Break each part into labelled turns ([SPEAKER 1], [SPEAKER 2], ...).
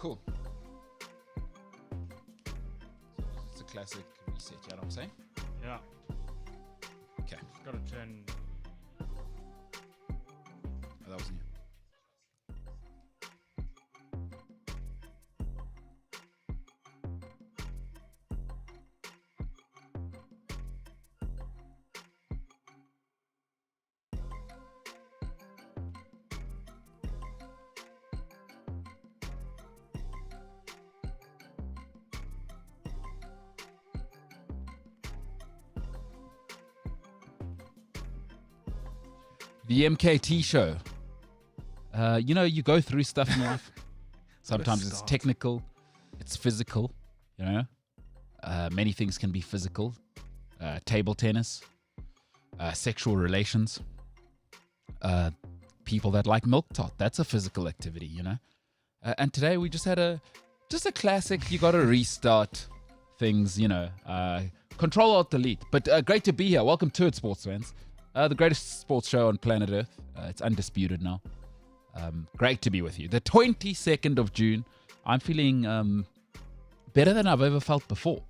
[SPEAKER 1] Cool. It's a classic reset, you know what I'm saying?
[SPEAKER 2] Yeah.
[SPEAKER 1] Okay.
[SPEAKER 2] Got to turn.
[SPEAKER 1] Oh, that was new. The MKT Show. You go through stuff in life. Sometimes it's technical, it's physical, Many things can be physical. Table tennis, sexual relations, people that like milk tart. That's a physical activity, And today we just had a classic, you got to restart things, Control Alt Delete. But great to be here. Welcome to it, sports fans. The greatest sports show on planet Earth. It's undisputed now. Great to be with you. The 22nd of June. I'm feeling better than I've ever felt before.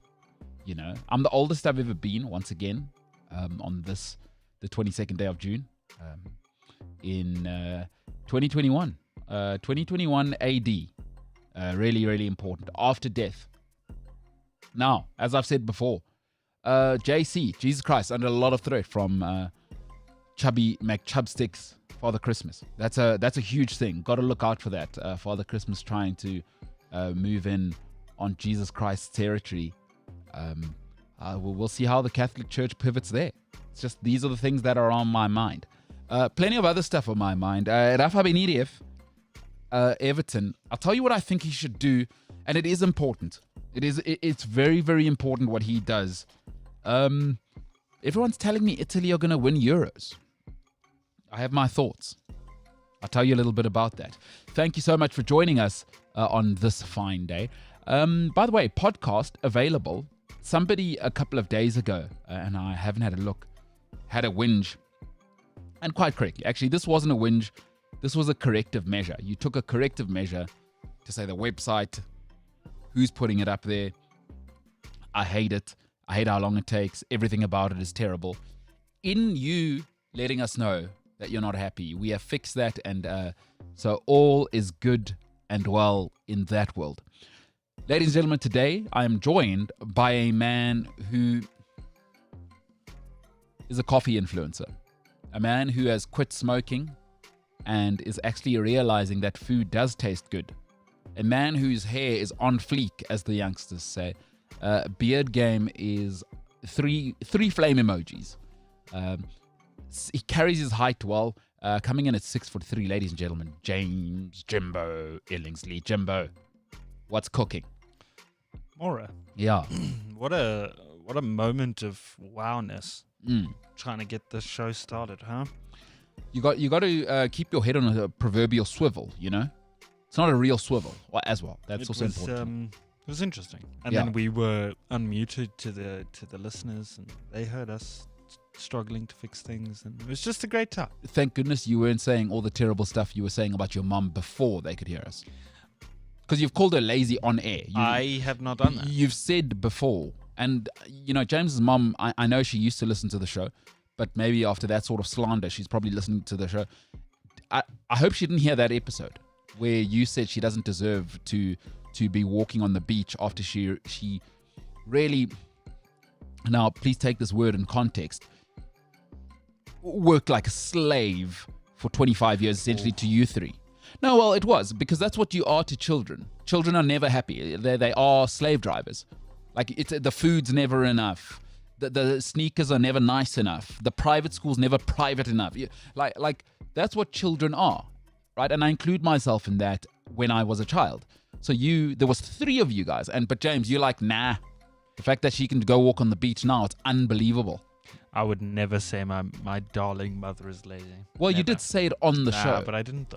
[SPEAKER 1] I'm the oldest I've ever been, once again, on the 22nd day of June, in 2021. 2021 AD. Really, really important. After death. Now, as I've said before, JC, Jesus Christ, under a lot of threat from Chubby McChubsticks Father Christmas. That's a huge thing. Got to look out for that. Father Christmas trying to move in on Jesus Christ's territory. We'll see how the Catholic Church pivots there. It's just these are the things that are on my mind. Plenty of other stuff on my mind. Rafa Benitez, Everton. I'll tell you what I think he should do, and it is important. It's very, very important what he does. Everyone's telling me Italy are going to win Euros. I have my thoughts. I'll tell you a little bit about that. Thank you so much for joining us on this fine day. By the way, podcast available. Somebody a couple of days ago, and I haven't had a look, had a whinge. And quite correctly. Actually, this wasn't a whinge. This was a corrective measure. You took a corrective measure to say the website, who's putting it up there. I hate it. I hate how long it takes. Everything about it is terrible. In you letting us know that you're not happy, we have fixed that, and so all is good and well in that world. Ladies and gentlemen, today I am joined by a man who is a coffee influencer, a man who has quit smoking and is actually realizing that food does taste good, a man whose hair is on fleek, as the youngsters say. Beard game is three flame emojis. He carries his height well, coming in at 6'3", ladies and gentlemen, James Jimbo Illingsley. Jimbo, what's cooking?
[SPEAKER 2] Mora.
[SPEAKER 1] Yeah.
[SPEAKER 2] What a moment of wowness. Trying to get this show started, huh?
[SPEAKER 1] You got to keep your head on a proverbial swivel, It's not a real swivel as well. That's also important.
[SPEAKER 2] It was interesting. And then we were unmuted to the listeners, and they heard us struggling to fix things, and it was just a great time.
[SPEAKER 1] Thank goodness you weren't saying all the terrible stuff you were saying about your mum before they could hear us. Because you've called her lazy on air.
[SPEAKER 2] I have not done that.
[SPEAKER 1] You've said before. And, James's mum, I know she used to listen to the show, but maybe after that sort of slander, she's probably listening to the show. I hope she didn't hear that episode where you said she doesn't deserve to be walking on the beach after she really, now please take this word in context, worked like a slave for 25 years, essentially, to you three. No, well, it was, because that's what you are to children. Children are never happy. They are slave drivers. Like, the food's never enough. The sneakers are never nice enough. The private school's never private enough. Like that's what children are, right? And I include myself in that when I was a child. So there was three of you guys, but James, you're like, nah. The fact that she can go walk on the beach now, it's unbelievable.
[SPEAKER 2] I would never say my darling mother is lazy.
[SPEAKER 1] Well,
[SPEAKER 2] never.
[SPEAKER 1] You did say it on the show.
[SPEAKER 2] But I didn't.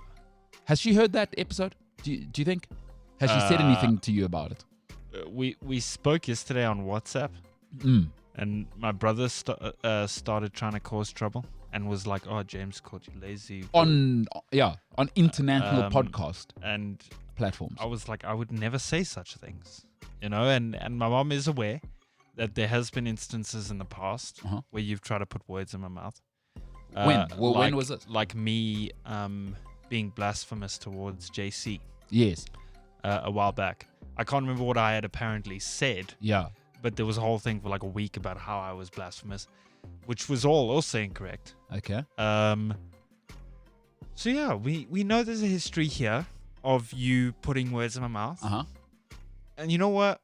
[SPEAKER 1] Has she heard that episode? Do you think? Has she said anything to you about it?
[SPEAKER 2] We spoke yesterday on WhatsApp, and my brother started trying to cause trouble and was like, "Oh, James called you lazy."
[SPEAKER 1] On international podcast.
[SPEAKER 2] And
[SPEAKER 1] platforms.
[SPEAKER 2] I was like, I would never say such things, you know. And my mom is aware that there has been instances in the past where you've tried to put words in my mouth.
[SPEAKER 1] When was it?
[SPEAKER 2] Like me being blasphemous towards JC.
[SPEAKER 1] Yes.
[SPEAKER 2] A while back. I can't remember what I had apparently said.
[SPEAKER 1] Yeah.
[SPEAKER 2] But there was a whole thing for like a week about how I was blasphemous, which was all also incorrect.
[SPEAKER 1] Okay.
[SPEAKER 2] So yeah, we know there's a history here of you putting words in my mouth. And you know what?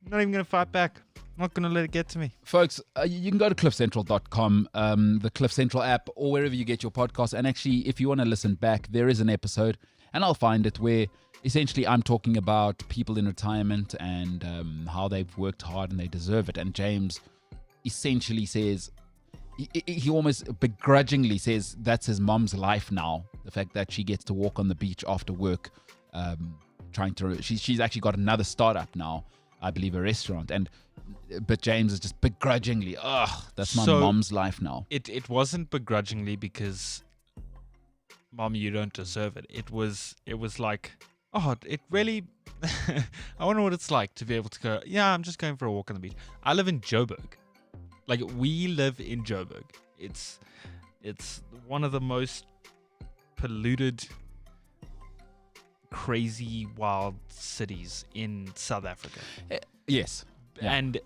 [SPEAKER 2] I'm not even going to fight back. I'm not going to let it get to me.
[SPEAKER 1] Folks, you can go to cliffcentral.com, the Cliff Central app, or wherever you get your podcast. And actually, if you want to listen back, there is an episode, and I'll find it, where essentially I'm talking about people in retirement and how they've worked hard and they deserve it. And James essentially says, he almost begrudgingly says that's his mom's life now. The fact that she gets to walk on the beach after work, she's actually got another startup now, I believe a restaurant. But James is just begrudgingly, that's my mom's life now.
[SPEAKER 2] It wasn't begrudgingly because, Mom, you don't deserve it. It was like, it really, I wonder what it's like to be able to go, yeah, I'm just going for a walk on the beach. I live in Joburg. Like, we live in Joburg. It's one of the most polluted, crazy, wild cities in South Africa.
[SPEAKER 1] Yes. Yeah.
[SPEAKER 2] And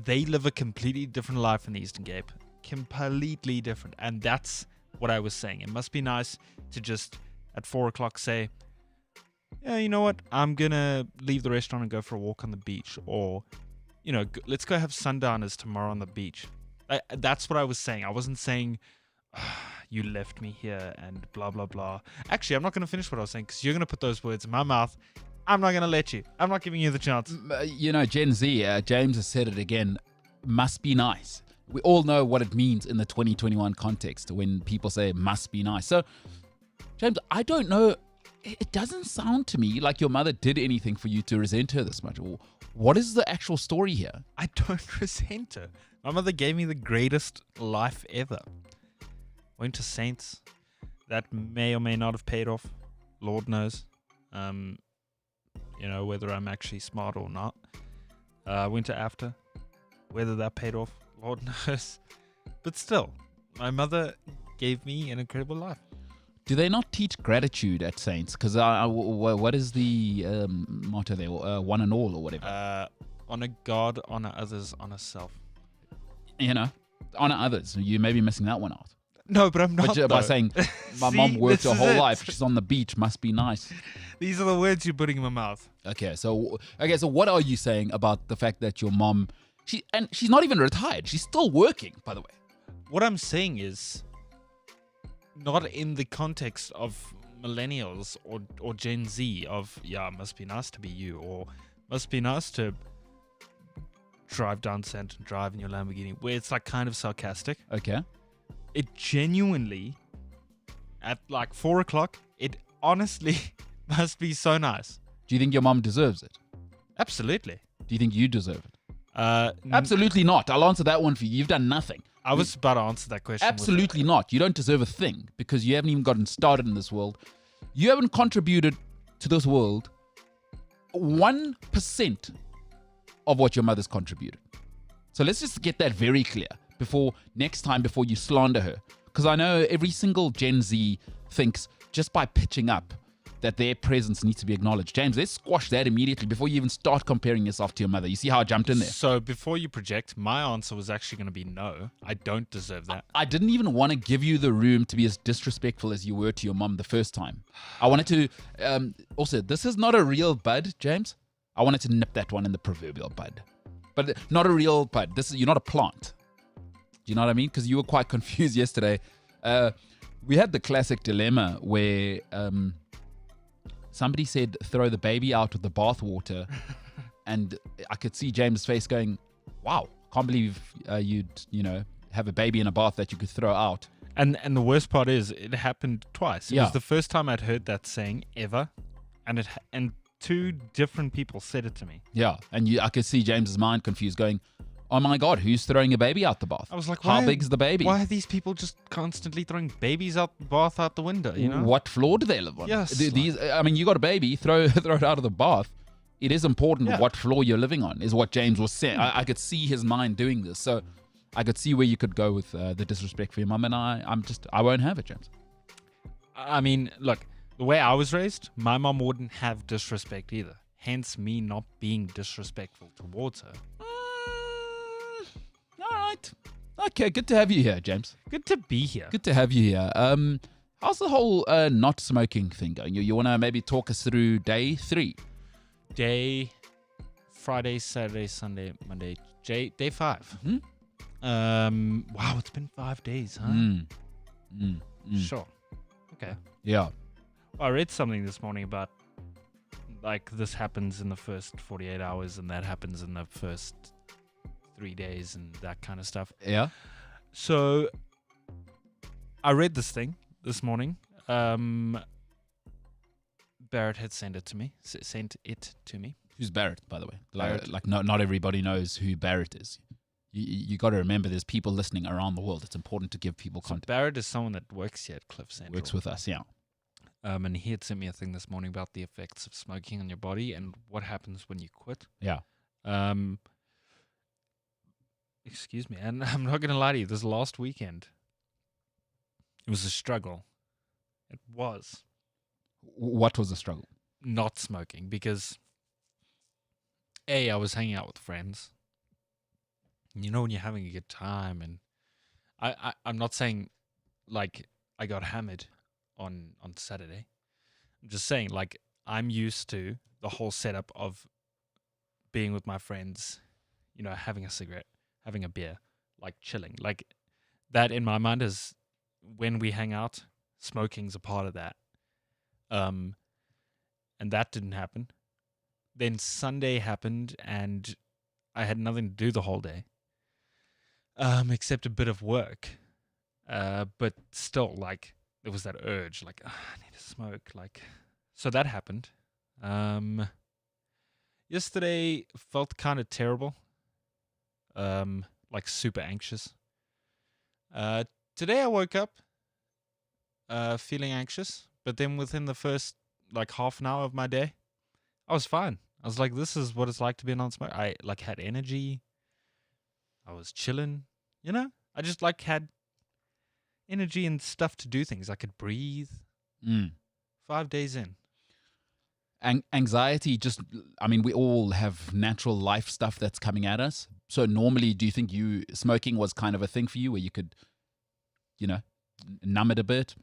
[SPEAKER 2] they live a completely different life in the Eastern Cape. Completely different. And that's what I was saying. It must be nice to just, at 4 o'clock, say, yeah, you know what? I'm going to leave the restaurant and go for a walk on the beach. Or, you know, let's go have sundowners tomorrow on the beach. That's what I was saying. I wasn't saying, you left me here and blah, blah, blah. Actually, I'm not going to finish what I was saying because you're going to put those words in my mouth. I'm not going to let you. I'm not giving you the chance.
[SPEAKER 1] You know, Gen Z, James has said it again, must be nice. We all know what it means in the 2021 context when people say must be nice. So, James, I don't know. It doesn't sound to me like your mother did anything for you to resent her this much. What is the actual story here?
[SPEAKER 2] I don't resent her. My mother gave me the greatest life ever. Went to Saints. That may or may not have paid off. Lord knows. You know, whether I'm actually smart or not. Went to AFTA. Whether that paid off, Lord knows. But still, my mother gave me an incredible life.
[SPEAKER 1] Do they not teach gratitude at Saints? Because what is the motto there? One and all or whatever?
[SPEAKER 2] Honor God, honor others, honor self.
[SPEAKER 1] You know, honor others. You may be missing that one out.
[SPEAKER 2] No, but I'm not.
[SPEAKER 1] But by saying my mom worked her whole life, she's on the beach, must be nice.
[SPEAKER 2] These are the words you're putting in my mouth.
[SPEAKER 1] Okay, so what are you saying about the fact that your mom, she's not even retired, she's still working, by the way?
[SPEAKER 2] What I'm saying is, not in the context of millennials or Gen Z of, yeah, it must be nice to be you, or must be nice to drive down Santon Drive in your Lamborghini, where it's like kind of sarcastic.
[SPEAKER 1] Okay.
[SPEAKER 2] It genuinely, at like 4 o'clock, it honestly must be so nice.
[SPEAKER 1] Do you think your mom deserves it?
[SPEAKER 2] Absolutely.
[SPEAKER 1] Do you think you deserve it? Absolutely not. I'll answer that one for you. You've done nothing.
[SPEAKER 2] I was about to answer that question.
[SPEAKER 1] Absolutely not. You don't deserve a thing because you haven't even gotten started in this world. You haven't contributed to this world 1% of what your mother's contributed. So let's just get that very clear before you slander her. Because I know every single Gen Z thinks just by pitching up that their presence needs to be acknowledged. James, let's squash that immediately before you even start comparing yourself to your mother. You see how I jumped in there?
[SPEAKER 2] So before you project, my answer was actually going to be no. I don't deserve that.
[SPEAKER 1] I didn't even want to give you the room to be as disrespectful as you were to your mom the first time. I wanted to... also, this is not a real bud, James. I wanted to nip that one in the proverbial bud. But not a real bud. You're not a plant. Do you know what I mean? Because you were quite confused yesterday. We had the classic dilemma where... somebody said, throw the baby out with the bathwater. And I could see James' face going, wow, can't believe you'd, have a baby in a bath that you could throw out.
[SPEAKER 2] And the worst part is it happened twice. It was the first time I'd heard that saying ever. And two different people said it to me.
[SPEAKER 1] Yeah. And I could see James's mind confused going, Oh my God, who's throwing a baby out the bath?
[SPEAKER 2] I was like,
[SPEAKER 1] how big's the baby?
[SPEAKER 2] Why are these people just constantly throwing babies out the bath out the window? You know,
[SPEAKER 1] What floor do they live on?
[SPEAKER 2] Yes,
[SPEAKER 1] I mean, you got a baby, throw it out of the bath. It is important
[SPEAKER 2] Yeah.
[SPEAKER 1] what floor you're living on, is what James was saying. I could see his mind doing this, so I could see where you could go with the disrespect for your mum, and I won't have it, James.
[SPEAKER 2] I mean, look, the way I was raised, my mom wouldn't have disrespect either. Hence, me not being disrespectful towards her.
[SPEAKER 1] All right. Okay, good to have you here, James.
[SPEAKER 2] Good to be here.
[SPEAKER 1] Good to have you here. How's the whole not smoking thing going? You want to maybe talk us through day 3?
[SPEAKER 2] Friday, Saturday, Sunday, Monday, day 5.
[SPEAKER 1] Mm-hmm.
[SPEAKER 2] Wow, it's been 5 days, huh? Sure. Okay.
[SPEAKER 1] Yeah.
[SPEAKER 2] I read something this morning about like this happens in the first 48 hours and that happens in the first 3 days and that kind of stuff.
[SPEAKER 1] Yeah.
[SPEAKER 2] So I read this thing this morning. Barrett had sent it to me.
[SPEAKER 1] Who's Barrett, by the way?
[SPEAKER 2] Barrett.
[SPEAKER 1] Like not everybody knows who Barrett is. You got to remember, there's people listening around the world. It's important to give people
[SPEAKER 2] So
[SPEAKER 1] context.
[SPEAKER 2] Barrett is someone that works here at Cliff Central.
[SPEAKER 1] Works with us, yeah.
[SPEAKER 2] And he had sent me a thing this morning about the effects of smoking on your body and what happens when you quit.
[SPEAKER 1] Yeah.
[SPEAKER 2] Excuse me, and I'm not gonna lie to you. This last weekend, it was a struggle. It was
[SPEAKER 1] What was the struggle?
[SPEAKER 2] not smoking because I was hanging out with friends. You know, when you're having a good time, and I'm not saying like I got hammered on Saturday. I'm just saying, like, I'm used to the whole setup of being with my friends, you know, having a cigarette, having a beer, like chilling. Like that in my mind is when we hang out, smoking's a part of that. And that didn't happen. Then Sunday happened and I had nothing to do the whole day. Except a bit of work. But still, like, there was that urge, like, I need to smoke. Like, so that happened. Yesterday felt kind of terrible. Like super anxious. Today I woke up feeling anxious, but then within the first like half an hour of my day, I was fine. I was like, this is what it's like to be a non-smoker. I like had energy. I was chilling, you know? I just like had energy and stuff to do things. I could breathe. 5 days in.
[SPEAKER 1] Anxiety, I mean, we all have natural life stuff that's coming at us. So normally, do you think smoking was kind of a thing for you where you could, you know, numb it a bit?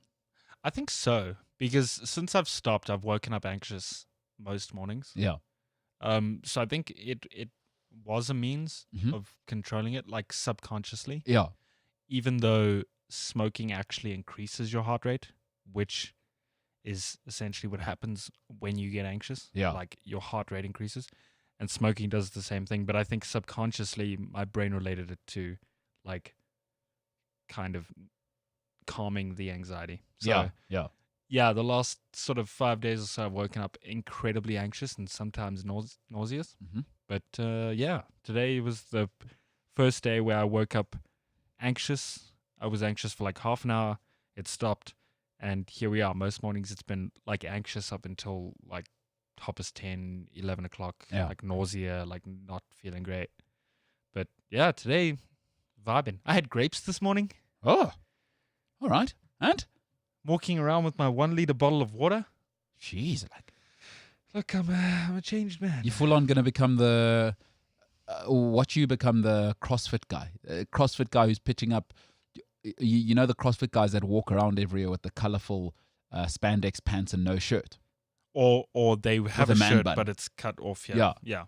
[SPEAKER 2] I think so, because since I've stopped, I've woken up anxious most mornings.
[SPEAKER 1] Yeah.
[SPEAKER 2] So I think it was a means
[SPEAKER 1] Mhm.
[SPEAKER 2] of controlling it, like subconsciously,
[SPEAKER 1] Yeah.
[SPEAKER 2] even though smoking actually increases your heart rate, which is essentially what happens when you get anxious.
[SPEAKER 1] Yeah.
[SPEAKER 2] Like your heart rate increases, and smoking does the same thing. But I think subconsciously my brain related it to like kind of calming the anxiety. So
[SPEAKER 1] Yeah.
[SPEAKER 2] the last sort of 5 days or so, I've woken up incredibly anxious and sometimes nauseous.
[SPEAKER 1] Mhm.
[SPEAKER 2] But yeah, today was the first day where I woke up anxious. I was anxious for like half an hour. It stopped. And here we are. Most mornings it's been like anxious up until like 10, 11 o'clock.
[SPEAKER 1] Yeah.
[SPEAKER 2] Like nausea, like not feeling great. But yeah, today, vibing. I had grapes this morning.
[SPEAKER 1] Oh, all right. And?
[SPEAKER 2] Walking around with my 1 liter bottle of water.
[SPEAKER 1] Jeez, like,
[SPEAKER 2] Look, I'm a changed man.
[SPEAKER 1] you're full on going to become the CrossFit guy. CrossFit guy who's pitching up. You know the CrossFit guys that walk around everywhere with the colorful spandex pants and no shirt.
[SPEAKER 2] Or they have
[SPEAKER 1] a
[SPEAKER 2] a
[SPEAKER 1] man
[SPEAKER 2] shirt,
[SPEAKER 1] bun.
[SPEAKER 2] but it's cut off.
[SPEAKER 1] Yeah.
[SPEAKER 2] Yeah.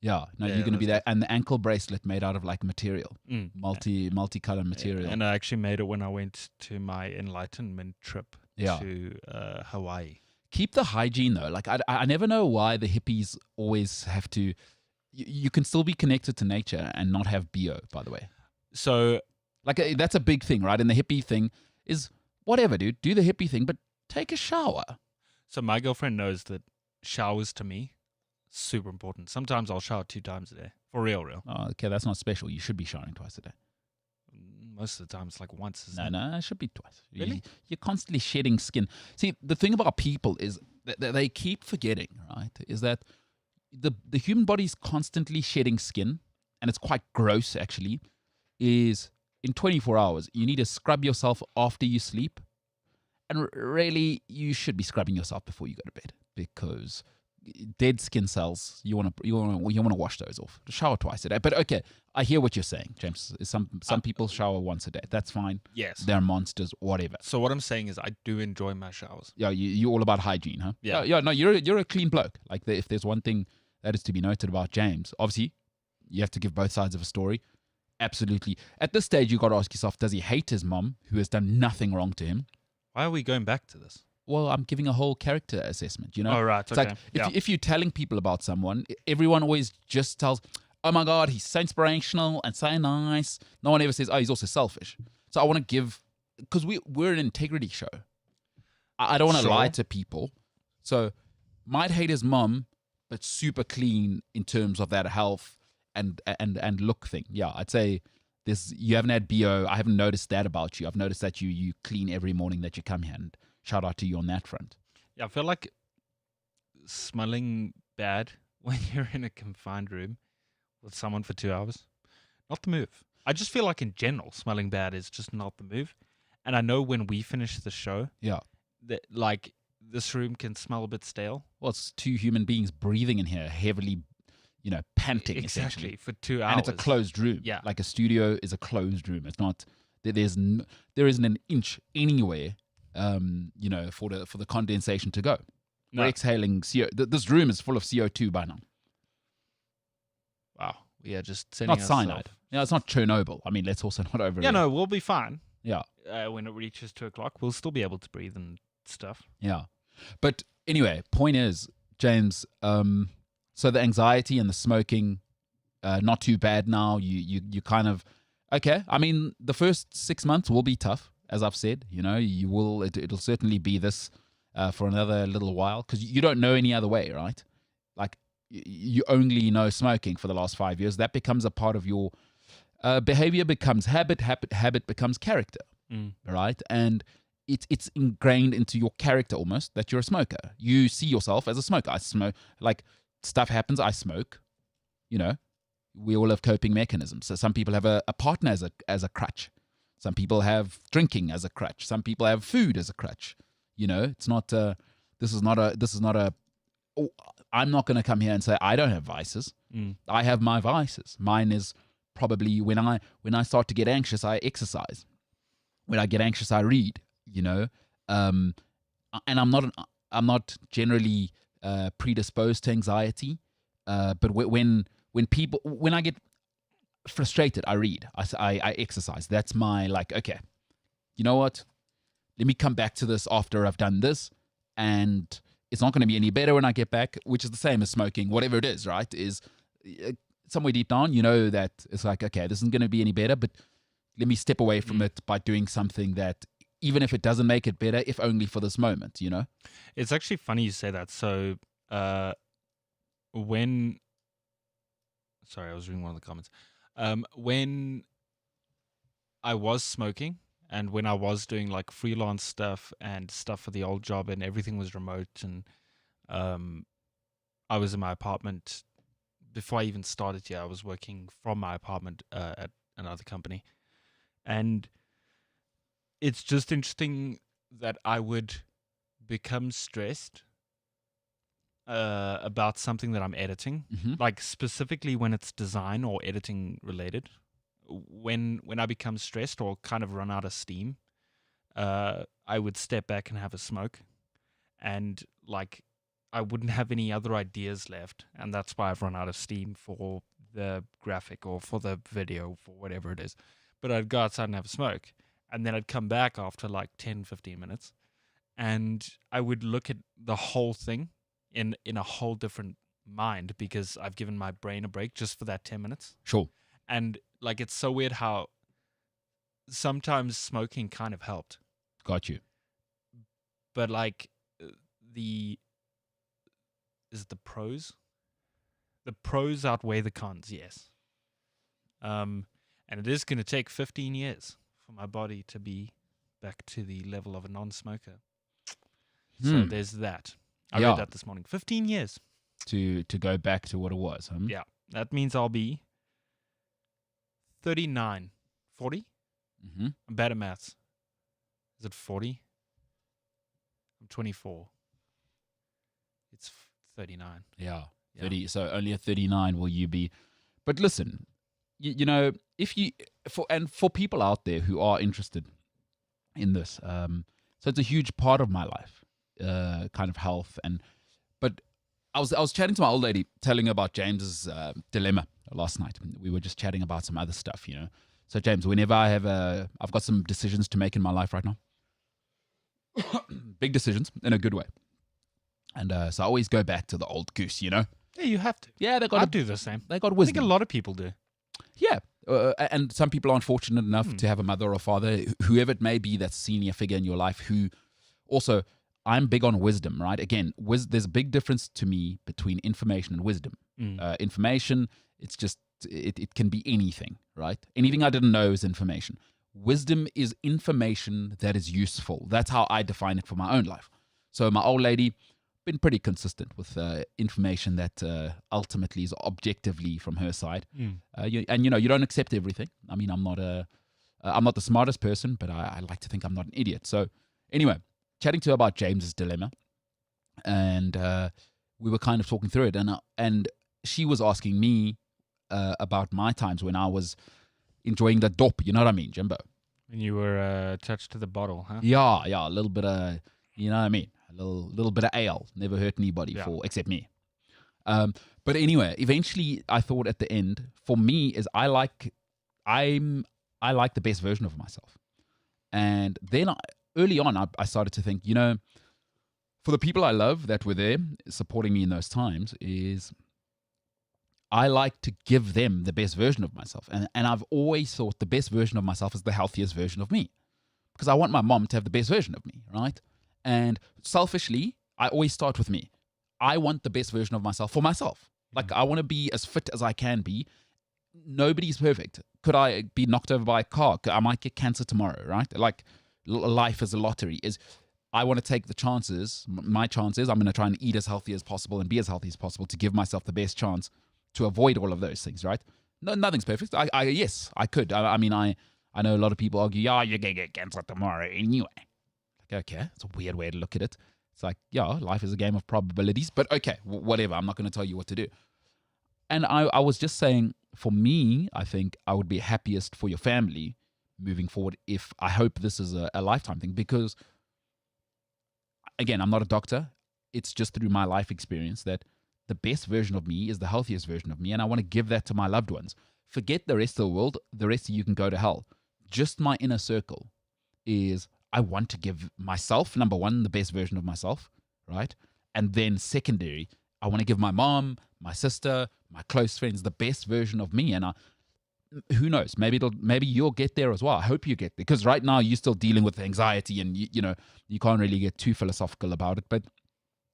[SPEAKER 1] Yeah, no,
[SPEAKER 2] Yeah,
[SPEAKER 1] you're going to be
[SPEAKER 2] that's
[SPEAKER 1] that, and the ankle bracelet made out of like material,
[SPEAKER 2] Mm.
[SPEAKER 1] multicolored material.
[SPEAKER 2] And I actually made it when I went to my enlightenment trip
[SPEAKER 1] Yeah.
[SPEAKER 2] to Hawaii.
[SPEAKER 1] Keep the hygiene though. Like I never know why the hippies always have to. You can still be connected to nature and not have BO. By the way,
[SPEAKER 2] So
[SPEAKER 1] like that's a big thing, right? And the hippie thing is whatever, dude. Do the hippie thing, but take a shower.
[SPEAKER 2] So my girlfriend knows that showers to me super important. Sometimes I'll shower 2 times a day For real.
[SPEAKER 1] Oh, okay, that's not special. You should be showering twice a day.
[SPEAKER 2] Most of the time, it's like once.
[SPEAKER 1] No, it should be twice.
[SPEAKER 2] Really?
[SPEAKER 1] You're constantly shedding skin. See, the thing about people is that they keep forgetting, right? Is that the human body is constantly shedding skin, and it's quite gross, actually. Is in 24 hours, you need to scrub yourself after you sleep. And really, you should be scrubbing yourself before you go to bed, because dead skin cells, you want to wash those off. Shower twice a day. But okay, I hear what you're saying, James. Some people shower once a day. That's fine.
[SPEAKER 2] Yes.
[SPEAKER 1] They're monsters, whatever.
[SPEAKER 2] So what I'm saying is I do enjoy my showers.
[SPEAKER 1] Yeah, you're all about hygiene, huh?
[SPEAKER 2] Yeah.
[SPEAKER 1] Yeah, no, you're a clean bloke. Like, if there's one thing that is to be noted about James, obviously, you have to give both sides of a story. Absolutely. At this stage, you got to ask yourself, does he hate his mom, who has done nothing wrong to him?
[SPEAKER 2] Why are we going back to this?
[SPEAKER 1] Well, I'm giving a whole character assessment, you know?
[SPEAKER 2] Oh, right.
[SPEAKER 1] It's
[SPEAKER 2] Okay.
[SPEAKER 1] like, if you're telling people about someone, everyone always just tells, oh my God, he's so inspirational and so nice. No one ever says, oh, he's also selfish. So I want to give, because we're an integrity show. I don't want to lie to people. So might hate his mom, but super clean in terms of that health and look thing. Yeah, I'd say you haven't had BO. I haven't noticed that about you. I've noticed that you clean every morning that you come here, and shout out to you on that front.
[SPEAKER 2] Yeah, I feel like smelling bad when you're in a confined room with someone for 2 hours, not the move. I just feel like in general, smelling bad is just not the move. And I know when we finish the show,
[SPEAKER 1] Yeah.
[SPEAKER 2] that like this room can smell a bit stale.
[SPEAKER 1] Well, it's two human beings breathing in here, heavily, panting.
[SPEAKER 2] Exactly,
[SPEAKER 1] essentially.
[SPEAKER 2] for 2 hours.
[SPEAKER 1] And it's a closed room.
[SPEAKER 2] Yeah.
[SPEAKER 1] Like a studio is a closed room. It's not, there isn't an inch anywhere, for the condensation to go.
[SPEAKER 2] No.
[SPEAKER 1] We're exhaling CO. This room is full of CO2 by now.
[SPEAKER 2] Wow. We are just sending
[SPEAKER 1] Not cyanide. Yeah, it's not Chernobyl. I mean, let's also not over.
[SPEAKER 2] Yeah, no, we'll be fine.
[SPEAKER 1] Yeah.
[SPEAKER 2] When it reaches 2 o'clock, we'll still be able to breathe and stuff.
[SPEAKER 1] Yeah. But anyway, point is, James, so the anxiety and the smoking, not too bad now. You kind of, okay. I mean, the first 6 months will be tough, as I've said. You will, it'll certainly be this for another little while, because you don't know any other way, right? Like, you only know smoking for the last 5 years. That becomes a part of your behavior, becomes habit becomes character, right? And it's ingrained into your character almost that you're a smoker. You see yourself as a smoker. I smoke, like, stuff happens, I smoke. We all have coping mechanisms. So some people have a partner as a crutch. Some people have drinking as a crutch. Some people have food as a crutch. It's not. This is not a. Oh, I'm not going to come here and say I don't have vices. I have my vices. Mine is probably when I start to get anxious, I exercise. When I get anxious, I read. And I'm not generally predisposed to anxiety. But when I get frustrated, I read. I exercise. That's my, like, okay, you know what? Let me come back to this after I've done this, and it's not going to be any better when I get back, which is the same as smoking, whatever it is, right? Is somewhere deep down, that it's like, okay, this isn't going to be any better, but let me step away from it by doing something that, even if it doesn't make it better, if only for this moment,
[SPEAKER 2] It's actually funny you say that. So, when... Sorry, I was reading one of the comments. When I was smoking, and when I was doing like freelance stuff and stuff for the old job, and everything was remote, and I was in my apartment before I even started here. I was working from my apartment at another company, and it's just interesting that I would become stressed about something that I'm editing, like specifically when it's design or editing related. When I become stressed or kind of run out of steam, I would step back and have a smoke, and like I wouldn't have any other ideas left, and that's why I've run out of steam for the graphic or for the video, for whatever it is. But I'd go outside and have a smoke, and then I'd come back after like 10-15 minutes, and I would look at the whole thing in a whole different mind, because I've given my brain a break just for that 10 minutes.
[SPEAKER 1] Sure.
[SPEAKER 2] And like, it's so weird how sometimes smoking kind of helped.
[SPEAKER 1] Got you.
[SPEAKER 2] But like is it the pros? the pros outweigh the cons, yes. And it is going to take 15 years for my body to be back to the level of a non-smoker. So there's that. I read that this morning. 15 years.
[SPEAKER 1] To go back to what it was.
[SPEAKER 2] Yeah. That means I'll be 39. 40?
[SPEAKER 1] Mm-hmm.
[SPEAKER 2] I'm bad at maths. Is it 40? I'm 24. It's 39.
[SPEAKER 1] Yeah. 30. So only at 39 will you be. But listen, you know, if you for people out there who are interested in this, so it's a huge part of my life, kind of health. But I was chatting to my old lady, telling her about James's dilemma last night. We were just chatting about some other stuff, you know. So James, whenever I've got some decisions to make in my life right now, big decisions in a good way, and so I always go back to the old goose, you know.
[SPEAKER 2] Yeah, you have to.
[SPEAKER 1] Yeah,
[SPEAKER 2] I do the same.
[SPEAKER 1] They got
[SPEAKER 2] I
[SPEAKER 1] wisdom.
[SPEAKER 2] think a lot of people do.
[SPEAKER 1] Yeah, and some people aren't fortunate enough to have a mother or father, whoever it may be, that's a senior figure in your life. Who also, I'm big on wisdom, right? Again, there's a big difference to me between information and wisdom. Information, it's just it can be anything, right? Anything I didn't know is information. Wisdom is information that is useful. That's how I define it for my own life. So my old lady been pretty consistent with information that ultimately is objectively from her side. You don't accept everything. I mean, I'm not the smartest person, but I like to think I'm not an idiot. So anyway, chatting to her about James's dilemma, and we were kind of talking through it, and she was asking me about my times when I was enjoying the dop. You know what I mean, Jimbo?
[SPEAKER 2] When you were attached to the bottle, huh?
[SPEAKER 1] Yeah, a little bit of, you know what I mean? A little bit of ale. Never hurt anybody except me. But anyway, eventually I thought at the end, for me, is I like the best version of myself. And then early on, I started to think, you know, for the people I love that were there supporting me in those times, is I like to give them the best version of myself. And I've always thought the best version of myself is the healthiest version of me. Because I want my mom to have the best version of me, right? And selfishly, I always start with me. I want the best version of myself for myself. Like, I want to be as fit as I can be. Nobody's perfect. Could I be knocked over by a car? I might get cancer tomorrow, right? Like, life is a lottery. I want to take the chances, my chances. I'm going to try and eat as healthy as possible and be as healthy as possible to give myself the best chance to avoid all of those things, right? No, nothing's perfect. Yes, I could. I mean, I know a lot of people argue, yeah, you're going to get cancer tomorrow anyway. Okay, it's a weird way to look at it. It's like, yeah, life is a game of probabilities, but okay, whatever. I'm not going to tell you what to do. And I was just saying, for me, I think I would be happiest for your family moving forward if I hope this is a lifetime thing, because, again, I'm not a doctor. It's just through my life experience that the best version of me is the healthiest version of me, and I want to give that to my loved ones. Forget the rest of the world. The rest of you can go to hell. Just my inner circle is, I want to give myself, number one, the best version of myself, right? And then secondary, I want to give my mom, my sister, my close friends the best version of me. And who knows? Maybe you'll get there as well. I hope you get there, because right now you're still dealing with anxiety, and you can't really get too philosophical about it. But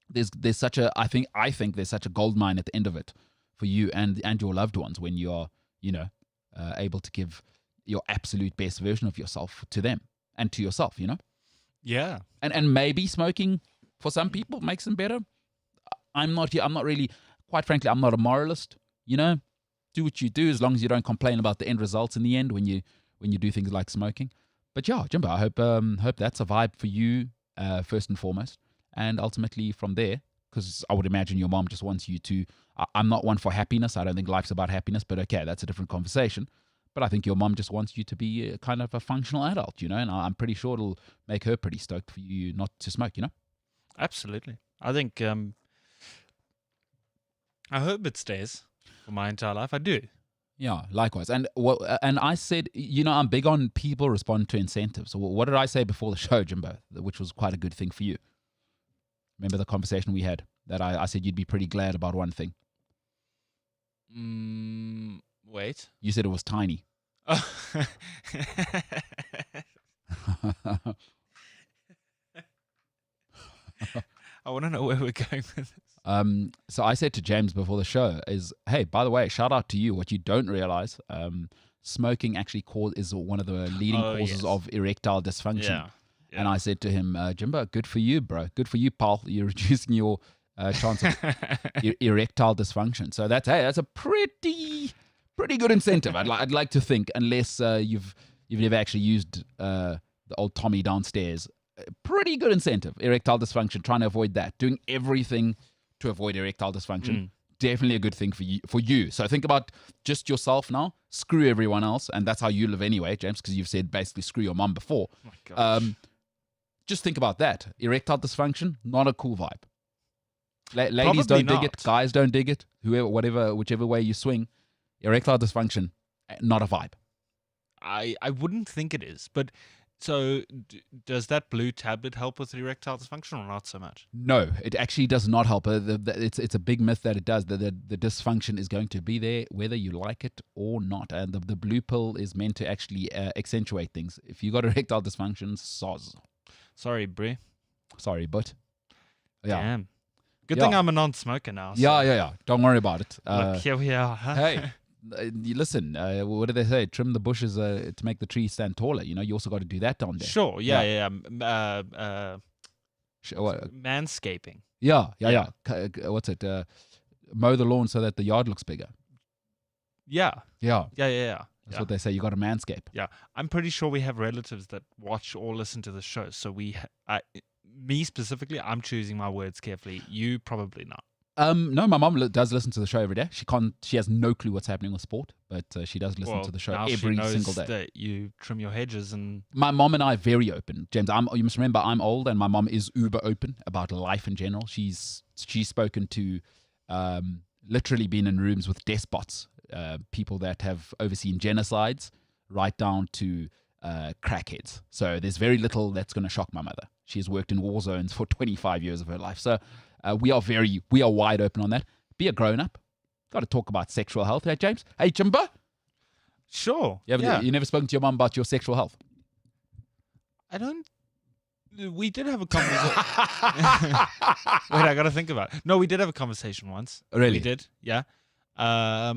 [SPEAKER 1] there's such a I think there's such a gold mine at the end of it for you and your loved ones when you are able to give your absolute best version of yourself to them. And to yourself,
[SPEAKER 2] Yeah.
[SPEAKER 1] And maybe smoking for some people makes them better. I'm not really, quite frankly, I'm not a moralist. Do what you do as long as you don't complain about the end results in the end when you do things like smoking. But yeah, Jimbo, I hope that's a vibe for you first and foremost, and ultimately from there, because I would imagine your mom just wants you to. I'm not one for happiness. I don't think life's about happiness, but okay, that's a different conversation. But I think your mom just wants you to be kind of a functional adult, and I'm pretty sure it'll make her pretty stoked for you not to smoke,
[SPEAKER 2] Absolutely. I think, I hope it stays for my entire life. I do.
[SPEAKER 1] Yeah, likewise. And I said, I'm big on people respond to incentives. So what did I say before the show, Jimbo, which was quite a good thing for you? Remember the conversation we had that I said you'd be pretty glad about one thing?
[SPEAKER 2] Wait.
[SPEAKER 1] You said it was tiny.
[SPEAKER 2] Oh. I want to know where we're going with this.
[SPEAKER 1] So I said to James before the show is, hey, by the way, shout out to you. What you don't realize, smoking actually is one of the leading causes of erectile dysfunction.
[SPEAKER 2] Yeah.
[SPEAKER 1] And I said to him, Jimbo, good for you, bro. Good for you, pal. You're reducing your chance of erectile dysfunction. So that's a pretty good incentive. I'd like to think, unless you've never actually used the old Tommy downstairs. Pretty good incentive. Erectile dysfunction. Trying to avoid that. Doing everything to avoid erectile dysfunction. Definitely a good thing for you. So think about just yourself now. Screw everyone else, and that's how you live anyway, James. Because you've said basically screw your mum before.
[SPEAKER 2] Oh my gosh.
[SPEAKER 1] Just think about that. Erectile dysfunction, not a cool vibe. Ladies
[SPEAKER 2] Probably
[SPEAKER 1] don't
[SPEAKER 2] not.
[SPEAKER 1] dig it. Guys don't dig it. Whichever way you swing, erectile dysfunction, not a vibe.
[SPEAKER 2] I wouldn't think it is, but so does that blue tablet help with erectile dysfunction or not so much?
[SPEAKER 1] No, it actually does not help. It's a big myth that it does. The dysfunction is going to be there whether you like it or not. And the blue pill is meant to actually accentuate things. If you got erectile dysfunction, soz.
[SPEAKER 2] Sorry, Brie.
[SPEAKER 1] Sorry, but yeah.
[SPEAKER 2] Damn. Good thing I'm a non-smoker now. So.
[SPEAKER 1] Yeah. Don't worry about it.
[SPEAKER 2] Look, here we are. Huh?
[SPEAKER 1] Hey, listen. What do they say? Trim the bushes to make the tree stand taller. You know, you also got to do that down there.
[SPEAKER 2] Sure. Yeah.
[SPEAKER 1] What?
[SPEAKER 2] Manscaping.
[SPEAKER 1] Yeah. What's it? Mow the lawn so that the yard looks bigger.
[SPEAKER 2] Yeah.
[SPEAKER 1] Yeah.
[SPEAKER 2] That's
[SPEAKER 1] what they say. You got to manscape.
[SPEAKER 2] Yeah. I'm pretty sure we have relatives that watch or listen to the show. So me specifically, I'm choosing my words carefully. You probably not.
[SPEAKER 1] No, my mom does listen to the show every day. She has no clue what's happening with sport, but she does listen to the show every single day.
[SPEAKER 2] That you trim your hedges and
[SPEAKER 1] my mom and I are very open, James. You must remember I'm old, and my mom is uber open about life in general. She's spoken to, literally been in rooms with despots, people that have overseen genocides, right down to crackheads. So there's very little that's going to shock my mother. She has worked in war zones for 25 years of her life. So we are wide open on that. Be a grown up. Got to talk about sexual health, hey James? Hey Jimbo?
[SPEAKER 2] Sure.
[SPEAKER 1] You never spoken to your mum about your sexual health?
[SPEAKER 2] I don't. We did have a conversation. Wait, I got to think about it. No, we did have a conversation once.
[SPEAKER 1] Really?
[SPEAKER 2] We did, yeah. I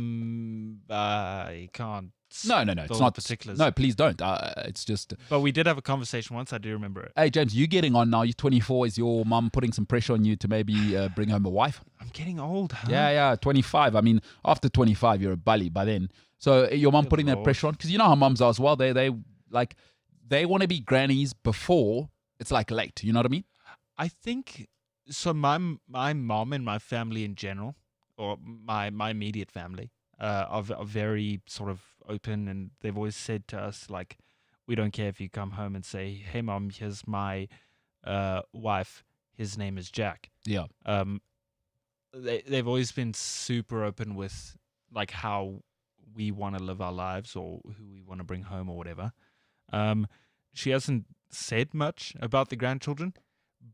[SPEAKER 2] can't.
[SPEAKER 1] No, it's not
[SPEAKER 2] particulars.
[SPEAKER 1] No, please don't. It's just.
[SPEAKER 2] But we did have a conversation once. I do remember it.
[SPEAKER 1] Hey, James, you getting on now? You're 24. Is your mum putting some pressure on you to maybe bring home a wife?
[SPEAKER 2] I'm getting old, huh?
[SPEAKER 1] Yeah, 25. I mean, after 25, you're a bully by then. So your mum putting that pressure on? Because you know how mums are as well. They want to be grannies before it's like late. You know what I mean?
[SPEAKER 2] I think so. My mom and my family in general, or my immediate family, are very sort of open, and they've always said to us, like, we don't care if you come home and say, hey mom, here's my wife, his name is Jack.
[SPEAKER 1] Yeah.
[SPEAKER 2] They've always been super open with like how we want to live our lives or who we want to bring home or whatever. She hasn't said much about the grandchildren,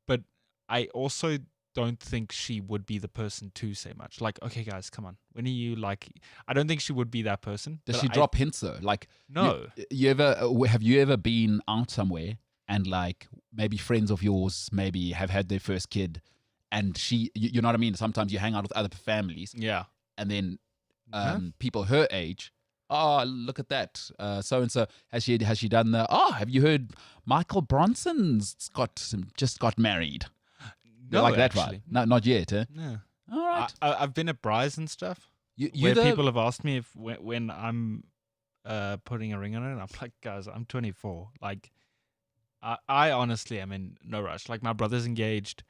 [SPEAKER 2] but I also don't think she would be the person to say much. Like, okay, guys, come on. When are you like? I don't think she would be that person.
[SPEAKER 1] Does she drop hints though? Like,
[SPEAKER 2] no.
[SPEAKER 1] Have you ever been out somewhere and like maybe friends of yours maybe have had their first kid, and you know what I mean? Sometimes you hang out with other families,
[SPEAKER 2] yeah,
[SPEAKER 1] and then people her age. Oh, look at that. So and so has she done the? Oh, have you heard Michael Bronson's just got married?
[SPEAKER 2] No,
[SPEAKER 1] like that,
[SPEAKER 2] actually.
[SPEAKER 1] right? No, not yet. Eh?
[SPEAKER 2] No.
[SPEAKER 1] All right.
[SPEAKER 2] I've been at brides and stuff.
[SPEAKER 1] Where
[SPEAKER 2] people have asked me if when I'm putting a ring on it, I'm like, guys, I'm 24. Like, I honestly am in no rush. Like, my brother's engaged.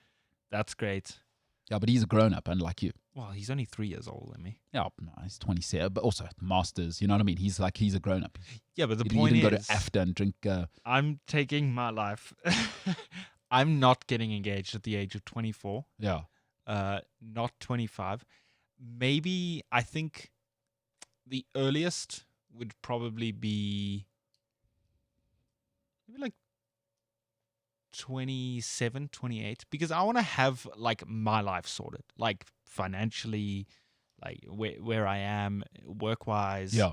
[SPEAKER 2] That's great.
[SPEAKER 1] Yeah, but he's a grown up, unlike you.
[SPEAKER 2] Well, he's only 3 years older than me.
[SPEAKER 1] Yeah, no, he's 27, but also masters. You know what I mean? He's a grown up.
[SPEAKER 2] Yeah, but the
[SPEAKER 1] point
[SPEAKER 2] point
[SPEAKER 1] is,
[SPEAKER 2] is,
[SPEAKER 1] go to AFTA and drink.
[SPEAKER 2] I'm taking my life. I'm not getting engaged at the age of 24.
[SPEAKER 1] Yeah.
[SPEAKER 2] Not 25. Maybe I think the earliest would probably be maybe like 27, 28, because I want to have like my life sorted, like financially, like where I am work wise.
[SPEAKER 1] Yeah.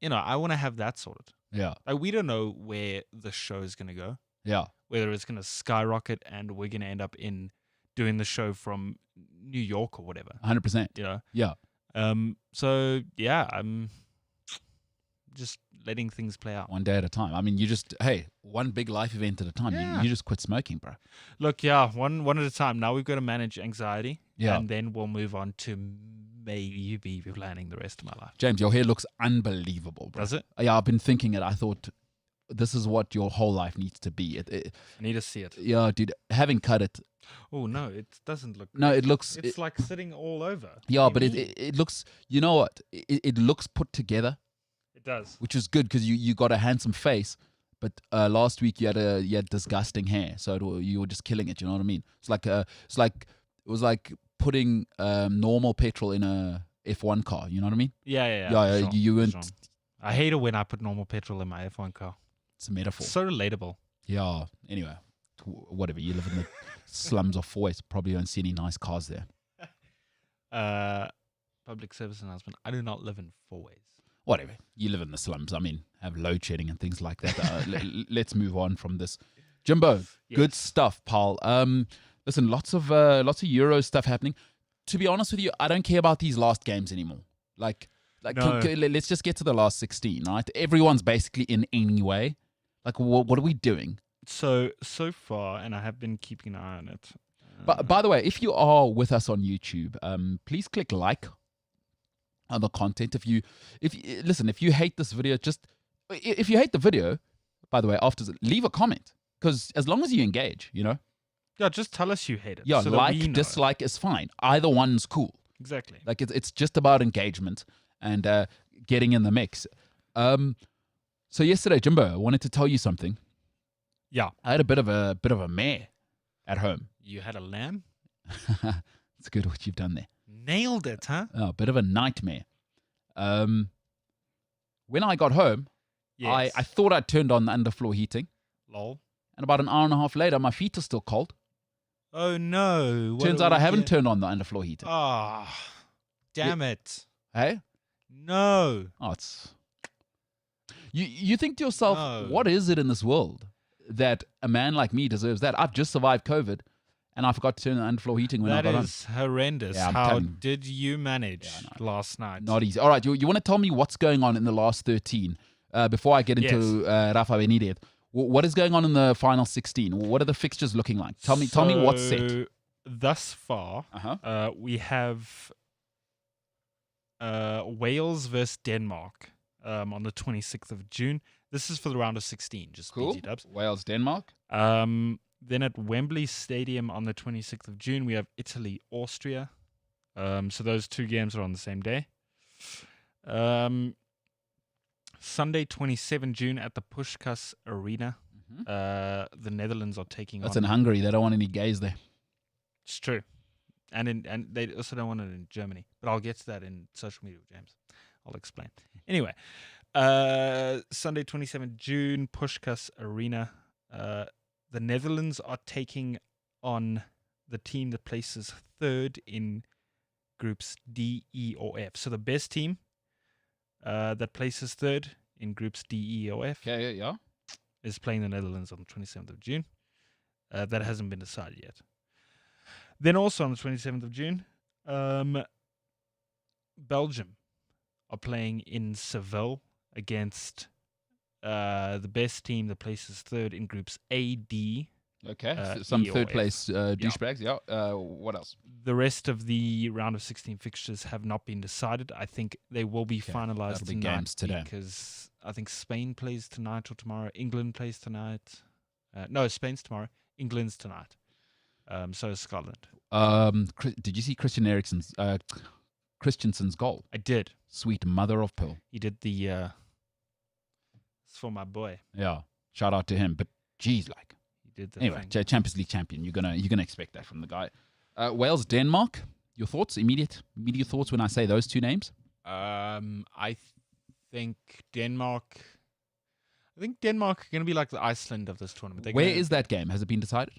[SPEAKER 2] You know, I want to have that sorted.
[SPEAKER 1] Yeah.
[SPEAKER 2] Like, we don't know where the show is going to go.
[SPEAKER 1] Yeah.
[SPEAKER 2] Whether it's going to skyrocket and we're going to end up in doing the show from New York or whatever.
[SPEAKER 1] 100%.
[SPEAKER 2] You know.
[SPEAKER 1] Yeah.
[SPEAKER 2] So yeah, I'm just letting things play out.
[SPEAKER 1] One day at a time. I mean, one big life event at a time.
[SPEAKER 2] Yeah.
[SPEAKER 1] You just quit smoking, bro.
[SPEAKER 2] Look, yeah, one at a time. Now we've got to manage anxiety,
[SPEAKER 1] Yeah.
[SPEAKER 2] and then we'll move on to maybe be planning the rest of my life.
[SPEAKER 1] James, your hair looks unbelievable, bro.
[SPEAKER 2] Does it?
[SPEAKER 1] Yeah, I've been thinking it. I thought this is what your whole life needs to be.
[SPEAKER 2] I need to see it.
[SPEAKER 1] Yeah, dude, having cut it.
[SPEAKER 2] Oh, no, it doesn't look.
[SPEAKER 1] No, it looks.
[SPEAKER 2] It's like sitting all over.
[SPEAKER 1] Yeah,
[SPEAKER 2] What
[SPEAKER 1] but
[SPEAKER 2] do you mean?
[SPEAKER 1] it looks. You know what? It looks put together,
[SPEAKER 2] It does.
[SPEAKER 1] which is good because you got a handsome face. But last week you had disgusting hair, so you were just killing it. You know what I mean? It was like putting normal petrol in a F1 car. You know what I mean?
[SPEAKER 2] Yeah.
[SPEAKER 1] Yeah,
[SPEAKER 2] sure,
[SPEAKER 1] you weren't.
[SPEAKER 2] sure. I hate it when I put normal petrol in my F1 car.
[SPEAKER 1] It's a metaphor.
[SPEAKER 2] So relatable.
[SPEAKER 1] Yeah. Anyway, whatever. You live in the slums of Foyce. Probably don't see any nice cars there.
[SPEAKER 2] Public service announcement. I do not live in Fourways.
[SPEAKER 1] Whatever. You live in the slums. I mean, have load shedding and things like that. Let's move on from this. Jimbo, good
[SPEAKER 2] Yes.
[SPEAKER 1] stuff, pal. Listen, lots of Euro stuff happening. To be honest with you, I don't care about these last games anymore.
[SPEAKER 2] No.
[SPEAKER 1] Let's just get to the last 16, right? Everyone's basically in anyway. Like, what are we doing?
[SPEAKER 2] So far, and I have been keeping an eye on it.
[SPEAKER 1] But by the way, if you are with us on YouTube, please click like on the content. If you hate this video, if you hate the video, by the way, after leave a comment, because as long as you engage, you know.
[SPEAKER 2] Yeah, just tell us you hate it.
[SPEAKER 1] Yeah,
[SPEAKER 2] so that we
[SPEAKER 1] like,
[SPEAKER 2] know.
[SPEAKER 1] dislike is fine. Either one's cool.
[SPEAKER 2] Exactly.
[SPEAKER 1] Like it's just about engagement and getting in the mix. So yesterday, Jimbo, I wanted to tell you something.
[SPEAKER 2] Yeah.
[SPEAKER 1] I had a bit of a mare at home.
[SPEAKER 2] You had a lamb?
[SPEAKER 1] It's good what you've done there.
[SPEAKER 2] Nailed it, huh?
[SPEAKER 1] Oh, a bit of a nightmare. When I got home,
[SPEAKER 2] Yes.
[SPEAKER 1] I thought I'd turned on the underfloor heating,
[SPEAKER 2] Lol.
[SPEAKER 1] and about an hour and a half later, my feet are still cold.
[SPEAKER 2] Oh, no.
[SPEAKER 1] Turns out I haven't turned on the underfloor heating.
[SPEAKER 2] Ah, damn it.
[SPEAKER 1] Hey?
[SPEAKER 2] No.
[SPEAKER 1] Oh, it's... You think to yourself,
[SPEAKER 2] No.
[SPEAKER 1] what is it in this world that a man like me deserves that? I've just survived COVID, and I forgot to turn the underfloor heating when I
[SPEAKER 2] That
[SPEAKER 1] got
[SPEAKER 2] is horrendous.
[SPEAKER 1] Yeah, I'm
[SPEAKER 2] How
[SPEAKER 1] telling you.
[SPEAKER 2] did you manage last night?
[SPEAKER 1] home. Not easy. All right, you want to tell me what's going on in the last 13 before I get into Rafa Benitez? What is going on in the final 16? What are the fixtures looking like? Tell me what's set.
[SPEAKER 2] So, thus far,
[SPEAKER 1] Uh-huh.
[SPEAKER 2] we have Wales versus Denmark on the 26th of June. This is for the round of 16, just
[SPEAKER 1] Cool.
[SPEAKER 2] easy dubs.
[SPEAKER 1] Wales, Denmark.
[SPEAKER 2] Then at Wembley Stadium on the 26th of June, we have Italy, Austria. So those two games are on the same day. Sunday, 27 June at the Puskás Arena. The Netherlands are taking
[SPEAKER 1] That's
[SPEAKER 2] on...
[SPEAKER 1] in Hungary. They don't want any gays there.
[SPEAKER 2] It's true. And they also don't want it in Germany. But I'll get to that in social media with James. I'll explain. Anyway, Sunday, 27 June, Puskás Arena. The Netherlands are taking on the team that places third in groups D, E, or F. So the best team that places third in groups D, E, or F
[SPEAKER 1] Okay, yeah.
[SPEAKER 2] is playing the Netherlands on the 27th of June. That hasn't been decided yet. Then also on the 27th of June, Belgium are playing in Seville against the best team that places third in groups A, D.
[SPEAKER 1] Okay, some
[SPEAKER 2] E or
[SPEAKER 1] third
[SPEAKER 2] F.
[SPEAKER 1] place douchebags. Yeah. What else?
[SPEAKER 2] The rest of the round of 16 fixtures have not been decided. I think they will be finalized
[SPEAKER 1] that'll be
[SPEAKER 2] tonight
[SPEAKER 1] games today.
[SPEAKER 2] because I think Spain plays tonight or tomorrow. England plays tonight. No, Spain's tomorrow. England's tonight. So is Scotland.
[SPEAKER 1] Did you see Christensen's goal?
[SPEAKER 2] I did.
[SPEAKER 1] Sweet mother of pearl.
[SPEAKER 2] He did the. It's for my boy.
[SPEAKER 1] Yeah. Shout out to him. But geez, like.
[SPEAKER 2] He did the
[SPEAKER 1] Anyway,
[SPEAKER 2] thing.
[SPEAKER 1] Champions League champion. You're gonna expect that from the guy. Wales, Denmark. Your thoughts? Immediate thoughts when I say those two names.
[SPEAKER 2] I think Denmark. I think Denmark are going to be like the Iceland of this tournament.
[SPEAKER 1] Where is that game? Has it been decided?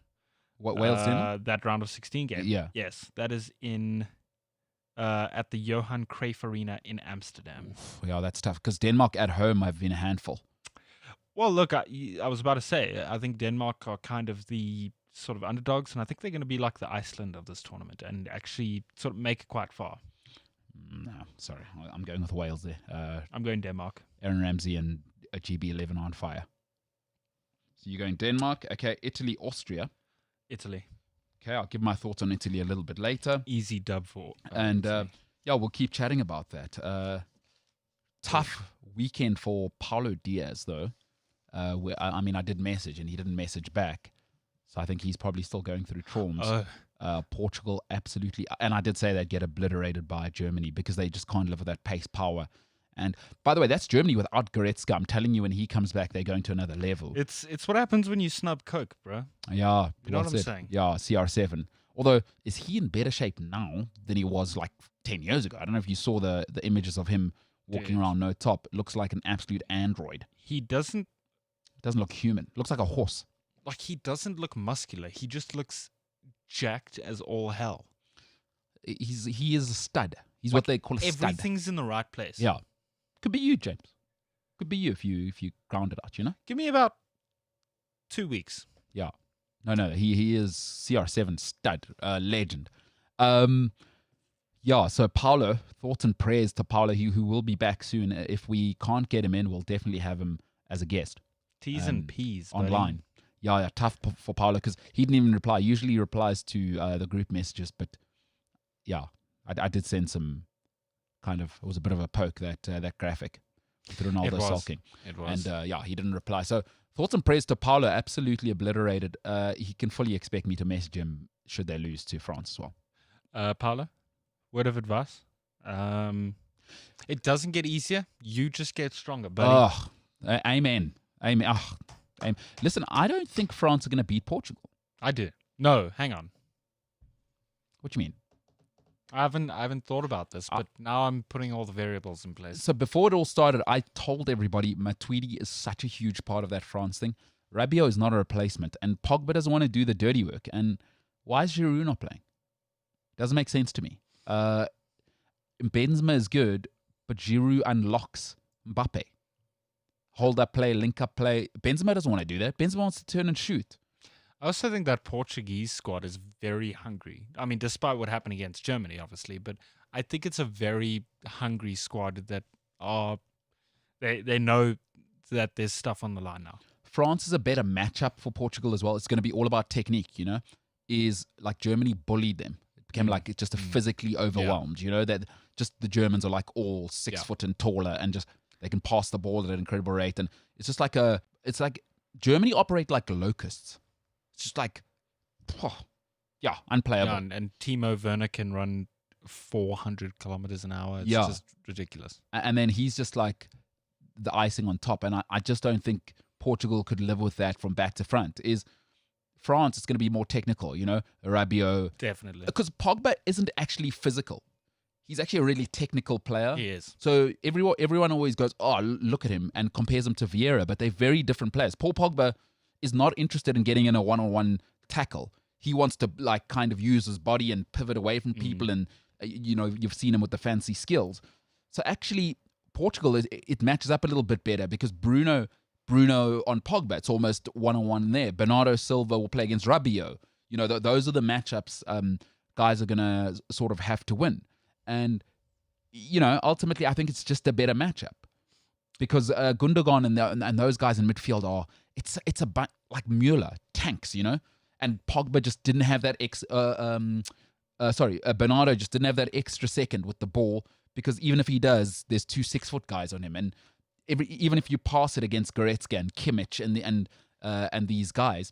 [SPEAKER 1] What Wales, Denmark?
[SPEAKER 2] That round of 16 game.
[SPEAKER 1] Yeah.
[SPEAKER 2] Yes, that is in at the Johan Cruyff Arena in Amsterdam.
[SPEAKER 1] Oof, yeah, that's tough because Denmark at home have been a handful.
[SPEAKER 2] Well, look, I was about to say, I think Denmark are kind of the sort of underdogs, and I think they're going to be like the Iceland of this tournament and actually sort of make it quite far.
[SPEAKER 1] No, sorry. I'm going with Wales there.
[SPEAKER 2] I'm going Denmark.
[SPEAKER 1] Aaron Ramsey and a GB11 on fire. So you're going Denmark. Okay, Italy, Austria.
[SPEAKER 2] Italy.
[SPEAKER 1] Okay, I'll give my thoughts on Italy a little bit later.
[SPEAKER 2] Easy dub for
[SPEAKER 1] And
[SPEAKER 2] Italy.
[SPEAKER 1] we'll keep chatting about that. Tough weekend for Paulo Diaz, though. I did message, and he didn't message back. So I think he's probably still going through traumas. Portugal, absolutely. And I did say they'd get obliterated by Germany because they just can't live with that pace power. And by the way, that's Germany without Goretzka. I'm telling you, when he comes back, they're going to another level.
[SPEAKER 2] It's what happens when you snub Coke, bro.
[SPEAKER 1] Yeah.
[SPEAKER 2] You know what I'm saying?
[SPEAKER 1] Yeah, CR7. Although, is he in better shape now than he was like 10 years ago? I don't know if you saw the images of him walking around no top. It looks like an absolute android.
[SPEAKER 2] He doesn't
[SPEAKER 1] look human. Looks like a horse.
[SPEAKER 2] Like, he doesn't look muscular. He just looks jacked as all hell.
[SPEAKER 1] He is a stud. He's
[SPEAKER 2] Like,
[SPEAKER 1] what they call a stud.
[SPEAKER 2] Everything's in the right place.
[SPEAKER 1] Yeah. Could be you, James. Could be you if you ground it out, you know?
[SPEAKER 2] Give me about 2 weeks.
[SPEAKER 1] Yeah. No. He is CR7 stud, legend. So Paulo, thoughts and prayers to Paulo, who will be back soon. If we can't get him in, we'll definitely have him as a guest.
[SPEAKER 2] T's and P's. Buddy.
[SPEAKER 1] Online. Yeah, tough for Paulo because he didn't even reply. Usually he replies to the group messages, but yeah, I did send some it was a bit of a poke, that graphic with Ronaldo sulking.
[SPEAKER 2] It was.
[SPEAKER 1] And he didn't reply. So thoughts and prayers to Paulo, absolutely obliterated. He can fully expect me to message him should they lose to France as well.
[SPEAKER 2] Paulo, word of advice. It doesn't get easier. You just get stronger, buddy.
[SPEAKER 1] Amen. Listen, I don't think France are going to beat Portugal.
[SPEAKER 2] I do. No, hang on.
[SPEAKER 1] What do you mean?
[SPEAKER 2] I haven't thought about this, but now I'm putting all the variables in place.
[SPEAKER 1] So before it all started, I told everybody Matuidi is such a huge part of that France thing. Rabiot is not a replacement, and Pogba doesn't want to do the dirty work. And why is Giroud not playing? Doesn't make sense to me. Benzema is good, but Giroud unlocks Mbappe. Hold up play, link up play. Benzema doesn't want to do that. Benzema wants to turn and shoot.
[SPEAKER 2] I also think that Portuguese squad is very hungry. I mean, despite what happened against Germany, obviously, but I think it's a very hungry squad that they know that there's stuff on the line now.
[SPEAKER 1] France is a better matchup for Portugal as well. It's going to be all about technique, you know. Is like Germany bullied them. It became like just a physically overwhelmed, you know, that just the Germans are like all 6 foot and taller and just they can pass the ball at an incredible rate. And it's just like Germany operate like locusts. It's just like, unplayable.
[SPEAKER 2] Yeah, and Timo Werner can run 400 kilometers an hour. It's just ridiculous.
[SPEAKER 1] And then he's just like the icing on top. And I just don't think Portugal could live with that from back to front. Is France, it's going to be more technical, you know, Rabiot.
[SPEAKER 2] Definitely.
[SPEAKER 1] Because Pogba isn't actually physical. He's actually a really technical player.
[SPEAKER 2] He is.
[SPEAKER 1] So everyone always goes, oh, look at him, and compares him to Vieira, but they're very different players. Paul Pogba is not interested in getting in a one-on-one tackle. He wants to like kind of use his body and pivot away from people, and you know, you've seen him with the fancy skills. So actually, Portugal it matches up a little bit better because Bruno on Pogba, it's almost one-on-one there. Bernardo Silva will play against Rabiot. You know, those are the matchups guys are gonna sort of have to win. And, you know, ultimately, I think it's just a better matchup because Gundogan and those guys in midfield it's like Mueller tanks, you know. And Pogba just didn't have that Bernardo just didn't have that extra second with the ball because even if he does, there's 2 6-foot guys on him, and even if you pass it against Goretzka and Kimmich and these guys,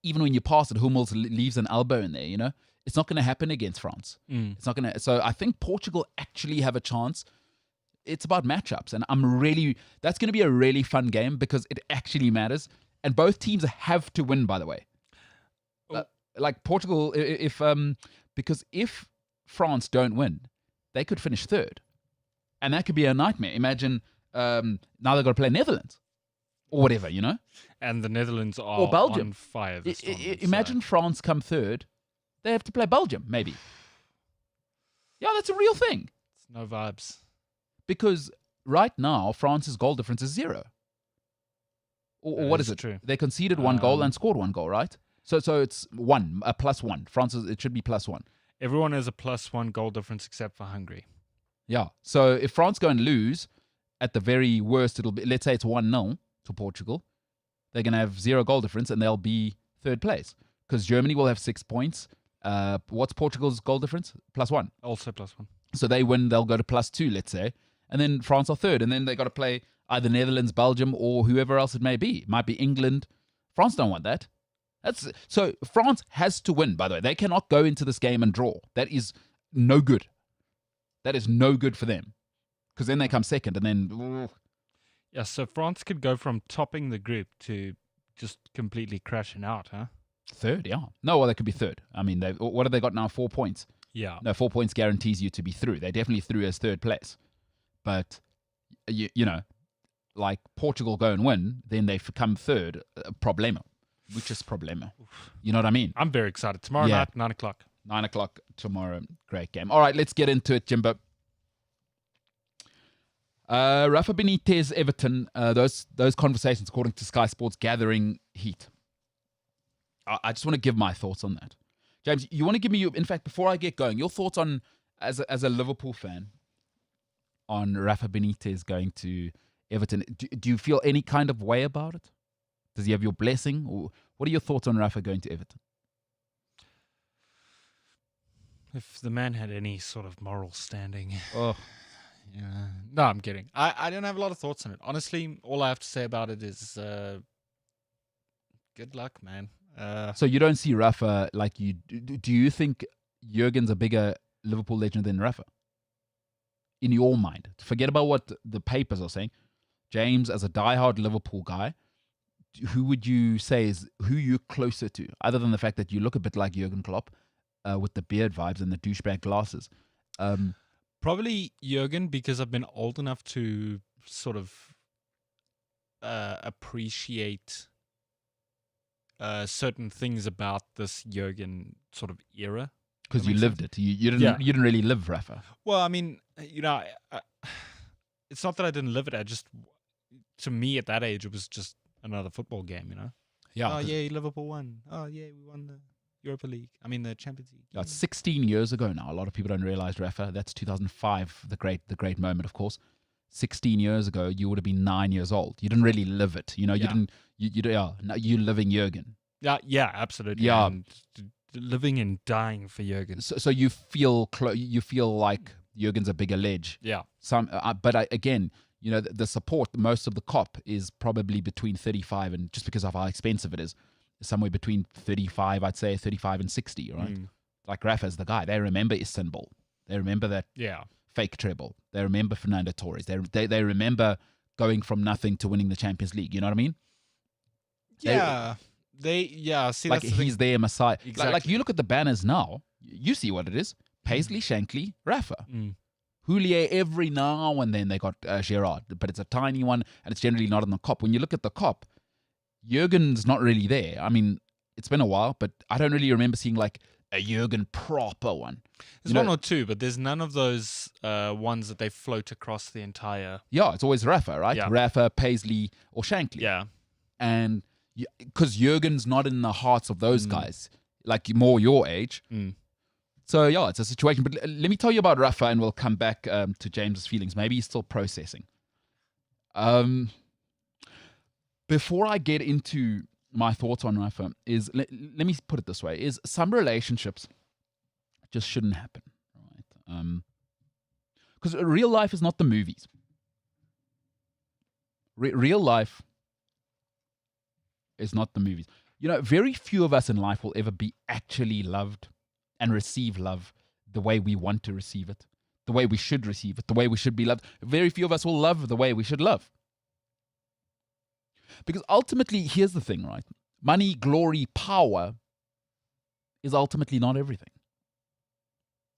[SPEAKER 1] even when you pass it, Hummels leaves an elbow in there, you know. It's not going to happen against France. It's not going to. So I think Portugal actually have a chance. It's about matchups, and that's going to be a really fun game because it actually matters. And both teams have to win, by the way. Like Portugal, because if France don't win, they could finish third, and that could be a nightmare. Imagine now they've got to play Netherlands or whatever, you know.
[SPEAKER 2] And the Netherlands are
[SPEAKER 1] or Belgium.
[SPEAKER 2] on fire this tournament,
[SPEAKER 1] Imagine France come third. They have to play Belgium, maybe. Yeah, that's a real thing.
[SPEAKER 2] It's no vibes.
[SPEAKER 1] Because right now, France's goal difference is 0. Or what is it?
[SPEAKER 2] True.
[SPEAKER 1] They conceded 1 goal and scored 1 goal, right? So it's one, a +1. France it should be +1.
[SPEAKER 2] Everyone has a +1 goal difference except for Hungary.
[SPEAKER 1] Yeah. So if France go and lose, at the very worst, it'll be, let's say it's 1-0 to Portugal. They're going to have 0 goal difference and they'll be third place because Germany will have 6 points. What's Portugal's goal difference? +1.
[SPEAKER 2] Also +1.
[SPEAKER 1] So they win, they'll go to +2, let's say. And then France are third. And then they got to play either Netherlands, Belgium, or whoever else it may be. It might be England. France don't want that. So France has to win, by the way. They cannot go into this game and draw. That is no good. That is no good for them. Because then they come second and then...
[SPEAKER 2] Yeah, so France could go from topping the group to just completely crashing out, huh?
[SPEAKER 1] Third, yeah. No, well, they could be third. I mean, what have they got now? 4 points.
[SPEAKER 2] Yeah.
[SPEAKER 1] No, 4 points guarantees you to be through. They're definitely through as third place. But, you know, like Portugal go and win, then they come third. Problema. Which is problema. You know what I mean?
[SPEAKER 2] I'm very excited. Tomorrow night, 9 o'clock.
[SPEAKER 1] 9 o'clock tomorrow. Great game. All right, let's get into it, Jimbo. Rafa Benitez, Everton. Those conversations, according to Sky Sports, gathering heat. I just want to give my thoughts on that. James, you want to give me, in fact, before I get going, your thoughts on, as a Liverpool fan, on Rafa Benitez going to Everton. Do you feel any kind of way about it? Does he have your blessing? Or what are your thoughts on Rafa going to Everton?
[SPEAKER 2] If the man had any sort of moral standing.
[SPEAKER 1] Oh,
[SPEAKER 2] yeah. No, I'm kidding. I don't have a lot of thoughts on it. Honestly, all I have to say about it is good luck, man.
[SPEAKER 1] So you don't see Rafa like you... Do you think Jurgen's a bigger Liverpool legend than Rafa? In your mind. Forget about what the papers are saying. James, as a diehard Liverpool guy, who would you say is who you're closer to, other than the fact that you look a bit like Jurgen Klopp with the beard vibes and the douchebag glasses?
[SPEAKER 2] Probably Jurgen, because I've been old enough to sort of appreciate certain things about this Jurgen sort of era.
[SPEAKER 1] Because you lived it. You didn't really live Rafa.
[SPEAKER 2] Well, I mean, it's not that I didn't live it. To me at that age, it was just another football game, you know?
[SPEAKER 1] Yeah.
[SPEAKER 2] Oh, yeah, Liverpool won. Oh, yeah, we won the Europa League. I mean, the Champions League.
[SPEAKER 1] Yeah, it's 16 years ago now. A lot of people don't realize, Rafa. That's 2005, the great moment, of course. 16 years ago, you would have been 9 years old. You didn't really live it. You know, you're living Jurgen.
[SPEAKER 2] Yeah, absolutely.
[SPEAKER 1] Yeah.
[SPEAKER 2] And living and dying for Jurgen.
[SPEAKER 1] So you feel like Jurgen's a bigger ledge.
[SPEAKER 2] Yeah.
[SPEAKER 1] Again, you know, the support, most of the COP is probably between 35 and, just because of how expensive it is, somewhere between 35, I'd say 35 and 60, right? Like Rafa's the guy. They remember Istanbul. They remember that fake treble. They remember Fernando Torres. They remember going from nothing to winning the Champions League. You know what I mean?
[SPEAKER 2] Yeah. See,
[SPEAKER 1] like
[SPEAKER 2] that's the
[SPEAKER 1] he's their Messiah.
[SPEAKER 2] Exactly.
[SPEAKER 1] Like you look at the banners now, you see what it is. Paisley, Shankly, Rafa. Houllier, every now and then they got Gerrard, but it's a tiny one and it's generally not on the COP. When you look at the COP, Jurgen's not really there. I mean, it's been a while, but I don't really remember seeing like a Jurgen proper one.
[SPEAKER 2] There's one or two, but there's none of those ones that they float across the entire...
[SPEAKER 1] Yeah, it's always Rafa, right?
[SPEAKER 2] Yeah.
[SPEAKER 1] Rafa, Paisley, or Shankly.
[SPEAKER 2] Yeah.
[SPEAKER 1] And because Jurgen's not in the hearts of those guys, like more your age. So, yeah, it's a situation. But let me tell you about Rafa, and we'll come back to James's feelings. Maybe he's still processing. Before I get into my thoughts on Rafa, let me put it this way, is some relationships just shouldn't happen. Right? Because real life is not the movies. Real life is not the movies. You know, very few of us in life will ever be actually loved and receive love the way we want to receive it, the way we should receive it, the way we should be loved. Very few of us will love the way we should love. Because ultimately, here's the thing, right? Money, glory, power is ultimately not everything.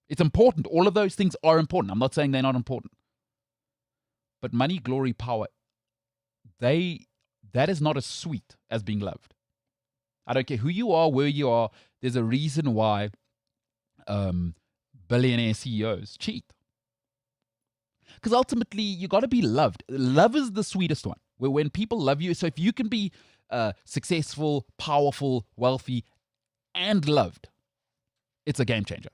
[SPEAKER 1] It's important. All of those things are important. I'm not saying they're not important. But money, glory, power, that is not as sweet as being loved. I don't care who you are, where you are. There's a reason why billionaire CEOs cheat. Because ultimately, you got to be loved. Love is the sweetest one. Where when people love you, so if you can be successful, powerful, wealthy, and loved, it's a game changer.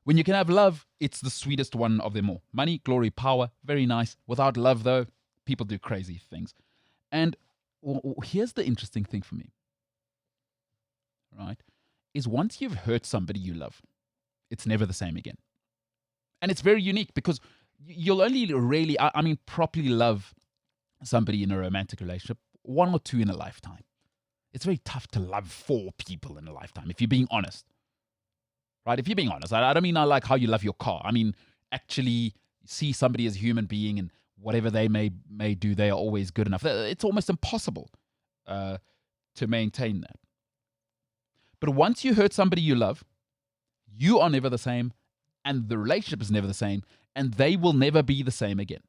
[SPEAKER 1] When you can have love, it's the sweetest one of them all. Money, glory, power, very nice. Without love, though, people do crazy things. And here's the interesting thing for me, right? Is once you've hurt somebody you love, it's never the same again. And it's very unique because you'll only really, properly love somebody in a romantic relationship 1 or 2 in a lifetime. It's very tough to love 4 people in a lifetime, if you're being honest. Right? If you're being honest, I don't mean I like how you love your car. I mean, actually see somebody as a human being, and whatever they may do, they are always good enough. It's almost impossible to maintain that. But once you hurt somebody you love, you are never the same, and the relationship is never the same, and they will never be the same again.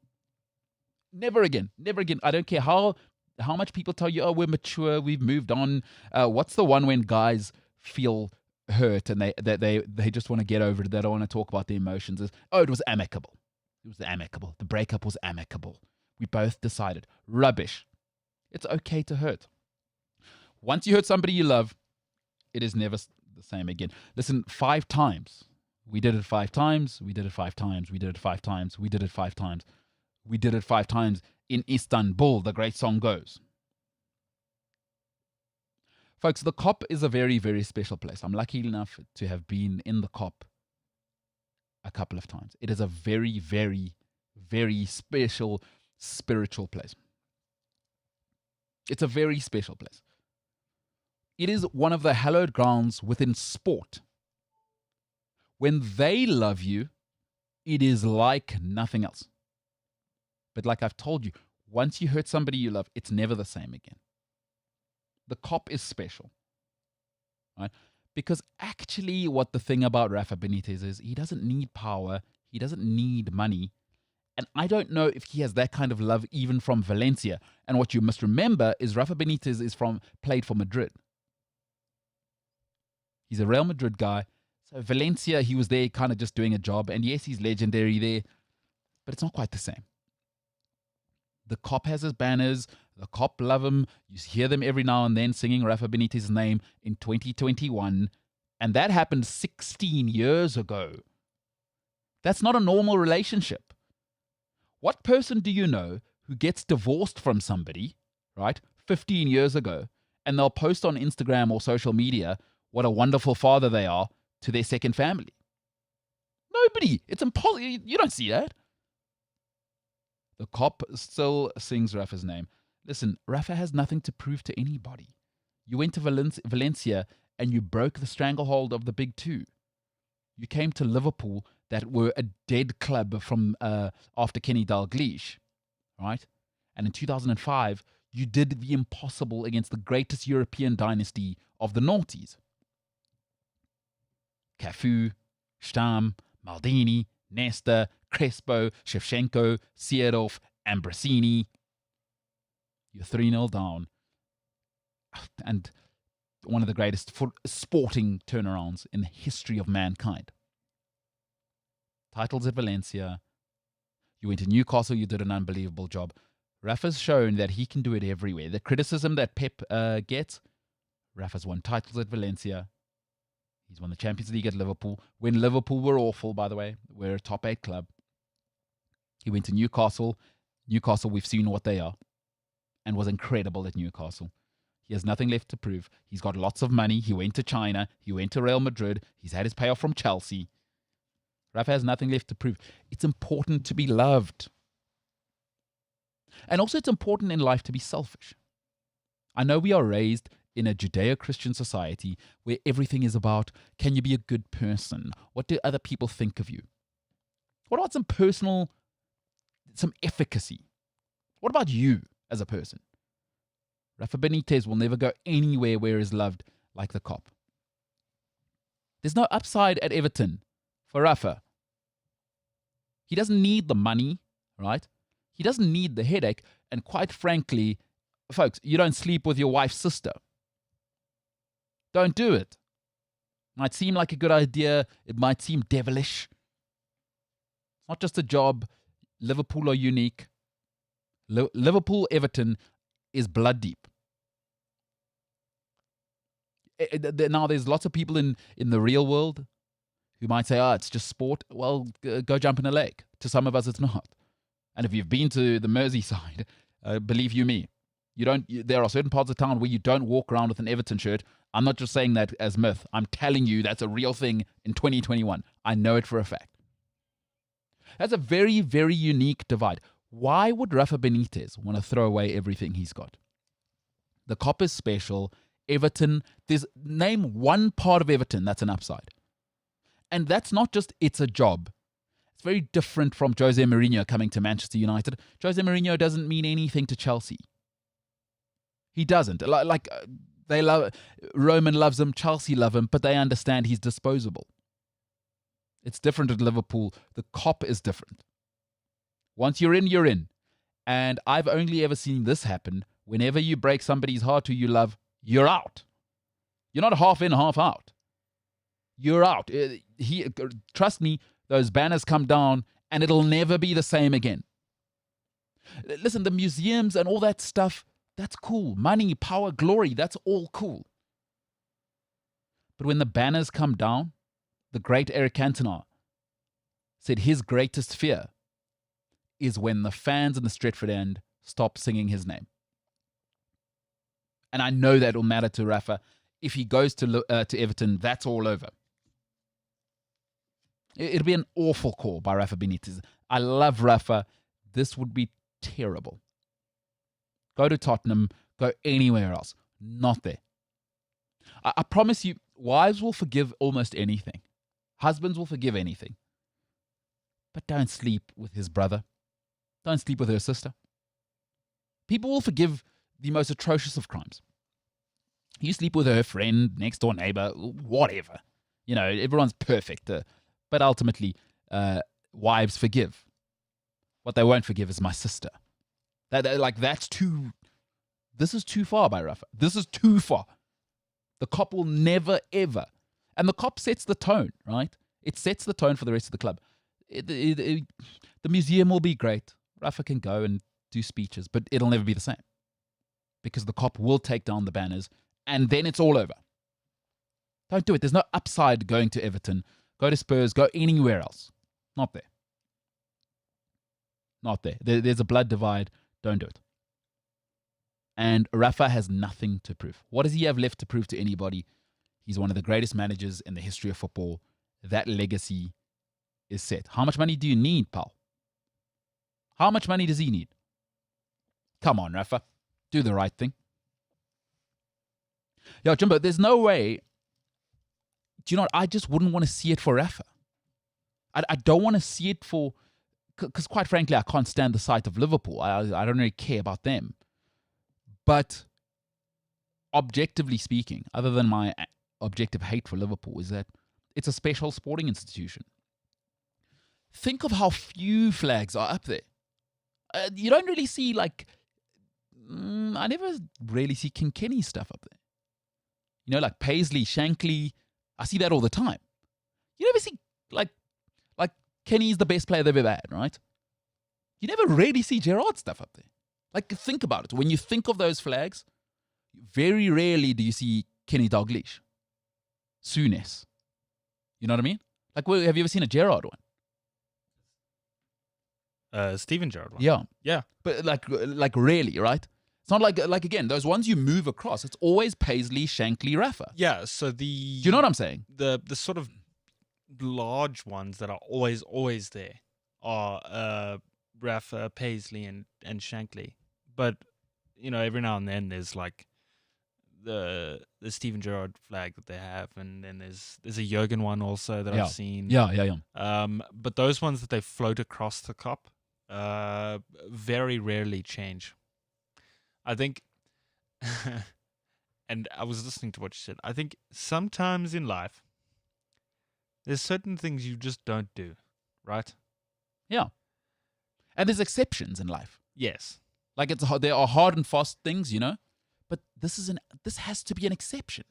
[SPEAKER 1] Never again. Never again. I don't care how much people tell you, oh, we're mature, we've moved on. What's the one when guys feel hurt and they just want to get over it, they don't want to talk about the emotions? It was amicable. It was amicable. The breakup was amicable. We both decided. Rubbish. It's okay to hurt. Once you hurt somebody you love, it is never the same again. Listen, 5 times. We did it 5 times. We did it 5 times. We did it 5 times. We did it 5 times. We did it 5 times in Istanbul, the great song goes. Folks, the COP is a very, very special place. I'm lucky enough to have been in the COP a couple of times. It is a very, very, very special spiritual place. It's a very special place. It is one of the hallowed grounds within sport. When they love you, it is like nothing else. But like I've told you, once you hurt somebody you love, it's never the same again. The COP is special, right? Because actually what the thing about Rafa Benitez is, he doesn't need power. He doesn't need money. And I don't know if he has that kind of love even from Valencia. And what you must remember is Rafa Benitez played for Madrid. He's a Real Madrid guy. So Valencia, he was there kind of just doing a job. And yes, he's legendary there, but it's not quite the same. The COP has his banners. The COP love him. You hear them every now and then singing Rafa Benitez's name in 2021. And that happened 16 years ago. That's not a normal relationship. What person do you know who gets divorced from somebody, right, 15 years ago, and they'll post on Instagram or social media what a wonderful father they are to their second family? Nobody. It's impossible. You don't see that. The COP still sings Rafa's name. Listen, Rafa has nothing to prove to anybody. You went to Valencia and you broke the stranglehold of the big 2. You came to Liverpool that were a dead club from after Kenny Dalglish, right? And in 2005, you did the impossible against the greatest European dynasty of the noughties. Cafu, Stam, Maldini, Nesta, Crespo, Shevchenko, Seedorf, Ambrosini. You're 3-0 down. And one of the greatest sporting turnarounds in the history of mankind. Titles at Valencia. You went to Newcastle, you did an unbelievable job. Rafa's shown that he can do it everywhere. The criticism that Pep gets, Rafa's won titles at Valencia. He's won the Champions League at Liverpool. When Liverpool were awful, by the way, we're a top 8 club. He went to Newcastle. Newcastle, we've seen what they are, and was incredible at Newcastle. He has nothing left to prove. He's got lots of money. He went to China. He went to Real Madrid. He's had his payoff from Chelsea. Rafa has nothing left to prove. It's important to be loved. And also it's important in life to be selfish. I know we are raised in a Judeo-Christian society where everything is about, can you be a good person? What do other people think of you? What about some efficacy? What about you as a person? Rafa Benitez will never go anywhere where he's loved like the COP. There's no upside at Everton for Rafa. He doesn't need the money, right? He doesn't need the headache. And quite frankly, folks, you don't sleep with your wife's sister. Don't do it. Might seem like a good idea. It might seem devilish. It's not just a job. Liverpool are unique. Liverpool Everton is blood deep. Now, there's lots of people in the real world who might say, oh, it's just sport. Well, go jump in a lake. To some of us, it's not. And if you've been to the Merseyside, believe you me, there are certain parts of town where you don't walk around with an Everton shirt. I'm not just saying that as myth. I'm telling you that's a real thing in 2021. I know it for a fact. That's a very, very unique divide. Why would Rafa Benitez want to throw away everything he's got? The Kop is special. Everton, name one part of Everton that's an upside. And that's not just it's a job. It's very different from Jose Mourinho coming to Manchester United. Jose Mourinho doesn't mean anything to Chelsea. He doesn't. They love Roman loves him, Chelsea love him, but they understand he's disposable. It's different at Liverpool. The Kop is different. Once you're in, you're in. And I've only ever seen this happen. Whenever you break somebody's heart who you love, you're out. You're not half in, half out. You're out. Trust me, those banners come down and it'll never be the same again. Listen, the museums and all that stuff, that's cool. Money, power, glory, that's all cool. But when the banners come down, the great Eric Cantona said his greatest fear is when the fans in the Stretford End stop singing his name. And I know that will matter to Rafa. If he goes to Everton, that's all over. It'll be an awful call by Rafa Benitez. I love Rafa. This would be terrible. Go to Tottenham. Go anywhere else. Not there. I promise you, wives will forgive almost anything. Husbands will forgive anything. But don't sleep with his brother. Don't sleep with her sister. People will forgive the most atrocious of crimes. You sleep with her friend, next door neighbor, whatever. Everyone's perfect. But ultimately, wives forgive. What they won't forgive is my sister. That's too... This is too far by Rafa. This is too far. The Kop will never, ever... And the Kop sets the tone, right? It sets the tone for the rest of the club. The museum will be great. Rafa can go and do speeches, but it'll never be the same. Because the Kop will take down the banners, and then it's all over. Don't do it. There's no upside going to Everton. Go to Spurs. Go anywhere else. Not there. Not there. There's a blood divide. Don't do it. And Rafa has nothing to prove. What does he have left to prove to anybody? He's one of the greatest managers in the history of football. That legacy is set. How much money do you need, pal? How much money does he need? Come on, Rafa. Do the right thing. Yo, Jimbo, there's no way. Do you know what? I just wouldn't want to see it for Rafa. I don't want to see it for... Because quite frankly, I can't stand the sight of Liverpool. I don't really care about them. But objectively speaking, other than my objective hate for Liverpool, is that it's a special sporting institution. Think of how few flags are up there. You don't really see, I never really see King Kenny stuff up there. Like Paisley, Shankly. I see that all the time. You never see, like Kenny's the best player they've ever had, right? You never really see Gerrard stuff up there. Think about it. When you think of those flags, very rarely do you see Kenny Dalglish, Souness. You know what I mean? Have you ever seen a Gerrard one?
[SPEAKER 2] Steven Gerrard one.
[SPEAKER 1] Yeah. But really, right? It's not like again, those ones you move across, it's always Paisley, Shankly, Rafa.
[SPEAKER 2] Yeah, so
[SPEAKER 1] Do you know what I'm saying?
[SPEAKER 2] The sort of large ones that are always there are Rafa, Paisley, and Shankly. But every now and then there's the Steven Gerrard flag that they have, and then there's a Jurgen one also that I've seen.
[SPEAKER 1] Yeah.
[SPEAKER 2] But those ones that they float across the cup very rarely change. I think, and I was listening to what you said, I think sometimes in life, there's certain things you just don't do, right?
[SPEAKER 1] Yeah. And there's exceptions in life.
[SPEAKER 2] Yes.
[SPEAKER 1] There are hard and fast things, but this has to be an exception.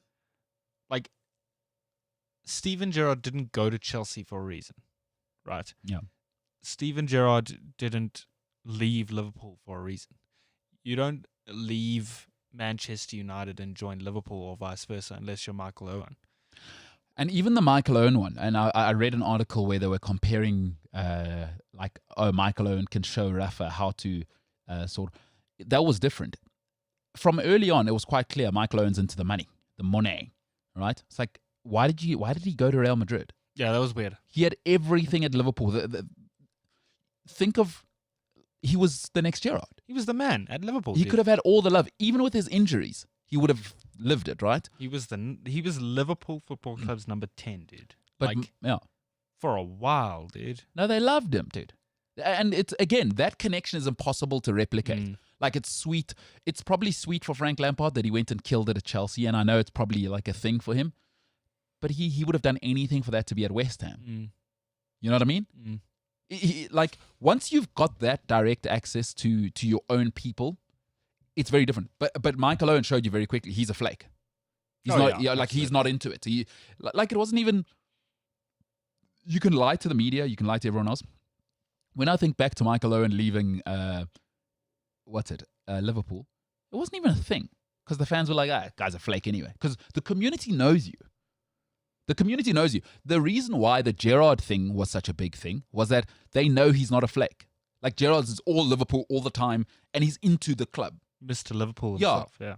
[SPEAKER 2] Steven Gerrard didn't go to Chelsea for a reason, right?
[SPEAKER 1] Yeah.
[SPEAKER 2] Steven Gerrard didn't leave Liverpool for a reason. You don't leave Manchester United and join Liverpool or vice versa, unless you're Michael Owen.
[SPEAKER 1] And even the Michael Owen one, and I read an article where they were comparing, Michael Owen can show Rafa how to that was different. From early on, it was quite clear Michael Owen's into the money, the money, right? It's like, why did he go to Real Madrid?
[SPEAKER 2] Yeah, that was weird.
[SPEAKER 1] He had everything at Liverpool. Think of, he was the next Gerrard.
[SPEAKER 2] He was the man at Liverpool.
[SPEAKER 1] He could have had all the love, even with his injuries. He would have lived it, right?
[SPEAKER 2] He was Liverpool Football Club's number 10, dude.
[SPEAKER 1] But yeah,
[SPEAKER 2] for a while, dude.
[SPEAKER 1] no, they loved him, dude. And it's, again, that connection is impossible to replicate. Like, it's sweet. It's probably sweet for Frank Lampard that he went and killed it at Chelsea, and I know it's probably like a thing for him. But he would have done anything for that to be at West Ham. You know what I mean? Like, once you've got that direct access to your own people, it's very different. But Michael Owen showed you very quickly he's a flake. He's he's not into it. It wasn't even. You can lie to the media, you can lie to everyone else. When I think back to Michael Owen leaving, Liverpool, it wasn't even a thing because the fans were like, guy's a flake anyway. Because the community knows you. The community knows you. The reason why the Gerrard thing was such a big thing was that they know he's not a flake. Like, Gerrard's is all Liverpool all the time, and he's into the club.
[SPEAKER 2] Mr. Liverpool himself, yeah.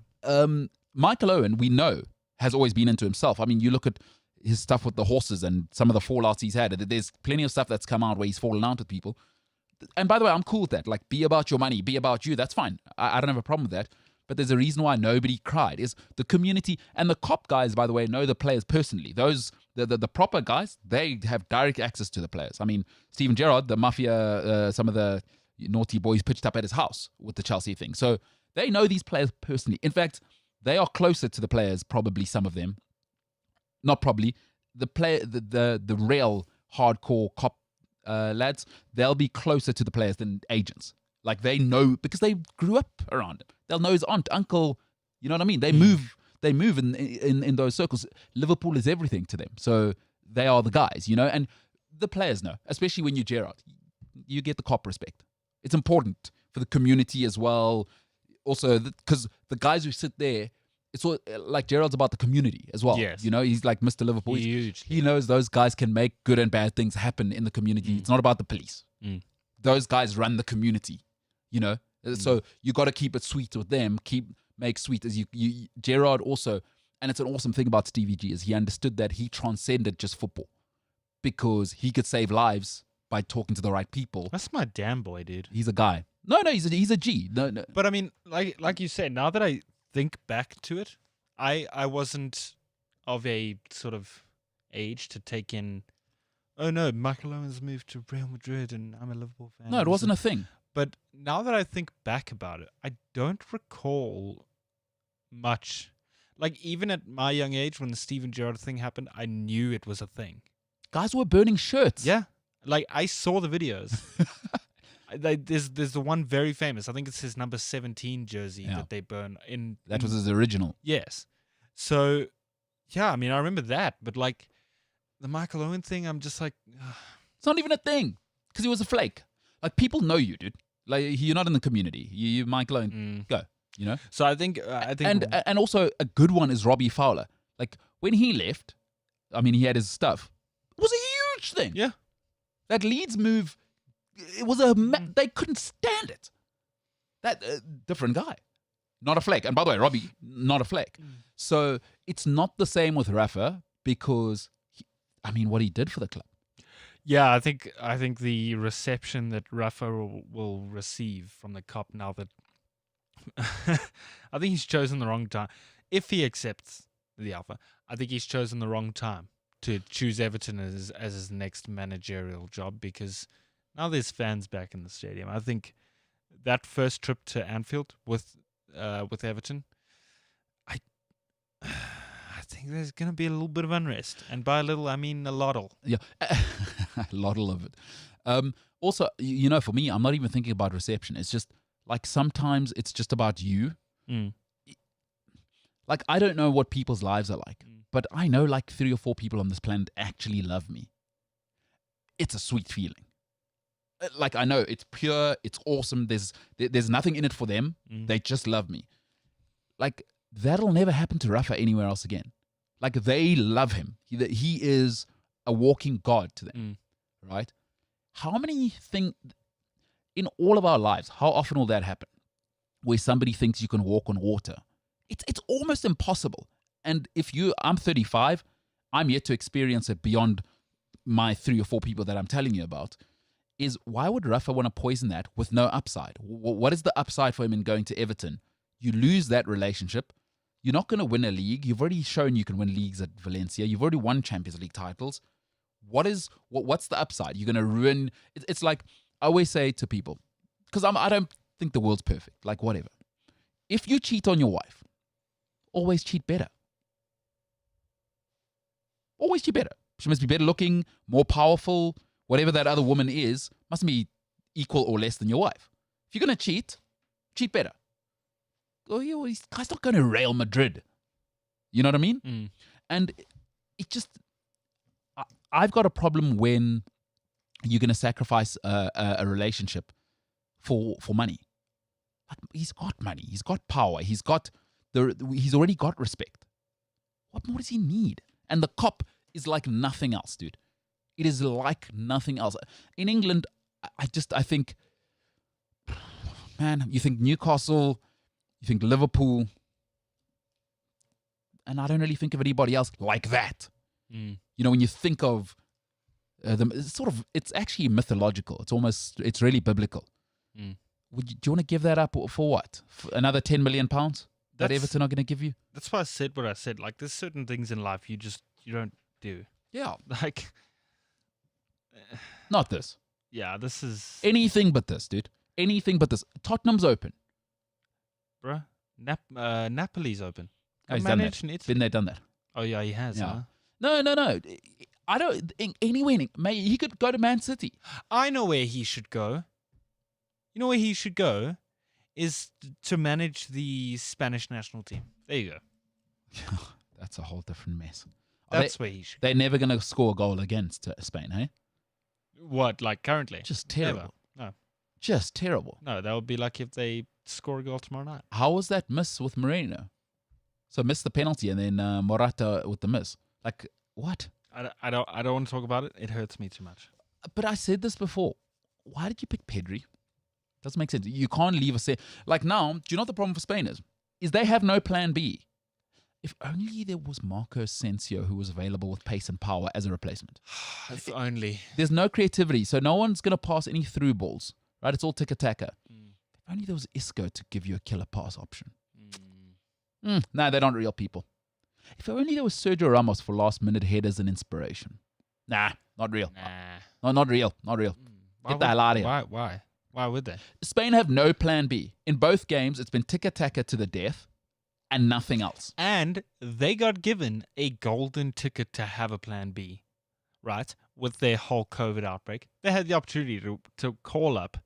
[SPEAKER 1] Michael Owen, we know, has always been into himself. I mean, you look at his stuff with the horses and some of the fallouts he's had. There's plenty of stuff that's come out where he's fallen out with people. And by the way, I'm cool with that. Like, be about your money, be about you. That's fine. I don't have a problem with that. But there's a reason why nobody cried. Is the community and the cop guys, by the way, know the players personally. Those the proper guys, they have direct access to the players. I mean, Steven Gerrard, the mafia, some of the naughty boys pitched up at his house with the Chelsea thing. So they know these players personally. In fact, they are closer to the players, probably some of them. Not probably. The real hardcore cop lads, they'll be closer to the players than agents. Like, they know because they grew up around him. They'll know his aunt, uncle. You know what I mean? They move in those circles. Liverpool is everything to them. So they are the guys, you know. And the players know, especially when you're Gerrard. You get the cop respect. It's important for the community as well. Also, because the guys who sit there, it's all, like, Gerrard's about the community as well.
[SPEAKER 2] Yes.
[SPEAKER 1] You know, he's like Mr. Liverpool.
[SPEAKER 2] Huge.
[SPEAKER 1] He knows those guys can make good and bad things happen in the community. It's not about the police. Those guys run the community, you know. So you got to keep it sweet with them. Make sweet as you Gerrard also, and it's an awesome thing about Stevie G is he understood that he transcended just football because he could save lives by talking to the right people.
[SPEAKER 2] That's my damn boy, dude.
[SPEAKER 1] He's a guy. No, he's a G. No.
[SPEAKER 2] But I mean, like you said, now that I think back to it, I wasn't of a sort of age to take in. Oh no, Michael Owen's moved to Real Madrid, and I'm a Liverpool fan.
[SPEAKER 1] No, it wasn't a thing.
[SPEAKER 2] But now that I think back about it, I don't recall much. Like, even at my young age, when the Steven Gerrard thing happened, I knew it was a thing.
[SPEAKER 1] Guys were burning shirts.
[SPEAKER 2] Yeah. Like, I saw the videos. There's the one very famous. I think it's his number 17 jersey that they burn in.
[SPEAKER 1] That was his original.
[SPEAKER 2] Yes. So, yeah, I mean, I remember that. But, like, the Michael Owen thing, I'm just like...
[SPEAKER 1] It's not even a thing because he was a flake. Like, people know you, dude. Like, you're not in the community. You Michael Owen, go. You know.
[SPEAKER 2] So I think,
[SPEAKER 1] and also a good one is Robbie Fowler. Like, when he left, I mean, he had his stuff. It was a huge thing.
[SPEAKER 2] Yeah.
[SPEAKER 1] That Leeds move, it was they couldn't stand it. That different guy, not a flake. And by the way, Robbie, not a flake. So it's not the same with Rafa because, what he did for the club.
[SPEAKER 2] Yeah, I think the reception that Rafa will receive from the cop now that I think he's chosen the wrong time. If he accepts the offer, I think he's chosen the wrong time to choose Everton as his next managerial job because now there's fans back in the stadium. I think that first trip to Anfield with Everton, I think there's going to be a little bit of unrest. And by a little, I mean a lottle.
[SPEAKER 1] Yeah, a lottle of it. Also, for me, I'm not even thinking about reception. It's just, like, sometimes it's just about you. Like, I don't know what people's lives are like, but I know, like, 3 or 4 people on this planet actually love me. It's a sweet feeling. Like, I know it's pure, it's awesome. There's nothing in it for them. They just love me. like that'll never happen to Rafa anywhere else again. Like they love him. He is a walking god to them, right? How many things in all of our lives, how often will that happen? Where somebody thinks you can walk on water. It's almost impossible. And I'm 35, I'm yet to experience it beyond my 3 or 4 people that I'm telling you about. Is why would Rafa want to poison that with no upside? What is the upside for him in going to Everton? You lose that relationship. You're not going to win a league. You've already shown you can win leagues at Valencia. You've already won Champions League titles. What's the upside? You're going to ruin. It's like I always say to people, because I don't think the world's perfect. Like whatever. If you cheat on your wife, always cheat better. Always cheat better. She must be better looking, more powerful. Whatever that other woman is, must be equal or less than your wife. If you're going to cheat better. Oh, yeah, well, this guy's not going to Real Madrid. You know what I mean? And it just, I've got a problem when you're going to sacrifice a relationship for money. Like, he's got money. He's got power. He's already got respect. What more does he need? And the cop is like nothing else, dude. It is like nothing else. In England, I think, man, you think Newcastle, you think Liverpool, and I don't really think of anybody else like that. You know, when you think of them, it's actually mythological. It's really biblical. Do you want to give that up for what? For another £10 million that Everton are going to give you? That's
[SPEAKER 2] why I said what I said. Like, there's certain things in life you don't do.
[SPEAKER 1] Yeah.
[SPEAKER 2] Like,
[SPEAKER 1] not this.
[SPEAKER 2] Yeah, this is
[SPEAKER 1] anything but this, dude. Anything but this. Tottenham's open,
[SPEAKER 2] bruh. Napoli's open.
[SPEAKER 1] Oh, he's done that. Been there, done that.
[SPEAKER 2] Oh yeah, he has.
[SPEAKER 1] Yeah.
[SPEAKER 2] Huh?
[SPEAKER 1] No. I don't. Anywhere. Maybe he could go to Man City.
[SPEAKER 2] I know where he should go. You know where he should go is to manage the Spanish national team. There you go.
[SPEAKER 1] That's a whole different mess.
[SPEAKER 2] That's where he should.
[SPEAKER 1] They're never going to score a goal against Spain, hey?
[SPEAKER 2] What, like currently?
[SPEAKER 1] Just terrible.
[SPEAKER 2] Never. No.
[SPEAKER 1] Just terrible.
[SPEAKER 2] No, that would be like if they score a goal tomorrow night.
[SPEAKER 1] How was that miss with Moreno? So missed the penalty and then Morata with the miss. Like, what?
[SPEAKER 2] I don't want to talk about it. It hurts me too much.
[SPEAKER 1] But I said this before. Why did you pick Pedri? Doesn't make sense. You can't leave a set. Like now, do you know what the problem for Spain is? Is they have no plan B. If only there was Marco Asensio who was available with pace and power as a replacement.
[SPEAKER 2] If only.
[SPEAKER 1] There's no creativity, so no one's going to pass any through balls, right? It's all tiki-taka. If only there was Isco to give you a killer pass option. No, they're not real people. If only there was Sergio Ramos for last-minute headers and inspiration. Nah, not real. No, not real. Not real. Get the hell out of here.
[SPEAKER 2] Why? Why would they?
[SPEAKER 1] Spain have no plan B. In both games, it's been tiki-taka to the death. And nothing else.
[SPEAKER 2] And they got given a golden ticket to have a plan B, right? With their whole COVID outbreak. They had the opportunity to call up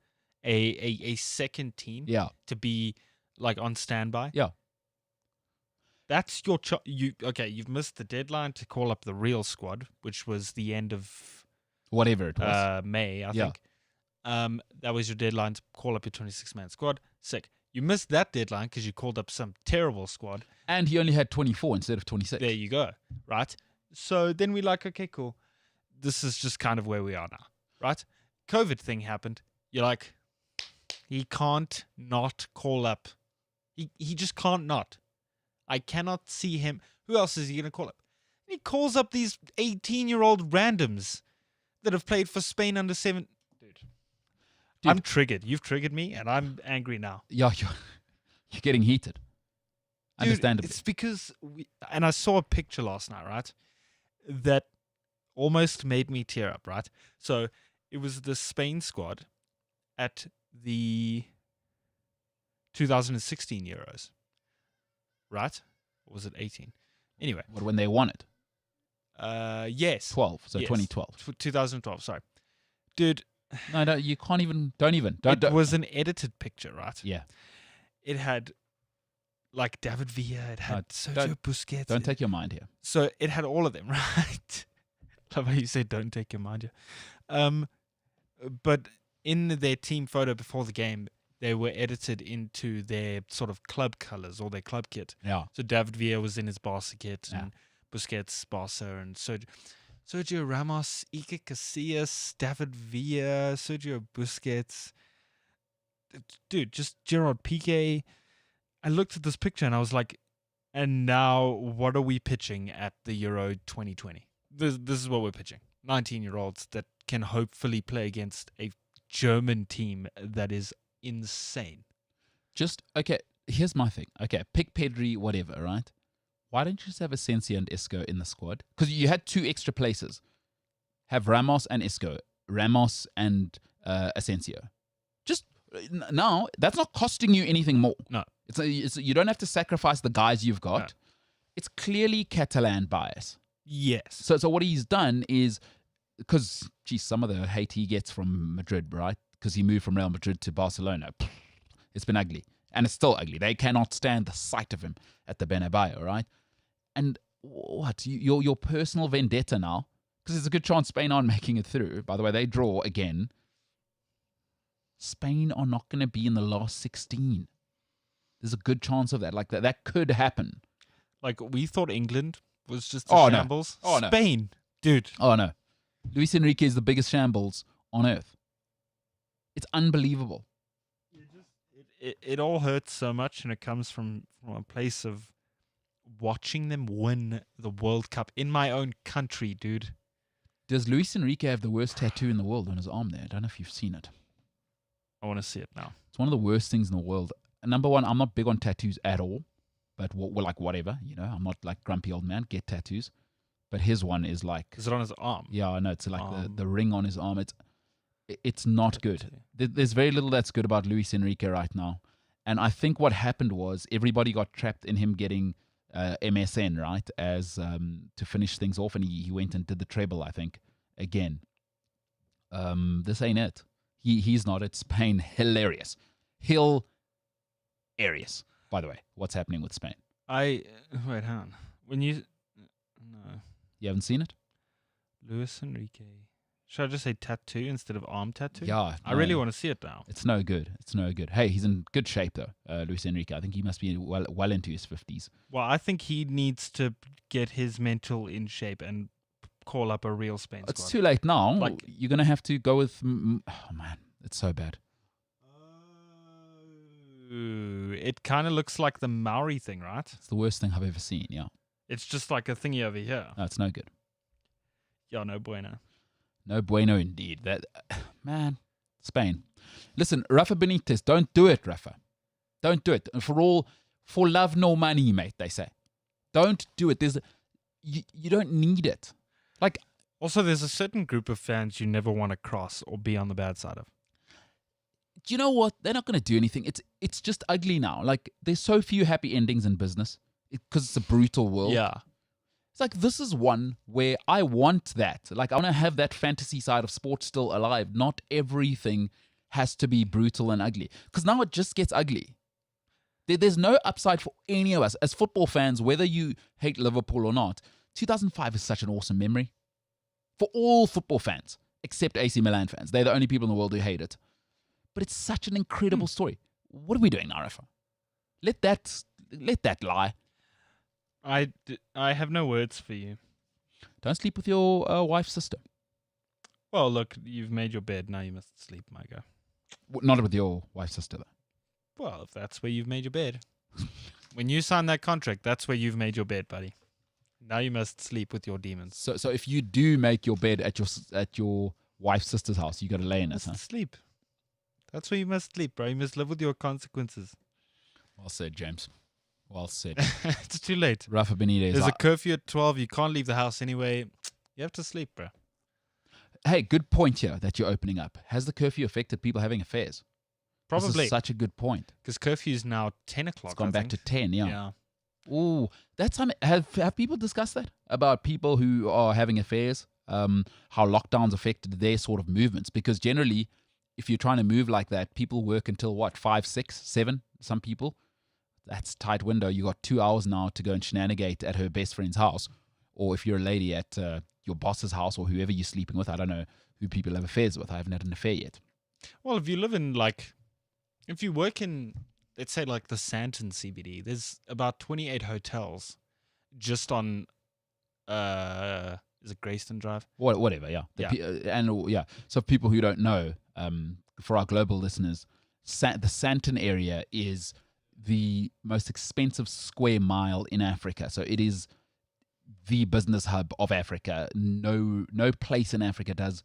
[SPEAKER 2] a second team to be like on standby.
[SPEAKER 1] Yeah.
[SPEAKER 2] That's your you've missed the deadline to call up the real squad, which was the end of
[SPEAKER 1] whatever it was.
[SPEAKER 2] May, I think. That was your deadline to call up your 26-man squad. Sick. You missed that deadline because you called up some terrible squad.
[SPEAKER 1] And he only had 24 instead of 26.
[SPEAKER 2] There you go, right? So then we're like, okay, cool. This is just kind of where we are now, right? COVID thing happened. You're like, he can't not call up. He just can't not. I cannot see him. Who else is he going to call up? He calls up these 18-year-old randoms that have played for Spain under 7. Dude, I'm triggered. You've triggered me, and I'm angry now.
[SPEAKER 1] Yeah, you're getting heated.
[SPEAKER 2] Dude, understandably. It's because and I saw a picture last night, right? That almost made me tear up, right? So it was the Spain squad at the 2016 Euros, right? Or was it 18? Anyway.
[SPEAKER 1] When they won it?
[SPEAKER 2] Yes.
[SPEAKER 1] 12, so yes. 2012.
[SPEAKER 2] 2012, sorry. Dude.
[SPEAKER 1] No, you can't even. Don't even.
[SPEAKER 2] It was an edited picture, right?
[SPEAKER 1] Yeah.
[SPEAKER 2] It had, like, David Villa. It had Sergio Busquets.
[SPEAKER 1] Don't take your mind here.
[SPEAKER 2] So it had all of them, right? Love how you say, "Don't take your mind here." But in their team photo before the game, they were edited into their sort of club colors or their club kit.
[SPEAKER 1] Yeah.
[SPEAKER 2] So David Villa was in his Barca kit,
[SPEAKER 1] Yeah.
[SPEAKER 2] and Busquets, Barca, and Sergio Ramos, Iker Casillas, David Villa, Sergio Busquets. Dude, just Gerard Piqué. I looked at this picture and I was like, and now what are we pitching at the Euro 2020? This is what we're pitching. 19-year-olds that can hopefully play against a German team that is insane.
[SPEAKER 1] Okay, here's my thing. Okay, pick Pedri, whatever, right? Why don't you just have Asensio and Isco in the squad? Because you had 2 extra places. Have Ramos and Isco. Ramos and Asensio. Just now, that's not costing you anything more.
[SPEAKER 2] No.
[SPEAKER 1] It's you don't have to sacrifice the guys you've got.
[SPEAKER 2] No.
[SPEAKER 1] It's clearly Catalan bias.
[SPEAKER 2] Yes.
[SPEAKER 1] So what he's done is, because, geez, some of the hate he gets from Madrid, right? Because he moved from Real Madrid to Barcelona. It's been ugly. And it's still ugly. They cannot stand the sight of him at the Bernabeu, right? And what? Your personal vendetta now? Because there's a good chance Spain aren't making it through. By the way, they draw again. Spain are not going to be in the last 16. There's a good chance of that. Like, that could happen.
[SPEAKER 2] Like, we thought England was just
[SPEAKER 1] Oh, no.
[SPEAKER 2] shambles.
[SPEAKER 1] Oh, no.
[SPEAKER 2] Spain, dude.
[SPEAKER 1] Oh, no. Luis Enrique is the biggest shambles on earth. It's unbelievable.
[SPEAKER 2] It all hurts so much, and it comes from a place of watching them win the World Cup in my own country, dude.
[SPEAKER 1] Does Luis Enrique have the worst tattoo in the world on his arm there? I don't know if you've seen it.
[SPEAKER 2] I want to see it now.
[SPEAKER 1] It's one of the worst things in the world. Number one, I'm not big on tattoos at all, but we're like, whatever, I'm not like grumpy old man, get tattoos. But his one is like...
[SPEAKER 2] Is it on his arm?
[SPEAKER 1] Yeah, I know. It's like the ring on his arm. It's not good. There's very little that's good about Luis Enrique right now. And I think what happened was everybody got trapped in him getting MSN, right, as to finish things off. And he went and did the treble, I think, again. This ain't it. He's not. It's Spain. Hilarious. Hilarious. By the way, what's happening with Spain?
[SPEAKER 2] Wait, hang on. No.
[SPEAKER 1] You haven't seen it?
[SPEAKER 2] Luis Enrique. Should I just say tattoo instead of arm tattoo?
[SPEAKER 1] Yeah.
[SPEAKER 2] I really want to see it now.
[SPEAKER 1] It's no good. It's no good. Hey, he's in good shape, though, Luis Enrique. I think he must be well into his 50s.
[SPEAKER 2] Well, I think he needs to get his mental in shape and call up a real Spain squad.
[SPEAKER 1] It's too late now.
[SPEAKER 2] Like,
[SPEAKER 1] you're going to have to go with... Oh, man. It's so bad.
[SPEAKER 2] It kind of looks like the Maori thing, right?
[SPEAKER 1] It's the worst thing I've ever seen, yeah.
[SPEAKER 2] It's just like a thingy over here.
[SPEAKER 1] No, it's no good.
[SPEAKER 2] Yeah, no bueno.
[SPEAKER 1] No bueno indeed. Man, Spain. Listen, Rafa Benitez, don't do it, Rafa. Don't do it. And for love nor money, mate, they say. Don't do it. You don't need it. Like,
[SPEAKER 2] also, there's a certain group of fans you never want to cross or be on the bad side of.
[SPEAKER 1] do you know what? They're not going to do anything. It's just ugly now. Like, there's so few happy endings in business because it's a brutal world.
[SPEAKER 2] Yeah.
[SPEAKER 1] It's like, this is one where I want that. Like, I want to have that fantasy side of sports still alive. Not everything has to be brutal and ugly. Because now it just gets ugly. There's no upside for any of us. As football fans, whether you hate Liverpool or not, 2005 is such an awesome memory. For all football fans, except AC Milan fans. They're the only people in the world who hate it. But it's such an incredible story. What are we doing now, Rafa? Let that lie.
[SPEAKER 2] I have no words for you.
[SPEAKER 1] Don't sleep with your wife's sister.
[SPEAKER 2] Well, look, you've made your bed. Now you must sleep, my guy.
[SPEAKER 1] Not with your wife's sister, though.
[SPEAKER 2] Well, if that's where you've made your bed. When you sign that contract, that's where you've made your bed, buddy. Now you must sleep with your demons.
[SPEAKER 1] So if you do make your bed at your wife's sister's house, you got to lay in it,
[SPEAKER 2] Must
[SPEAKER 1] huh?
[SPEAKER 2] sleep. That's where you must sleep, bro. You must live with your consequences.
[SPEAKER 1] Well said, James. Well said.
[SPEAKER 2] It's too late.
[SPEAKER 1] Rafa Benitez.
[SPEAKER 2] There's a curfew at 12. You can't leave the house anyway. You have to sleep, bro.
[SPEAKER 1] Hey, good point here that you're opening up. Has the curfew affected people having affairs? This
[SPEAKER 2] Probably.
[SPEAKER 1] is such a good point.
[SPEAKER 2] Because curfew is now 10 o'clock.
[SPEAKER 1] It's gone back to 10, yeah.
[SPEAKER 2] Yeah.
[SPEAKER 1] Ooh, that's time. Have people discussed that about people who are having affairs? How lockdowns affected their sort of movements? Because generally, if you're trying to move like that, people work until what, 5, 6, 7? Some people. That's a tight window. You got 2 hours now to go and shenanigate at her best friend's house, or if you're a lady at your boss's house or whoever you're sleeping with. I don't know who people have affairs with. I haven't had an affair yet.
[SPEAKER 2] Well, if you live in like If you work in, let's say, like the Sandton CBD, there's about 28 hotels just on, is it Grayston Drive?
[SPEAKER 1] Whatever, yeah. So for people who don't know, for our global listeners, the Sandton area is the most expensive square mile in Africa. So it is the business hub of Africa. No place in Africa does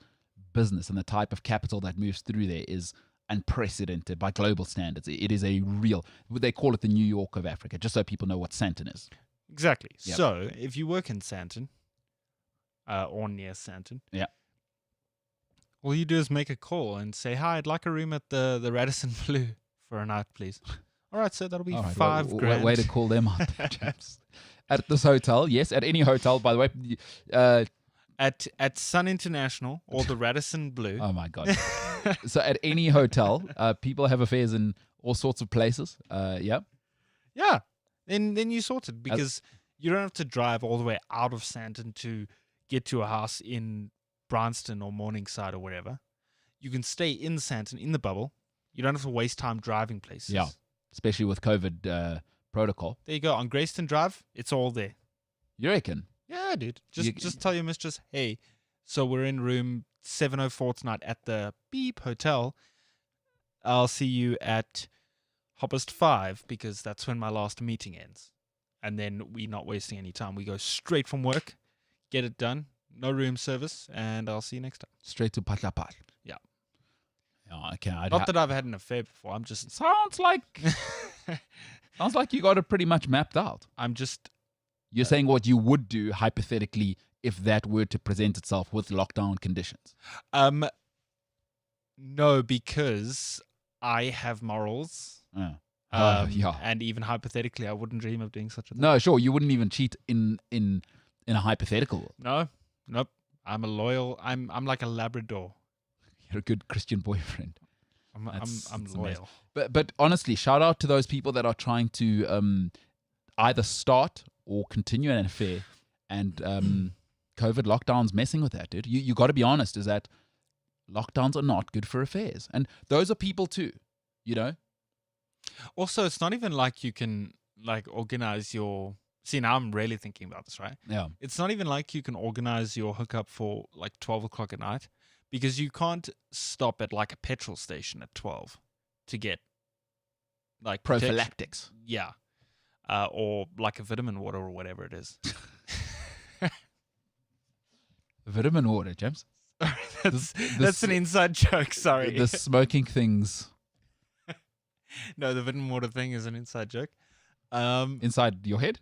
[SPEAKER 1] business, and the type of capital that moves through there is unprecedented by global standards. It is a real, they call it the New York of Africa, just so people know what Sandton is.
[SPEAKER 2] Exactly.
[SPEAKER 1] Yep.
[SPEAKER 2] So if you work in Sandton, or near Sandton,
[SPEAKER 1] yeah,
[SPEAKER 2] all you do is make a call and say, "Hi, I'd like a room at the Radisson Blue for a night, please." All right, so that'll be $5,000.
[SPEAKER 1] Way to call them out, chaps. At this hotel, yes, at any hotel, by the way.
[SPEAKER 2] At Sun International or the Radisson Blue.
[SPEAKER 1] Oh my God. So at any hotel, people have affairs in all sorts of places. Yeah.
[SPEAKER 2] Yeah. Then you sort it, because you don't have to drive all the way out of Sandton to get to a house in Bryanston or Morningside or wherever. You can stay in Sandton, in the bubble. You don't have to waste time driving places.
[SPEAKER 1] Yeah. Especially with COVID protocol.
[SPEAKER 2] There you go. On Grayston Drive, it's all there.
[SPEAKER 1] You reckon?
[SPEAKER 2] Yeah, dude. Just tell your mistress, hey, so we're in room 704 tonight at the Beep Hotel. I'll see you at 5:30, because that's when my last meeting ends. And then we're not wasting any time. We go straight from work, get it done, no room service, and I'll see you next time.
[SPEAKER 1] Straight to Patlapal.
[SPEAKER 2] Yeah.
[SPEAKER 1] Oh, okay.
[SPEAKER 2] Not that I've had an affair before. I'm just...
[SPEAKER 1] Sounds like you got it pretty much mapped out.
[SPEAKER 2] I'm just...
[SPEAKER 1] You're saying what you would do hypothetically if that were to present itself with lockdown conditions.
[SPEAKER 2] No, because I have morals.
[SPEAKER 1] Yeah.
[SPEAKER 2] And even hypothetically, I wouldn't dream of doing such a thing.
[SPEAKER 1] No, sure. You wouldn't even cheat in a hypothetical world.
[SPEAKER 2] No, nope. I'm a loyal. I'm like a Labrador.
[SPEAKER 1] You're a good Christian boyfriend.
[SPEAKER 2] I'm loyal.
[SPEAKER 1] Amazing. But honestly, shout out to those people that are trying to either start or continue an affair, and COVID lockdowns messing with that, dude. You got to be honest, is that lockdowns are not good for affairs, and those are people too, you know.
[SPEAKER 2] Also, it's not even like you can like organize your... See, now I'm really thinking about this, right?
[SPEAKER 1] Yeah.
[SPEAKER 2] It's not even like you can organize your hookup for like 12 o'clock at night, because you can't stop at like a petrol station at 12 to get like
[SPEAKER 1] prophylactics.
[SPEAKER 2] Yeah. Or like a vitamin water or whatever it is.
[SPEAKER 1] Vitamin water, James.
[SPEAKER 2] That's an inside joke, sorry.
[SPEAKER 1] The smoking things.
[SPEAKER 2] No, the vitamin water thing is an inside joke.
[SPEAKER 1] Inside your head?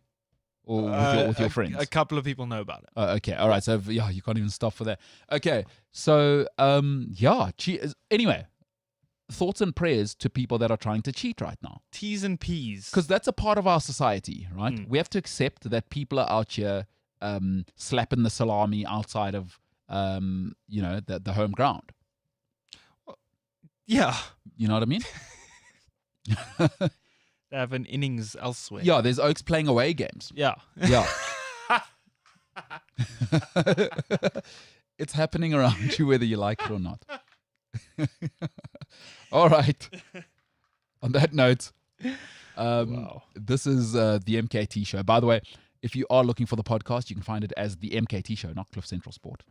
[SPEAKER 1] Or with your friends?
[SPEAKER 2] A couple of people know about it.
[SPEAKER 1] Okay, all right. So, yeah, you can't even stop for that. Okay, so, anyway, thoughts and prayers to people that are trying to cheat right now.
[SPEAKER 2] T's and P's.
[SPEAKER 1] Because that's a part of our society, right? We have to accept that people are out here slapping the salami outside of, the home ground.
[SPEAKER 2] Yeah.
[SPEAKER 1] You know what I mean?
[SPEAKER 2] They have an innings elsewhere.
[SPEAKER 1] Yeah, there's Oaks playing away games.
[SPEAKER 2] Yeah.
[SPEAKER 1] Yeah. It's happening around you whether you like it or not. All right. On that note,
[SPEAKER 2] Wow.
[SPEAKER 1] This is the MKT Show. By the way, if you are looking for the podcast, you can find it as the MKT Show, not Cliff Central Sport.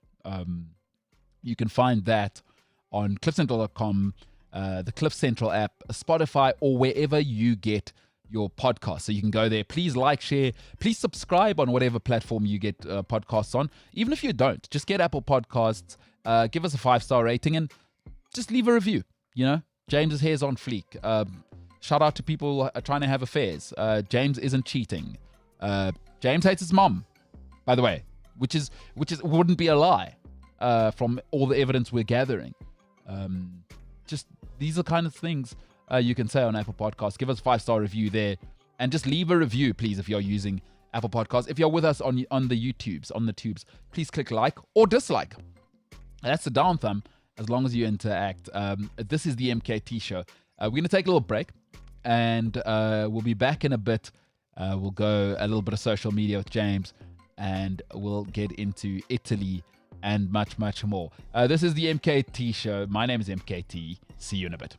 [SPEAKER 1] You can find that on cliffcentral.com, the Cliff Central app, Spotify, or wherever you get your podcast. So you can go there. Please like, share. Please subscribe on whatever platform you get podcasts on. Even if you don't, just get Apple Podcasts. Give us a 5-star rating and just leave a review. You know, James's hair's on fleek. Shout out to people trying to have affairs. James isn't cheating. James hates his mom, by the way, which wouldn't be a lie from all the evidence we're gathering. Just these are kind of things you can say on Apple Podcasts. Give us a 5-star review there, and just leave a review, please, if you're using Apple Podcasts. If you're with us on the tubes, please click like or dislike. That's the down thumb, as long as you interact. This is the MKT Show. We're going to take a little break, and we'll be back in a bit. We'll go a little bit of social media with James, and we'll get into Italy and much, much more. This is the MKT Show. My name is MKT. See you in a bit.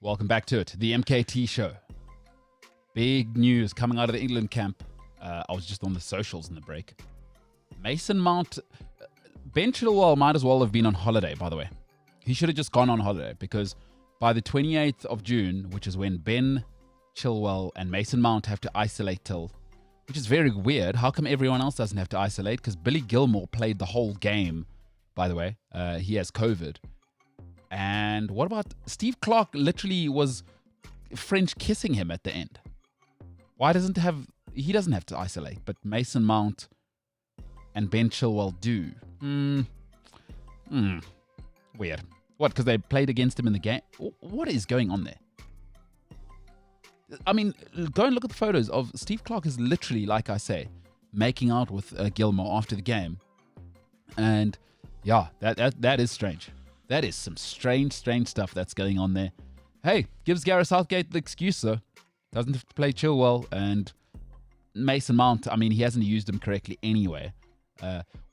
[SPEAKER 1] Welcome back to it. The MKT Show. Big news coming out of the England camp. I was just on the socials in the break. Mason Mount, Ben Chilwell might as well have been on holiday, by the way. He should have just gone on holiday because by the 28th of June, which is when Ben Chilwell and Mason Mount have to isolate till, which is very weird. How come everyone else doesn't have to isolate? Because Billy Gilmore played the whole game, by the way. He has COVID. And what about Steve Clark literally was French kissing him at the end? Why doesn't he doesn't have to isolate, but Mason Mount and Ben Chilwell do? Weird. What, because they played against him in the game? What is going on there? I mean, go and look at the photos of Steve Clark is literally, like I say, making out with Gilmore after the game. And yeah, that is strange. That is some strange stuff that's going on there. Hey, gives Gareth Southgate the excuse, though. Doesn't have to play Chilwell. And Mason Mount, I mean, he hasn't used him correctly anyway.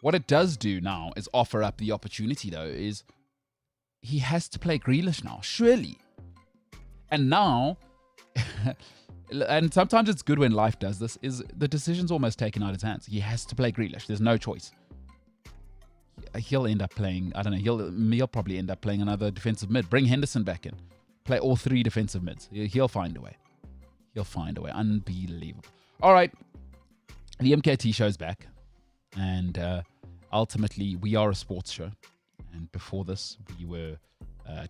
[SPEAKER 1] What it does do now is offer up the opportunity, though, is he has to play Grealish now, surely. And now, and sometimes it's good when life does this, is the decision's almost taken out of his hands. He has to play Grealish. There's no choice. He'll end up playing, I don't know, he'll probably end up playing another defensive mid. Bring Henderson back in. Play all three defensive mids. He'll find a way. He'll find a way. Unbelievable. All right. The MKT show's back. And ultimately, we are a sports show. And before this, we were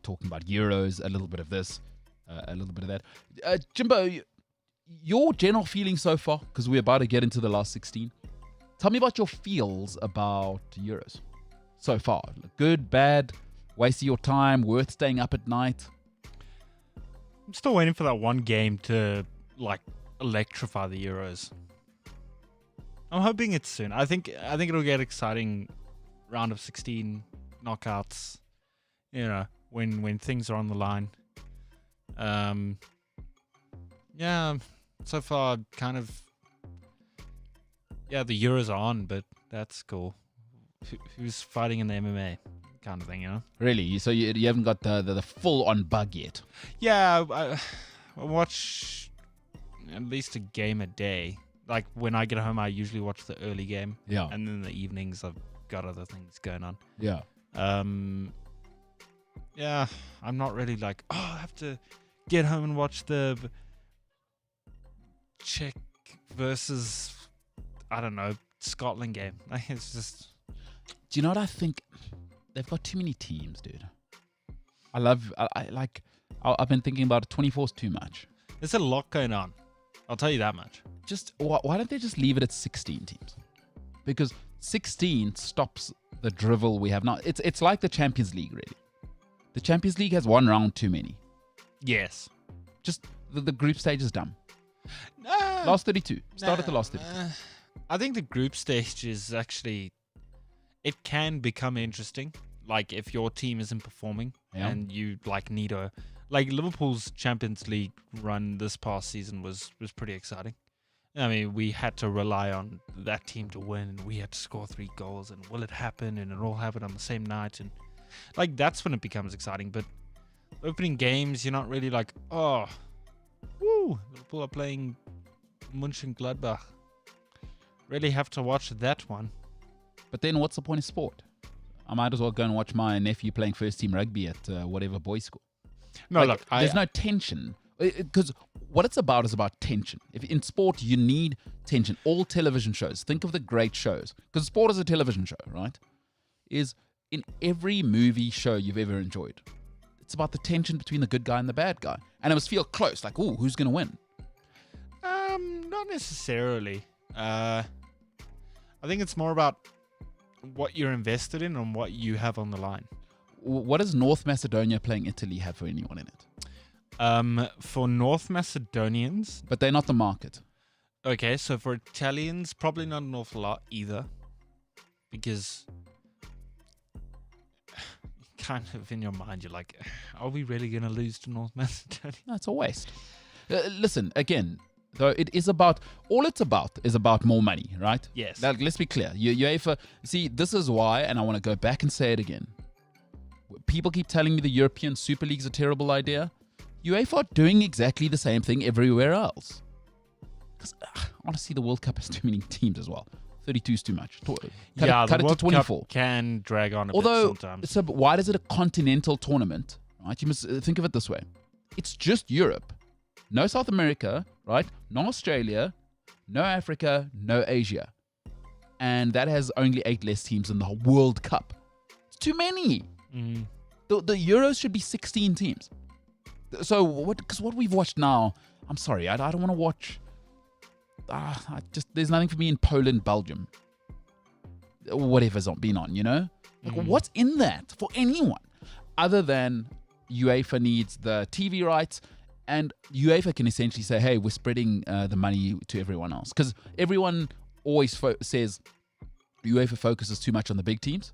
[SPEAKER 1] talking about Euros, a little bit of this, a little bit of that. Jimbo, your general feeling so far, because we're about to get into the last 16. Tell me about your feels about Euros so far. Good, bad, wasting your time, worth staying up at night?
[SPEAKER 2] I'm still waiting for that one game to electrify the Euros. I'm hoping it's soon. I think it'll get exciting. Round of 16 knockouts. You know, when things are on the line. Yeah. So far, kind of. Yeah, the Euros are on, but that's cool. Who's fighting in the MMA kind of thing, you know?
[SPEAKER 1] Really? So you haven't got the full-on bug yet?
[SPEAKER 2] Yeah, I watch at least a game a day. Like, when I get home, I usually watch the early game.
[SPEAKER 1] Yeah.
[SPEAKER 2] And then in the evenings, I've got other things going on.
[SPEAKER 1] Yeah.
[SPEAKER 2] Yeah, I'm not really I have to get home and watch the Czech versus, I don't know, Scotland game. It's just...
[SPEAKER 1] Do you know what I think? They've got too many teams, dude. I've been thinking about it. 24 is too much.
[SPEAKER 2] There's a lot going on. I'll tell you that much.
[SPEAKER 1] Just why don't they just leave it at 16 teams? Because 16 stops the drivel we have now. It's like the Champions League, really. The Champions League has one round too many.
[SPEAKER 2] Yes.
[SPEAKER 1] Just the group stage is dumb. Last 32. Start at the last 32.
[SPEAKER 2] I think the group stage is actually... It can become interesting. Like, if your team isn't performing and you, need a... Like, Liverpool's Champions League run this past season was pretty exciting. I mean, we had to rely on that team to win, and we had to score 3 goals, and will it happen? And it all happened on the same night. And, that's when it becomes exciting. But opening games, you're not really oh, woo, Liverpool are playing Mönchengladbach. Really have to watch that one.
[SPEAKER 1] But then what's the point of sport? I might as well go and watch my nephew playing first team rugby at whatever boys' school.
[SPEAKER 2] No,
[SPEAKER 1] there's no tension. Because what it's about is about tension. If in sport, you need tension. All television shows, think of the great shows. Because sport is a television show, right? Is in every movie show you've ever enjoyed. It's about the tension between the good guy and the bad guy. And it must feel close, ooh, who's going to win?
[SPEAKER 2] Not necessarily. I think it's more about what you're invested in and what you have on the line.
[SPEAKER 1] What does North Macedonia playing Italy have for anyone in it?
[SPEAKER 2] For North Macedonians...
[SPEAKER 1] But they're not the market.
[SPEAKER 2] Okay, so for Italians, probably not an awful lot either. Because... kind of in your mind, you're like, are we really going to lose to North Macedonia?
[SPEAKER 1] No, it's a waste. Listen, again... Though it is about, all it's about is about more money, right?
[SPEAKER 2] Yes.
[SPEAKER 1] Let's be clear. UEFA, see, this is why, and I want to go back and say it again. People keep telling me the European Super League's a terrible idea. UEFA are doing exactly the same thing everywhere else. Because honestly, the World Cup has too many teams as well. 32 is too much. Cut
[SPEAKER 2] the
[SPEAKER 1] it to
[SPEAKER 2] World
[SPEAKER 1] 24.
[SPEAKER 2] Cup can drag on a bit
[SPEAKER 1] Although,
[SPEAKER 2] sometimes.
[SPEAKER 1] so why is it a continental tournament? Right? You must think of it this way. It's just Europe. No South America, right? No Australia, no Africa, no Asia. And that has only 8 less teams than the World Cup. It's too many.
[SPEAKER 2] Mm.
[SPEAKER 1] The Euros should be 16 teams. So because what we've watched now, I'm sorry, I don't want to watch. There's nothing for me in Poland, Belgium, whatever's been on, Like, what's in that for anyone other than UEFA needs the TV rights, and UEFA can essentially say, hey, we're spreading the money to everyone else, because everyone always says UEFA focuses too much on the big teams,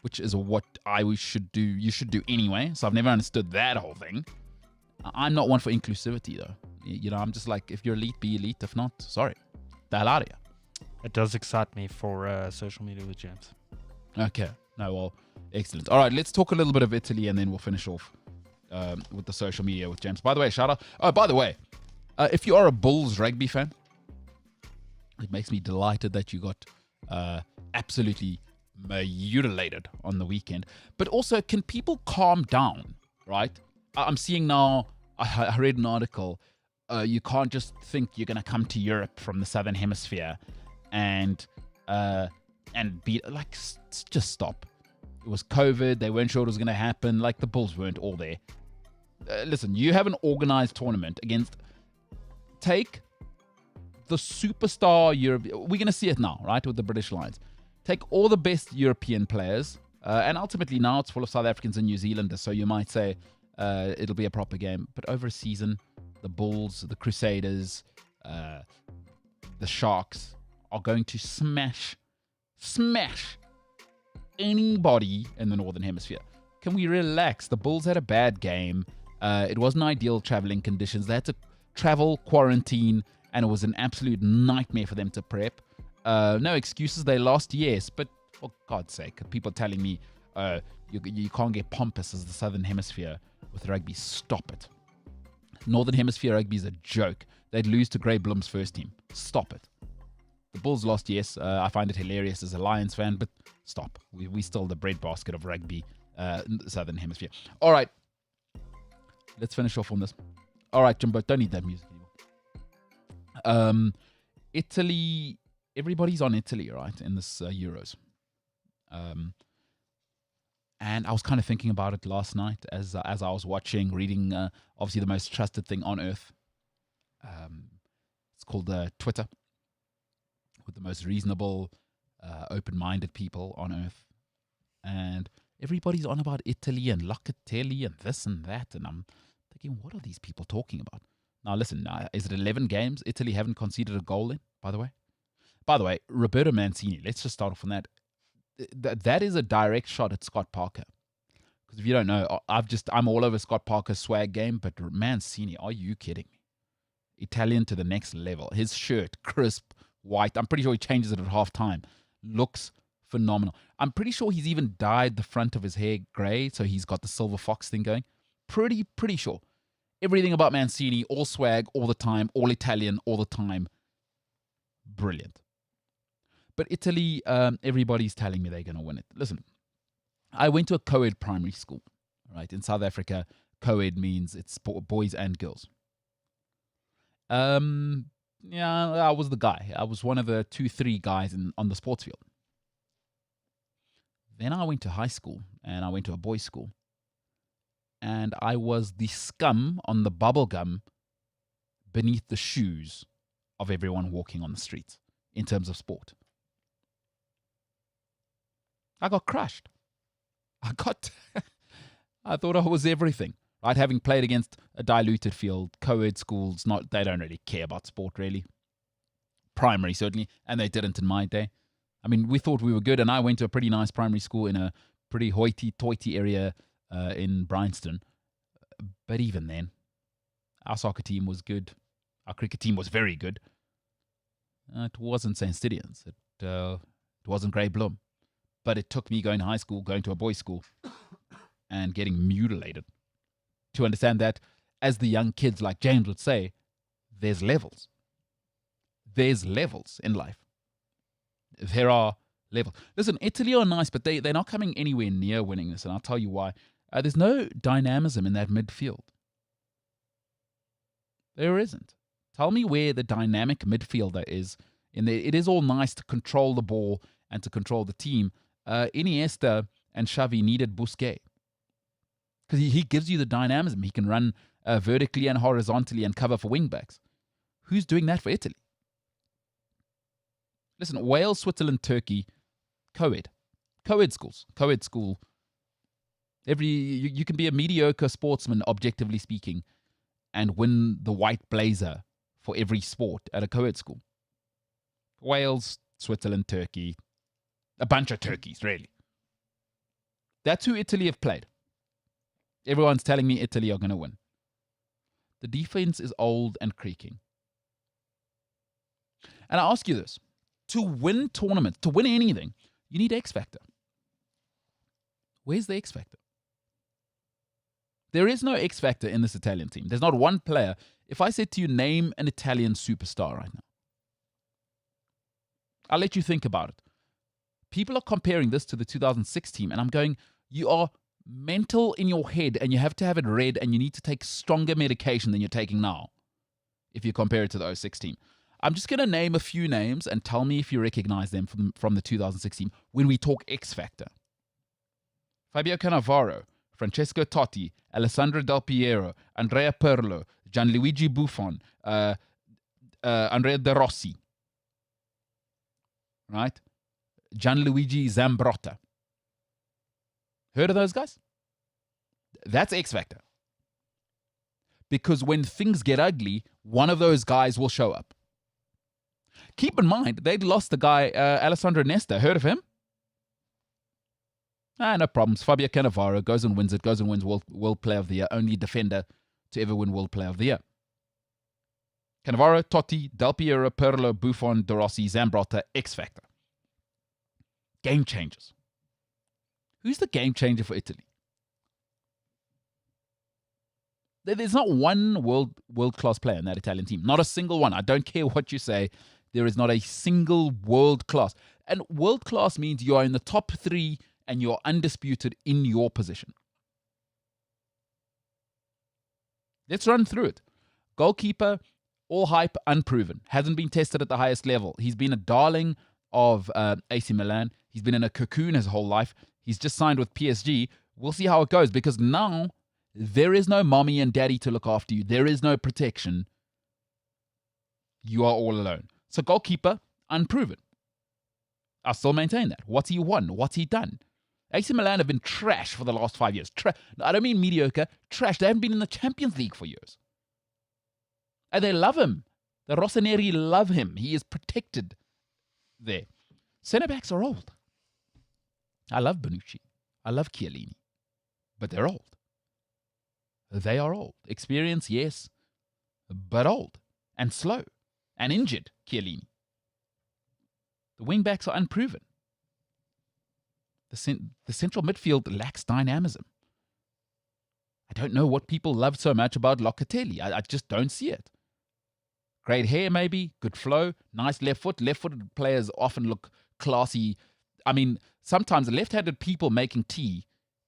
[SPEAKER 1] which is what you should do anyway. So I've never understood that whole thing. I'm not one for inclusivity, though. I'm just like, if you're elite, be elite. If not, sorry. The hell out of you.
[SPEAKER 2] It does excite me for social media with James.
[SPEAKER 1] Okay. No, well, excellent. All right, let's talk a little bit of Italy, and then we'll finish off with the social media with James. By the way, shout out. Oh, by the way, if you are a Bulls rugby fan, it makes me delighted that you got absolutely mutilated on the weekend. But also, can people calm down, right? I'm seeing now, I read an article, you can't just think you're going to come to Europe from the Southern Hemisphere and be like, just stop. It was COVID. They weren't sure it was going to happen. Like, the Bulls weren't all there. Listen, you have an organized tournament against, take the superstar Europe. We're going to see it now, right, with the British Lions. Take all the best European players, and ultimately now it's full of South Africans and New Zealanders, so you might say it'll be a proper game. But over a season, the Bulls, the Crusaders, the Sharks are going to smash anybody in the Northern Hemisphere. Can we relax? The Bulls had a bad game. It wasn't ideal traveling conditions. They had to travel, quarantine, and it was an absolute nightmare for them to prep. No excuses. They lost, yes, but for God's sake, people telling me you can't get pompous as the Southern Hemisphere with rugby. Stop it. Northern Hemisphere rugby is a joke. They'd lose to Grey Blum's first team. Stop it. The Bulls lost, yes. I find it hilarious as a Lions fan, but stop. We still the breadbasket of rugby in the Southern Hemisphere. All right. Let's finish off on this. All right, Jimbo, don't need that music anymore. Italy, everybody's on Italy, right, in this Euros. And I was kind of thinking about it last night as I was watching, reading, obviously the most trusted thing on earth. It's called Twitter, with the most reasonable, open-minded people on earth. And everybody's on about Italy and Locatelli and this and that. And I'm thinking, what are these people talking about? Now, listen, is it 11 games? Italy haven't conceded a goal in, by the way. By the way, Roberto Mancini, let's just start off on that. That is a direct shot at Scott Parker. Because if you don't know, I'm all over Scott Parker's swag game, but Mancini, are you kidding me? Italian to the next level. His shirt, crisp, white. I'm pretty sure he changes it at halftime. Looks phenomenal. I'm pretty sure he's even dyed the front of his hair grey, so he's got the silver fox thing going. Pretty sure. Everything about Mancini, all swag, all the time, all Italian, all the time. Brilliant. But Italy, everybody's telling me they're going to win it. Listen, I went to a co-ed primary school, right? In South Africa, co-ed means it's boys and girls. Yeah, I was the guy. I was one of the 2-3 guys on the sports field. Then I went to high school, and I went to a boys' school. And I was the scum on the bubble gum beneath the shoes of everyone walking on the streets in terms of sport. I got crushed. I thought I was everything, right? Having played against a diluted field, co-ed schools, they don't really care about sport, really. Primary, certainly, and they didn't in my day. I mean, we thought we were good, and I went to a pretty nice primary school in a pretty hoity-toity area in Bryanston. But even then, our soccer team was good. Our cricket team was very good. It wasn't St. Stidians. It wasn't Grey Blum. But it took me going to high school, going to a boys' school, and getting mutilated to understand that as the young kids like James would say, there's levels. There's levels in life. There are levels. Listen, Italy are nice, but they're not coming anywhere near winning this, and I'll tell you why. There's no dynamism in that midfield. There isn't. Tell me where the dynamic midfielder is. It is all nice to control the ball and to control the team. Iniesta and Xavi needed Busquets because he gives you the dynamism. He can run vertically and horizontally and cover for wingbacks. Who's doing that for Italy? Listen, Wales, Switzerland, Turkey, co-ed schools, co-ed school. You can be a mediocre sportsman, objectively speaking, and win the white blazer for every sport at a co-ed school. Wales, Switzerland, Turkey, a bunch of turkeys, really. That's who Italy have played. Everyone's telling me Italy are going to win. The defense is old and creaking. And I ask you this. To win tournaments, to win anything, you need X Factor. Where's the X Factor? There is no X Factor in this Italian team. There's not one player. If I said to you, name an Italian superstar right now, I'll let you think about it. People are comparing this to the 2006 team, and I'm going, you are mental in your head, and you have to have it read, and you need to take stronger medication than you're taking now if you compare it to the 06 team. I'm just going to name a few names and tell me if you recognize them from the 2016 when we talk X Factor. Fabio Cannavaro, Francesco Totti, Alessandro Del Piero, Andrea Pirlo, Gianluigi Buffon, Andrea De Rossi, right? Gianluigi Zambrotta. Heard of those guys? That's X Factor. Because when things get ugly, one of those guys will show up. Keep in mind, they'd lost the guy, Alessandro Nesta. Heard of him? No problems. Fabio Cannavaro goes and wins World Player of the Year. Only defender to ever win World Player of the Year. Cannavaro, Totti, Del Piero, Pirlo, Buffon, De Rossi, Zambrotta, X Factor. Game changers. Who's the game changer for Italy? There's not one world-class player in that Italian team. Not a single one. I don't care what you say. There is not a single world-class. And world-class means you are in the top 3 and you're undisputed in your position. Let's run through it. Goalkeeper, all hype, unproven. Hasn't been tested at the highest level. He's been a darling of AC Milan. He's been in a cocoon his whole life. He's just signed with PSG. We'll see how it goes because now there is no mommy and daddy to look after you. There is no protection. You are all alone. So goalkeeper, unproven. I still maintain that. What's he won? What's he done? AC Milan have been trash for the last 5 years. I don't mean mediocre. Trash. They haven't been in the Champions League for years. And they love him. The Rossoneri love him. He is protected there. Centre-backs are old. I love Bonucci. I love Chiellini. But they're old. They are old. Experience, yes, but old and slow and injured, Chiellini. The wing-backs are unproven. The central midfield lacks dynamism. I don't know what people love so much about Locatelli. I just don't see it. Great hair, maybe. Good flow. Nice left foot. Left-footed players often look classy. I mean, sometimes left-handed people making tea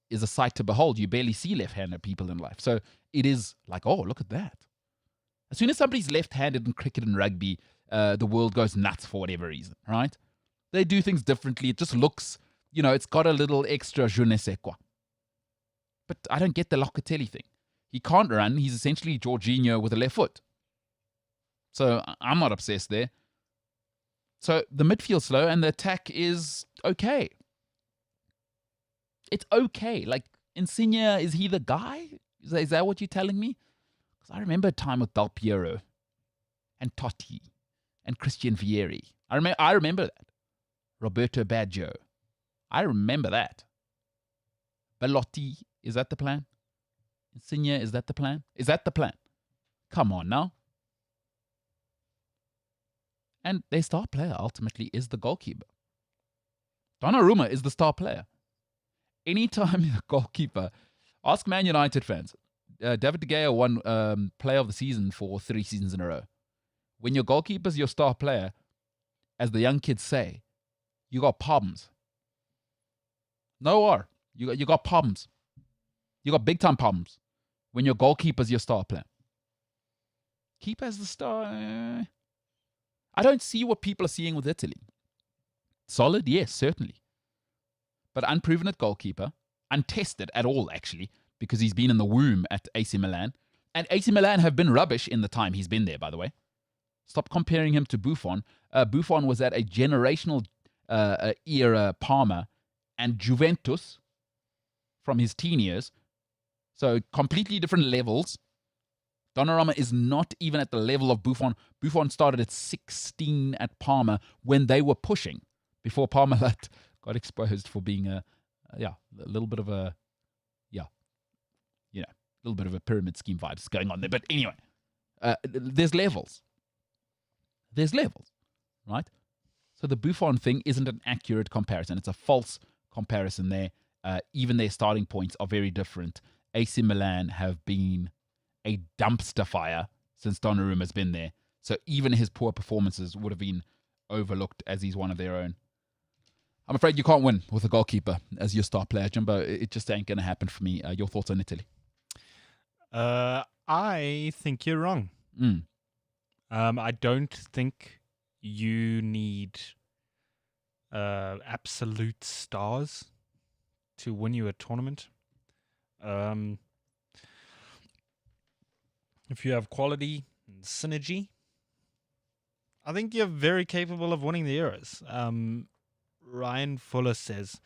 [SPEAKER 1] is a sight to behold. You barely see left-handed people in life. So it is like, oh, look at that. As soon as somebody's left-handed in cricket and rugby, the world goes nuts for whatever reason, right? They do things differently. It just looks, it's got a little extra je ne sais quoi. But I don't get the Locatelli thing. He can't run. He's essentially Jorginho with a left foot. So I'm not obsessed there. So the midfield's slow and the attack is okay. It's okay. Like, Insigne, is he the guy? Is that what you're telling me? Because I remember a time with Del Piero and Totti and Christian Vieri. I remember that. Roberto Baggio. I remember that. Belotti, is that the plan? Insigne, is that the plan? Is that the plan? Come on now. And their star player ultimately is the goalkeeper. Donnarumma is the star player. Anytime the goalkeeper, ask Man United fans, David De Gea won Player of the Season for 3 seasons in a row. When your goalkeeper's your star player, as the young kids say, you got problems. No R. You got problems. You got big time problems when your goalkeeper's your star player. Keeper as the star. I don't see what people are seeing with Italy. Solid, yes, certainly. But unproven at goalkeeper, untested at all, actually, because he's been in the womb at AC Milan. And AC Milan have been rubbish in the time he's been there, by the way. Stop comparing him to Buffon. Buffon was at a generational era Parma and Juventus from his teen years. So completely different levels. Donnarumma is not even at the level of Buffon. Buffon started at 16 at Parma when they were pushing, before Parmalat got exposed for being a little bit of a little bit of a pyramid scheme vibes going on there. But anyway, there's levels. There's levels, right? So the Buffon thing isn't an accurate comparison. It's a false comparison there. Even their starting points are very different. AC Milan have been a dumpster fire since Donnarumma's been there. So even his poor performances would have been overlooked as he's one of their own. I'm afraid you can't win with a goalkeeper as your star player, Jimbo. It just ain't going to happen for me. Your thoughts on Italy?
[SPEAKER 2] I think you're wrong. I don't think you need absolute stars to win you a tournament. If you have quality and synergy, I think you're very capable of winning the Euros. Ryan Fuller says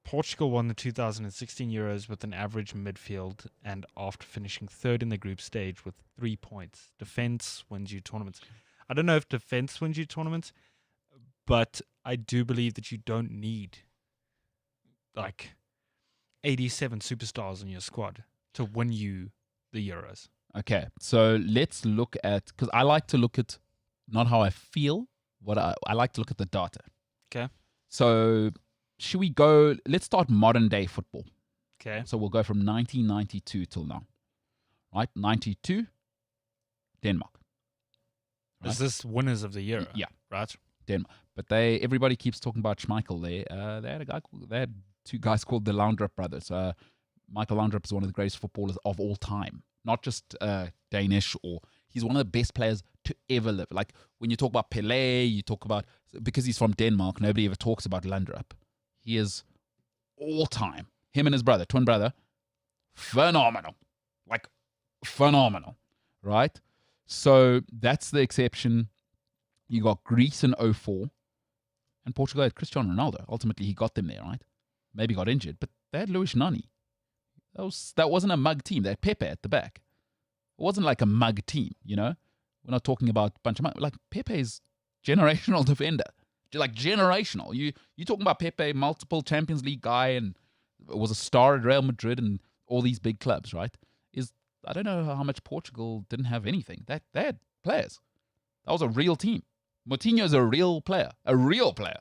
[SPEAKER 2] Portugal won the 2016 Euros with an average midfield and after finishing third in the group stage with 3 points. Defense wins you tournaments. I don't know if defense wins you tournaments, but I do believe that you don't need like 87 superstars in your squad to win you the Euros.
[SPEAKER 1] Okay, so let's look at, because I like to look at not how I feel, I like to look at the data.
[SPEAKER 2] Okay.
[SPEAKER 1] So should we go, let's start modern day football.
[SPEAKER 2] Okay.
[SPEAKER 1] So we'll go from 1992 till now. Right? 92, Denmark. Right?
[SPEAKER 2] Is this winners of the Euro?
[SPEAKER 1] Yeah.
[SPEAKER 2] Right.
[SPEAKER 1] Denmark. But everybody keeps talking about Schmeichel there. They had 2 guys called the Lauded brothers. Michael Laudrup is one of the greatest footballers of all time. Not just Danish, or he's one of the best players to ever live. Like when you talk about Pelé, you talk about, because he's from Denmark, nobody ever talks about Laudrup. He is all time. Him and his brother, twin brother, phenomenal. Like phenomenal, right? So that's the exception. You got Greece in 04, and Portugal had Cristiano Ronaldo. Ultimately, he got them there, right? Maybe got injured, but they had Luis Nani. That wasn't a mug team. They had Pepe at the back. It wasn't like a mug team, you know? We're not talking about a bunch of mug. Like, Pepe's generational defender. Like, generational. You talking about Pepe, multiple Champions League guy, and was a star at Real Madrid and all these big clubs, right? I don't know how much Portugal didn't have anything. They had players. That was a real team. Moutinho's a real player. A real player.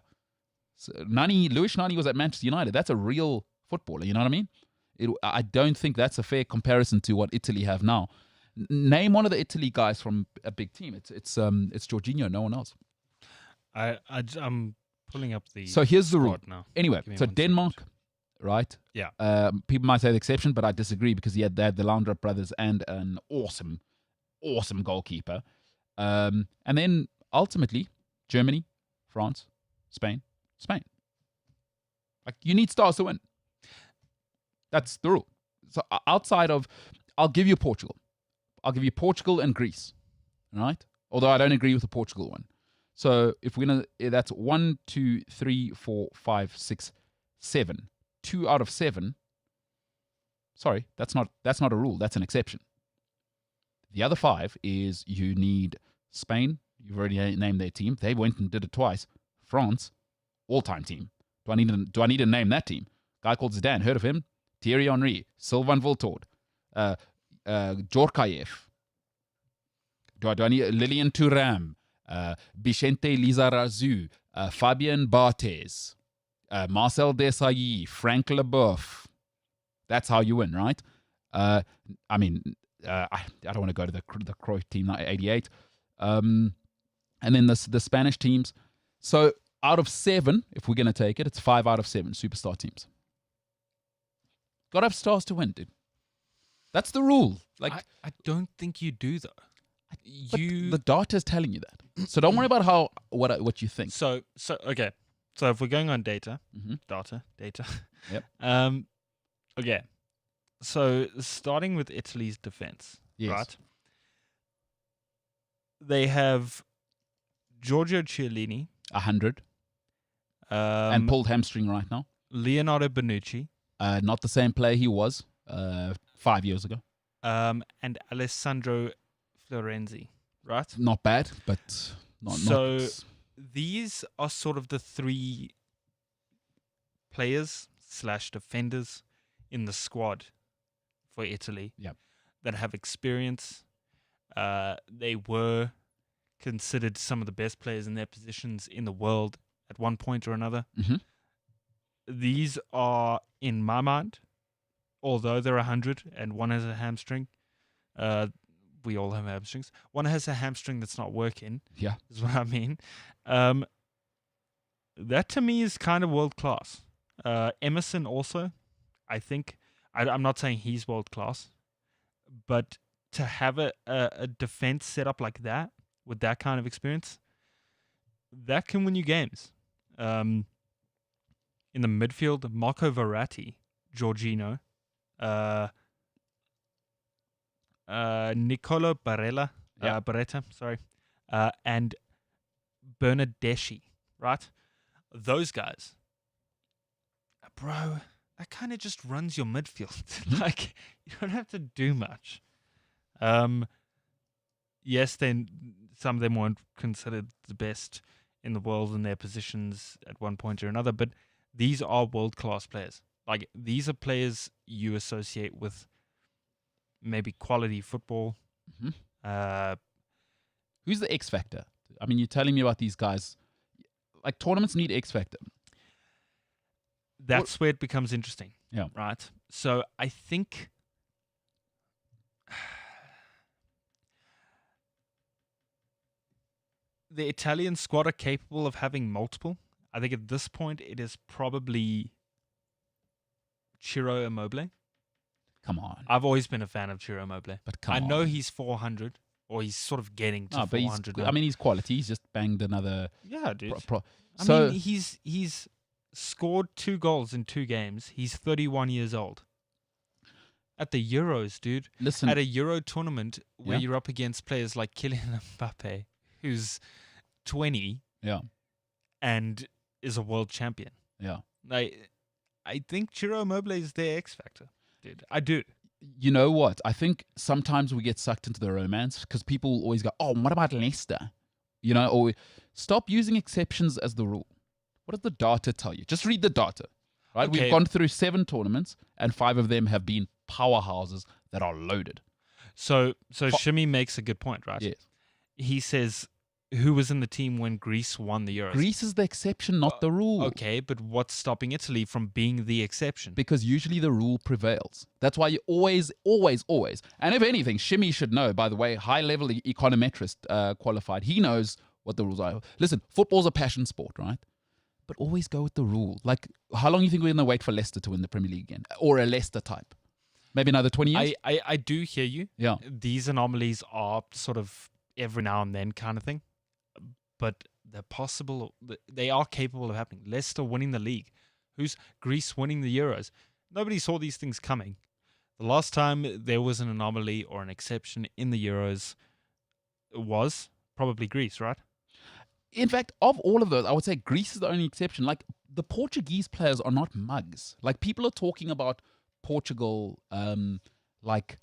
[SPEAKER 1] So Luis Nani was at Manchester United. That's a real footballer, you know what I mean? I don't think that's a fair comparison to what Italy have now. Name one of the Italy guys from a big team. It's Jorginho, no one else.
[SPEAKER 2] I'm pulling up the.
[SPEAKER 1] So here's the rule.
[SPEAKER 2] Now.
[SPEAKER 1] Anyway, so Denmark,
[SPEAKER 2] second.
[SPEAKER 1] right?
[SPEAKER 2] Yeah.
[SPEAKER 1] People might say the exception, but I disagree because they had the Laudrup brothers and an awesome goalkeeper. And then ultimately, Germany, France, Spain. Like, you need stars to win. That's the rule. So outside of, I'll give you Portugal. I'll give you Portugal and Greece, right? Although I don't agree with the Portugal one. So if we're gonna, that's 1, 2, 3, 4, 5, 6, 7. 2 out of 7. Sorry, that's not a rule. That's an exception. The other 5 is you need Spain. You've already named their team. They went and did it twice. France, all-time team. Do I need to name that team? Guy called Zidane. Heard of him? Thierry Henry, Sylvain Voltord, Djorkaeff. Do I need Lilian Thuram, Vicente Lizarazu, Fabien Barthez, Marcel Desailly, Frank Leboeuf. That's how you win, right? I don't want to go to the Cruyff team, 88. And then the Spanish teams. So out of 7, if we're going to take it, it's 5 out of 7 superstar teams. Got to have stars to win, dude. That's the rule. Like,
[SPEAKER 2] I don't think you do, though.
[SPEAKER 1] but the data is telling you that. So don't worry about what you think.
[SPEAKER 2] So okay. So if we're going on data.
[SPEAKER 1] Yep.
[SPEAKER 2] Okay. So starting with Italy's defense,
[SPEAKER 1] Yes.
[SPEAKER 2] right? They have Giorgio Chiellini,
[SPEAKER 1] 100. And pulled hamstring right now.
[SPEAKER 2] Leonardo Bonucci,
[SPEAKER 1] Not the same player he was 5 years ago.
[SPEAKER 2] and Alessandro Florenzi, right?
[SPEAKER 1] Not bad, but not.
[SPEAKER 2] These are sort of the 3 players / defenders in the squad for Italy
[SPEAKER 1] Yep.
[SPEAKER 2] that have experience. They were considered some of the best players in their positions in the world at one point or another.
[SPEAKER 1] Mm-hmm.
[SPEAKER 2] These are, in my mind, although they're 100 and one has a hamstring, we all have hamstrings. One has a hamstring that's not working.
[SPEAKER 1] Yeah.
[SPEAKER 2] Is what I mean. That to me is kind of world class. Emerson also, I think. I'm not saying he's world class, but to have a defense set up like that with that kind of experience, that can win you games. In the midfield, Marco Verratti, Jorginho, Nicolo Barella, Barretta, sorry, and Bernardeschi, right? Those guys, bro, that kind of just runs your midfield. Like, you don't have to do much. Yes, then some of them weren't considered the best in the world in their positions at one point or another, but these are world-class players. Like, these are players you associate with maybe quality football.
[SPEAKER 1] Mm-hmm. Who's the X factor? I mean, you're telling me about these guys. Like, tournaments need X factor.
[SPEAKER 2] That's where it becomes interesting.
[SPEAKER 1] Yeah.
[SPEAKER 2] Right? So I think the Italian squad are capable of having multiple. I think at this point it is probably Ciro Immobile.
[SPEAKER 1] Come on.
[SPEAKER 2] I've always been a fan of Ciro Immobile.
[SPEAKER 1] But come
[SPEAKER 2] I know
[SPEAKER 1] on.
[SPEAKER 2] he's 400, or he's sort of getting to
[SPEAKER 1] But
[SPEAKER 2] 400 now.
[SPEAKER 1] he's quality. He's just banged another.
[SPEAKER 2] Yeah, dude. I
[SPEAKER 1] So
[SPEAKER 2] mean, he's scored 2 goals in 2 games. He's 31 years old. At the Euros, dude.
[SPEAKER 1] listen,
[SPEAKER 2] At a Euro tournament where
[SPEAKER 1] Yeah.
[SPEAKER 2] you're up against players like Kylian Mbappe, who's 20
[SPEAKER 1] yeah,
[SPEAKER 2] and is a world champion.
[SPEAKER 1] yeah.
[SPEAKER 2] I think Ciro Immobile is their X factor, dude. I do.
[SPEAKER 1] You know what? I think sometimes we get sucked into the romance because people always go, "Oh, what about Leicester?" You know, or stop using exceptions as the rule. What does the data tell you? Just read the data, right?
[SPEAKER 2] Okay.
[SPEAKER 1] We've gone through 7 tournaments, and 5 of them have been powerhouses that are loaded.
[SPEAKER 2] So Shimi makes a good point, right?
[SPEAKER 1] Yes.
[SPEAKER 2] He says, who was in the team when Greece won the Euros?
[SPEAKER 1] Greece is the exception, not the rule.
[SPEAKER 2] Okay, but what's stopping Italy from being the exception?
[SPEAKER 1] Because usually the rule prevails. That's why you always, and if anything, Shimi should know, by the way, high-level econometrist qualified. He knows what the rules are. Listen, football's a passion sport, right? But always go with the rule. Like, how long do you think we're going to wait for Leicester to win the Premier League again? Or a Leicester type? Maybe another 20 years?
[SPEAKER 2] I do hear you.
[SPEAKER 1] Yeah.
[SPEAKER 2] These anomalies are sort of every now and then kind of thing. But they're possible. They are capable of happening. Leicester winning the league. Who's Greece winning the Euros? Nobody saw these things coming. The last time there was an anomaly or an exception in the Euros was probably Greece, right?
[SPEAKER 1] In fact, of all of those, I would say Greece is the only exception. Like, the Portuguese players are not mugs. Like, people are talking about Portugal like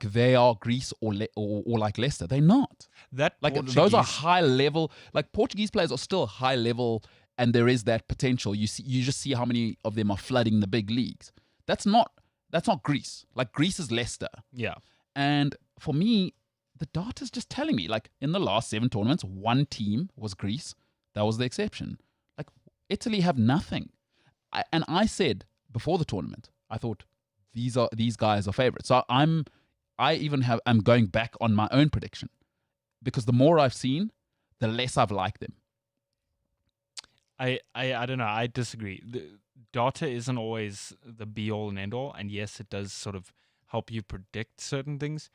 [SPEAKER 1] they are Greece or like Leicester. They're not.
[SPEAKER 2] That
[SPEAKER 1] Like,
[SPEAKER 2] Portuguese,
[SPEAKER 1] those are high level. Like, Portuguese players are still high level, and there is that potential. You just see how many of them are flooding the big leagues. That's not Greece. Like, Greece is Leicester.
[SPEAKER 2] Yeah.
[SPEAKER 1] And for me, the data's just telling me, like, in the last 7 tournaments, 1 team was Greece. That was the exception. Like, Italy have nothing. And I said before the tournament, I thought these guys are favorites. So I'm going back on my own prediction because the more I've seen, the less I've liked them.
[SPEAKER 2] I don't know. I disagree. The data isn't always the be all and end all, and yes, it does sort of help you predict certain things,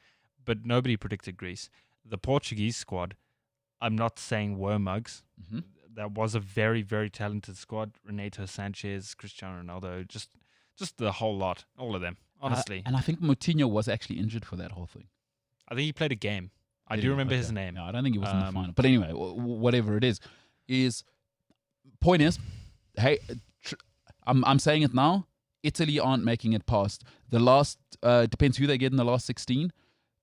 [SPEAKER 2] but nobody predicted Greece. The Portuguese squad, I'm not saying were mugs.
[SPEAKER 1] Mm-hmm.
[SPEAKER 2] That was a very, very talented squad. Renato Sanchez, Cristiano Ronaldo, just the whole lot, all of them, honestly.
[SPEAKER 1] And I think Moutinho was actually injured for that whole thing.
[SPEAKER 2] I think he played a game. I do remember his name.
[SPEAKER 1] No, I don't think he was in the final. But anyway, whatever it is point is, hey, I'm saying it now. Italy aren't making it past the last. Depends who they get in the last 16.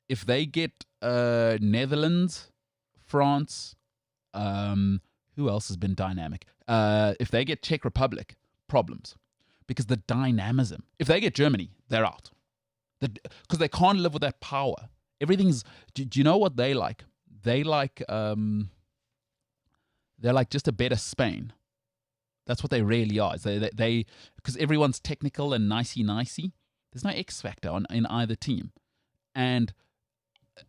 [SPEAKER 1] If they get Netherlands, France, who else has been dynamic? If they get Czech Republic, problems. Because the dynamism. If they get Germany, they're out. Because they can't live with that power. Everything's. Do you know what they like? They like. They're like just a better Spain. That's what they really are. They because everyone's technical and nicey. There's no X factor in either team, and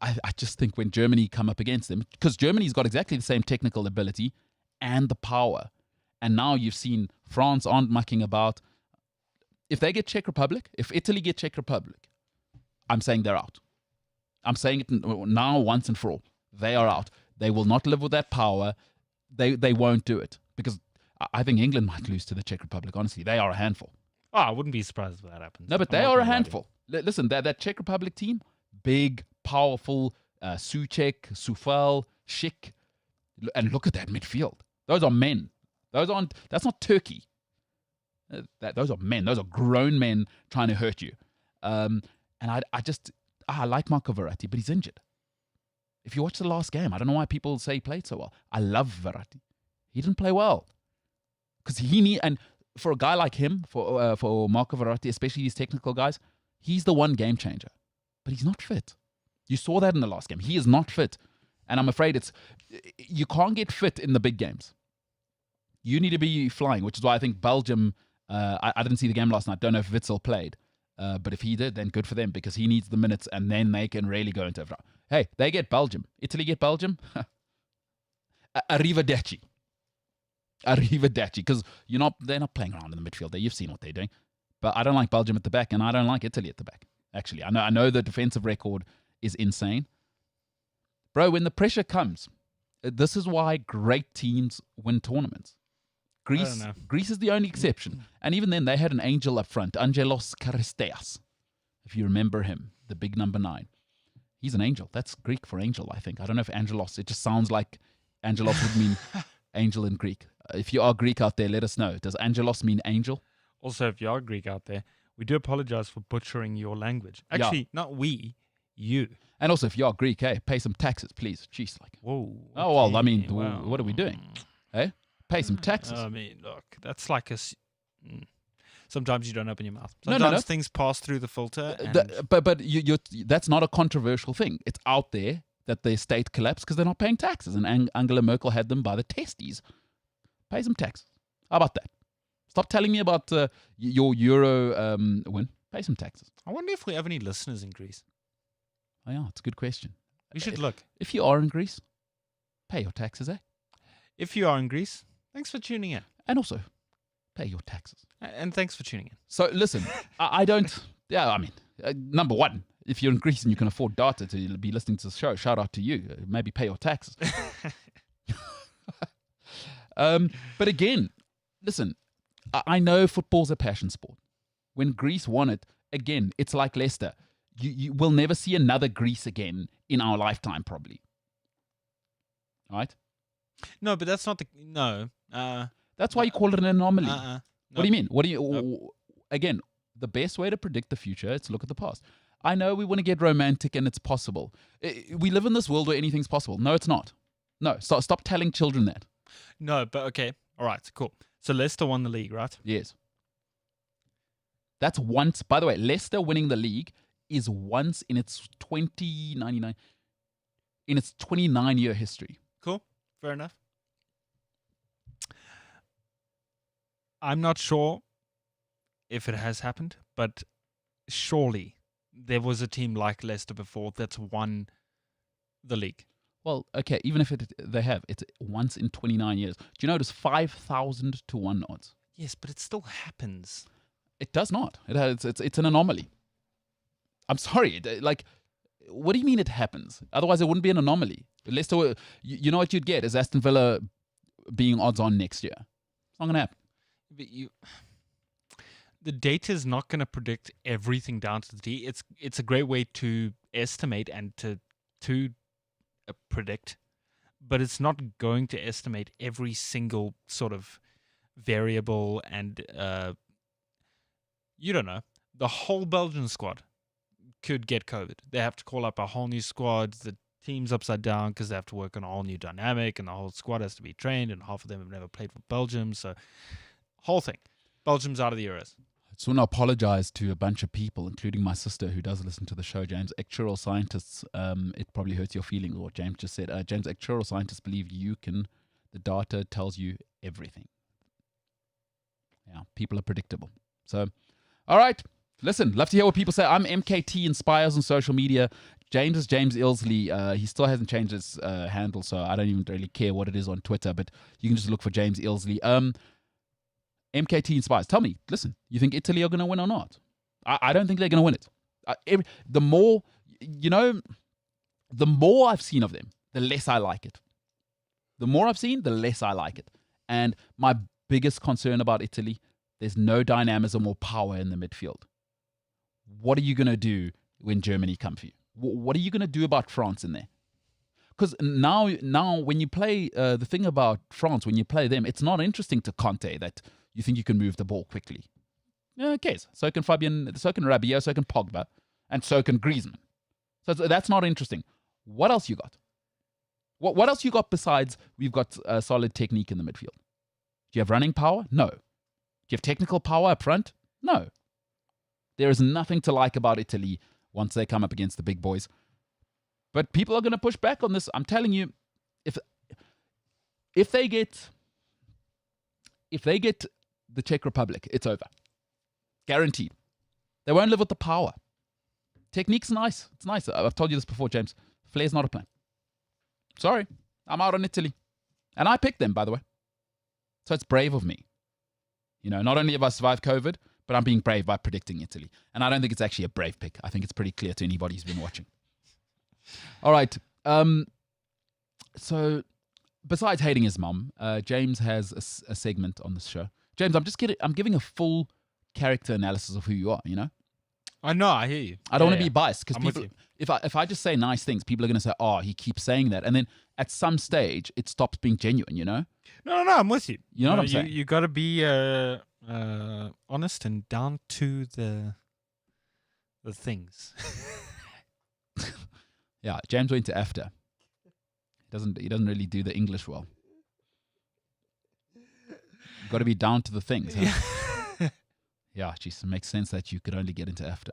[SPEAKER 1] I just think when Germany come up against them, because Germany's got exactly the same technical ability and the power, and now you've seen France aren't mucking about. If they get Czech Republic, if Italy get Czech Republic, I'm saying they're out. I'm saying it now once and for all. They are out. They will not live with that power. They won't do it because I think England might lose to the Czech Republic. Honestly, they are a handful.
[SPEAKER 2] Oh, I wouldn't be surprised if that happens.
[SPEAKER 1] No, but they are a handful. Listen, that Czech Republic team, big, powerful, Souček, Soufal, Schick, and look at that midfield. Those are men. That's not Turkey. Those are men. Those are grown men trying to hurt you. And I like Marco Verratti, but he's injured. If you watch the last game, I don't know why people say he played so well. I love Verratti. He didn't play well. Because and for a guy like him, for Marco Verratti, especially these technical guys, he's the one game changer. But he's not fit. You saw that in the last game. He is not fit. And I'm afraid you can't get fit in the big games. You need to be flying, which is why I think Belgium, I didn't see the game last night. Don't know if Witsel played. But if he did, then good for them because he needs the minutes and then they can really go into overtime. Hey, they get Belgium. Italy get Belgium. Arrivederci. Because they're not playing around in the midfield. You've seen what they're doing. But I don't like Belgium at the back and I don't like Italy at the back. Actually, I know the defensive record is insane. Bro, when the pressure comes, this is why great teams win tournaments. Greece is the only exception. And even then, they had an angel up front, Angelos Charisteas. If you remember him, the big number 9. He's an angel. That's Greek for angel, I think. I don't know if Angelos, it just sounds like Angelos would mean angel in Greek. If you are Greek out there, let us know. Does Angelos mean angel?
[SPEAKER 2] Also, if you are Greek out there, we do apologize for butchering your language. Actually, not we, you.
[SPEAKER 1] And also, if you are Greek, hey, pay some taxes, please. Jeez, like.
[SPEAKER 2] Whoa. Okay.
[SPEAKER 1] Oh, well, I mean, what are we doing? Hey? Pay some taxes.
[SPEAKER 2] I mean, look, that's like sometimes you don't open your mouth. Sometimes things pass through the filter.
[SPEAKER 1] But that's not a controversial thing. It's out there that their state collapsed because they're not paying taxes. And Angela Merkel had them by the testes. Pay some taxes. How about that? Stop telling me about your Euro win. Pay some taxes.
[SPEAKER 2] I wonder if we have any listeners in Greece.
[SPEAKER 1] Oh, yeah, it's a good question.
[SPEAKER 2] We should look.
[SPEAKER 1] If you are in Greece, pay your taxes, eh?
[SPEAKER 2] If you are in Greece, thanks for tuning in.
[SPEAKER 1] And also, pay your taxes.
[SPEAKER 2] And thanks for tuning in.
[SPEAKER 1] So, listen, I don't... Yeah, I mean, number one, if you're in Greece and you can afford data to be listening to the show, shout out to you. Maybe pay your taxes. But again, listen, I know football's a passion sport. When Greece won it, again, it's like Leicester. You will never see another Greece again in our lifetime, probably. Right?
[SPEAKER 2] No, but that's not the... No.
[SPEAKER 1] That's why you call it an anomaly.
[SPEAKER 2] No.
[SPEAKER 1] What do you mean? Again, the best way to predict the future is to look at the past. I know we want to get romantic and it's possible. We live in this world where anything's possible. No, it's not. No, stop telling children that.
[SPEAKER 2] No, but okay. All right, cool. So Leicester won the league, right?
[SPEAKER 1] Yes. That's once... By the way, Leicester winning the league is once in its 29-year history.
[SPEAKER 2] Cool. Fair enough. I'm not sure if it has happened, but surely there was a team like Leicester before that's won the league.
[SPEAKER 1] Well, okay, even if they have, it's once in 29 years. Do you notice 5,000 to 1 odds?
[SPEAKER 2] Yes, but it still happens.
[SPEAKER 1] It does not. It's an anomaly. I'm sorry. What do you mean it happens? Otherwise, it wouldn't be an anomaly. Leicester, you know what you'd get is Aston Villa being odds on next year. It's not going to happen.
[SPEAKER 2] But the data is not going to predict everything down to the T. It's a great way to estimate and to predict, but it's not going to estimate every single sort of variable. And you don't know. The whole Belgian squad could get COVID. They have to call up a whole new squad. The team's upside down because they have to work on a whole new dynamic, and the whole squad has to be trained, and half of them have never played for Belgium. So, whole thing. Belgium's out of the Euros.
[SPEAKER 1] I just want to apologize to a bunch of people, including my sister, who does listen to the show, James. Actuarial scientists, it probably hurts your feelings, what James just said. James, actuarial scientists believe the data tells you everything. Yeah, people are predictable. So, all right. Listen, love to hear what people say. I'm MKT Inspires on social media. James is James Ilsley. He still hasn't changed his handle, so I don't even really care what it is on Twitter, but you can just look for James Ilsley. MKT Inspires. Tell me, listen, you think Italy are going to win or not? I don't think they're going to win it. The more I've seen of them, the less I like it. The more I've seen, the less I like it. And my biggest concern about Italy, there's no dynamism or power in the midfield. What are you going to do when Germany come for you? What are you going to do about France in there? Because now when you play, the thing about France, when you play them, it's not interesting to Conte that you think you can move the ball quickly. Okay, so can Fabian, so can Rabiot, so can Pogba, and so can Griezmann. So that's not interesting. What else you got? What else you got besides we've got solid technique in the midfield? Do you have running power? No. Do you have technical power up front? No. There is nothing to like about Italy once they come up against the big boys. But people are going to push back on this. I'm telling you, if they get the Czech Republic, it's over. Guaranteed. They won't live with the power. Technique's nice. It's nice. I've told you this before, James. Flair's not a plan. Sorry. I'm out on Italy. And I picked them, by the way. So it's brave of me. You know, not only have I survived COVID, but I'm being brave by predicting Italy. And I don't think it's actually a brave pick. I think it's pretty clear to anybody who's been watching. All right. So besides hating his mom, James has a segment on this show. James, I'm giving a full character analysis of who you are, you know?
[SPEAKER 2] I know, I hear you.
[SPEAKER 1] I don't want to be biased because
[SPEAKER 2] I'm
[SPEAKER 1] people, if I just say nice things, people are going to say, oh, he keeps saying that. And then at some stage, it stops being genuine, you know?
[SPEAKER 2] No, I'm with you.
[SPEAKER 1] You know what I'm saying?
[SPEAKER 2] You got to be honest and down to the things.
[SPEAKER 1] Yeah, James went to AFTA. He doesn't really do the English well. You've got to be down to the things. Huh? Yeah, geez, it makes sense that you could only get into AFTA.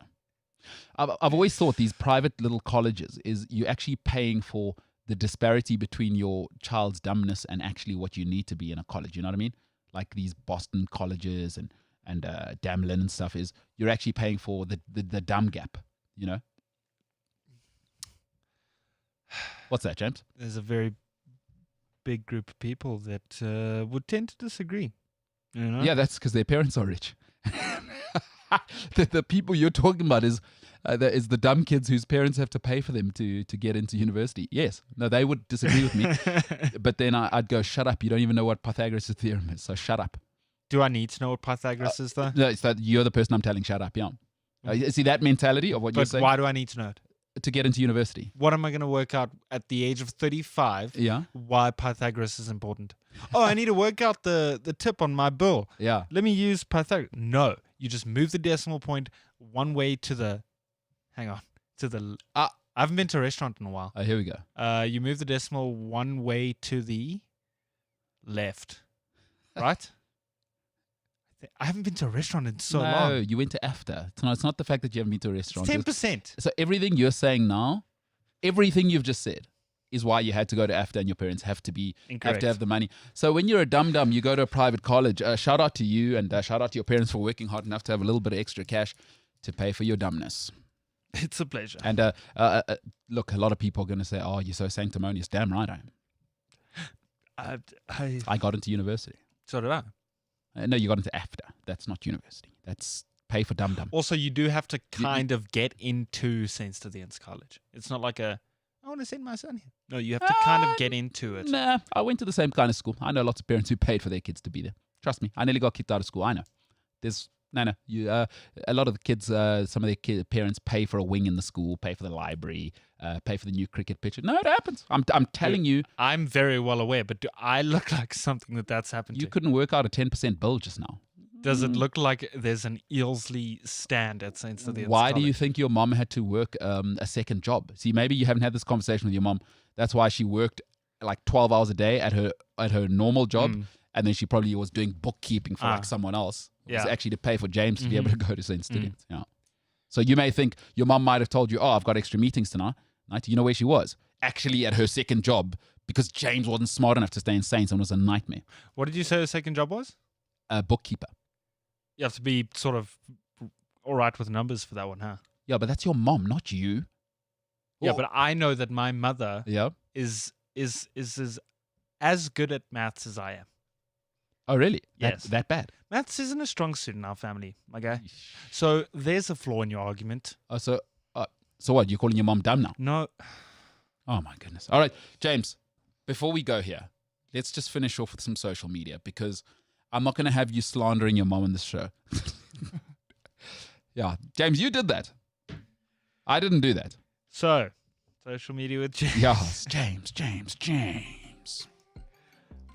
[SPEAKER 1] I've always thought these private little colleges is you're actually paying for the disparity between your child's dumbness and actually what you need to be in a college. You know what I mean? Like these Boston colleges and Damlin and stuff is you're actually paying for the dumb gap, you know? What's that, James?
[SPEAKER 2] There's a very big group of people that would tend to disagree. You know?
[SPEAKER 1] Yeah, that's because their parents are rich. The people you're talking about is the dumb kids whose parents have to pay for them to get into university. Yes. No, they would disagree with me. But then I'd go, shut up. You don't even know what Pythagoras' theorem is, so shut up.
[SPEAKER 2] Do I need to know what Pythagoras is, though?
[SPEAKER 1] No, it's that you're the person I'm telling shut up, yeah. See that mentality of what you're saying?
[SPEAKER 2] But why do I need to know it?
[SPEAKER 1] To get into university.
[SPEAKER 2] What am I going to work out at the age of 35?
[SPEAKER 1] Yeah.
[SPEAKER 2] Why Pythagoras is important. Oh, I need to work out the tip on my bill.
[SPEAKER 1] Yeah.
[SPEAKER 2] Let me use Pythagoras. No, you just move the decimal point one way to the. Hang on. To the. I haven't been to a restaurant in a while.
[SPEAKER 1] Oh, here we go.
[SPEAKER 2] You move the decimal one way to the left. Right? I haven't been to a restaurant in so long.
[SPEAKER 1] No, you went to AFTA. It's not the fact that you haven't been to a restaurant.
[SPEAKER 2] 10%.
[SPEAKER 1] So everything you're saying now, everything you've just said, is why you had to go to AFTA and your parents have to have the money. So when you're a dum-dum, you go to a private college. Shout out to you and shout out to your parents for working hard enough to have a little bit of extra cash to pay for your dumbness.
[SPEAKER 2] It's a pleasure.
[SPEAKER 1] And look, a lot of people are going to say, "Oh, you're so sanctimonious." Damn right I am. I got into university.
[SPEAKER 2] So did I.
[SPEAKER 1] No, you got into AFDA. That's not university. That's pay for dum-dum.
[SPEAKER 2] Also, you do have to kind of get into St. Stithians College. It's not like I want to send my son here. No, you have to kind of get into it.
[SPEAKER 1] Nah, I went to the same kind of school. I know lots of parents who paid for their kids to be there. Trust me, I nearly got kicked out of school. I know. There's you. A lot of the kids, some of their parents pay for a wing in the school, pay for the library, pay for the new cricket pitch. No, it happens. I'm telling you.
[SPEAKER 2] I'm very well aware, but do I look like something that's happened
[SPEAKER 1] You
[SPEAKER 2] to?
[SPEAKER 1] couldn't work out a 10% bill just now.
[SPEAKER 2] Does it look like there's an Eilsley stand at St. Stithians
[SPEAKER 1] Why do
[SPEAKER 2] College?
[SPEAKER 1] you think your mom had to work a second job? See, maybe you haven't had this conversation with your mom. That's why she worked like 12 hours a day at her normal job, and then she probably was doing bookkeeping for like someone else. It was actually to pay for James to be able to go to St. Stithians. Yeah. So you may think your mom might have told you, "Oh, I've got extra meetings tonight." You know where she was? Actually at her second job, because James wasn't smart enough to stay in Saints and was a nightmare.
[SPEAKER 2] What did you say the second job was?
[SPEAKER 1] A bookkeeper.
[SPEAKER 2] You have to be sort of all right with numbers for that one, huh?
[SPEAKER 1] Yeah, but that's your mom, not you.
[SPEAKER 2] Yeah,
[SPEAKER 1] Oh.
[SPEAKER 2] but I know that my mother
[SPEAKER 1] Yeah.
[SPEAKER 2] is as good at maths as I am.
[SPEAKER 1] Oh, really?
[SPEAKER 2] Yes.
[SPEAKER 1] That bad?
[SPEAKER 2] Maths isn't a strong suit in our family, my guy. So there's a flaw in your argument.
[SPEAKER 1] Oh, so what? You're calling your mom dumb now?
[SPEAKER 2] No.
[SPEAKER 1] Oh, my goodness. All right, James, before we go here, let's just finish off with some social media, because I'm not going to have you slandering your mom on this show. Yeah, James, you did that. I didn't do that.
[SPEAKER 2] So, social media with James.
[SPEAKER 1] Yes, James.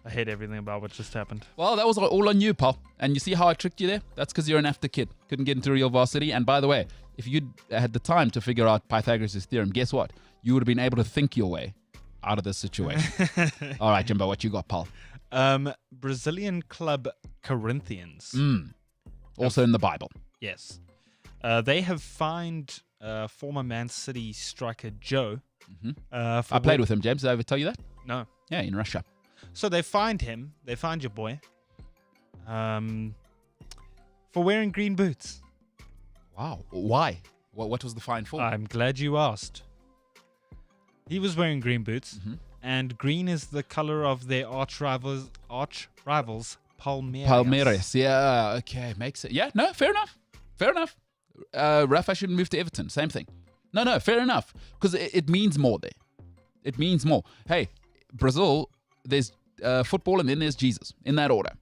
[SPEAKER 2] I hate everything about what just happened.
[SPEAKER 1] Well, that was all on you, pal. And you see how I tricked you there? That's because you're an after kid. Couldn't get into real varsity. And by the way, if you'd had the time to figure out Pythagoras' theorem, guess what? You would have been able to think your way out of this situation. All right, Jimbo, what you got, pal?
[SPEAKER 2] Brazilian club Corinthians.
[SPEAKER 1] Also in the Bible.
[SPEAKER 2] Yes. They have fined former Man City striker Joe.
[SPEAKER 1] I played with him, James. Did I ever tell you that?
[SPEAKER 2] No.
[SPEAKER 1] Yeah, in Russia.
[SPEAKER 2] So they fined him. They fined your boy. For wearing green boots.
[SPEAKER 1] Wow. Why? What was the fine for?
[SPEAKER 2] I'm glad you asked. He was wearing green boots, and green is the color of their arch rivals, Palmeiras.
[SPEAKER 1] Palmeiras. Yeah, okay. Makes it. Yeah, no, fair enough. Rafa should move to Everton. Same thing. No, fair enough. Because it means more there. It means more. Hey, Brazil, there's football and then there's Jesus. In that order.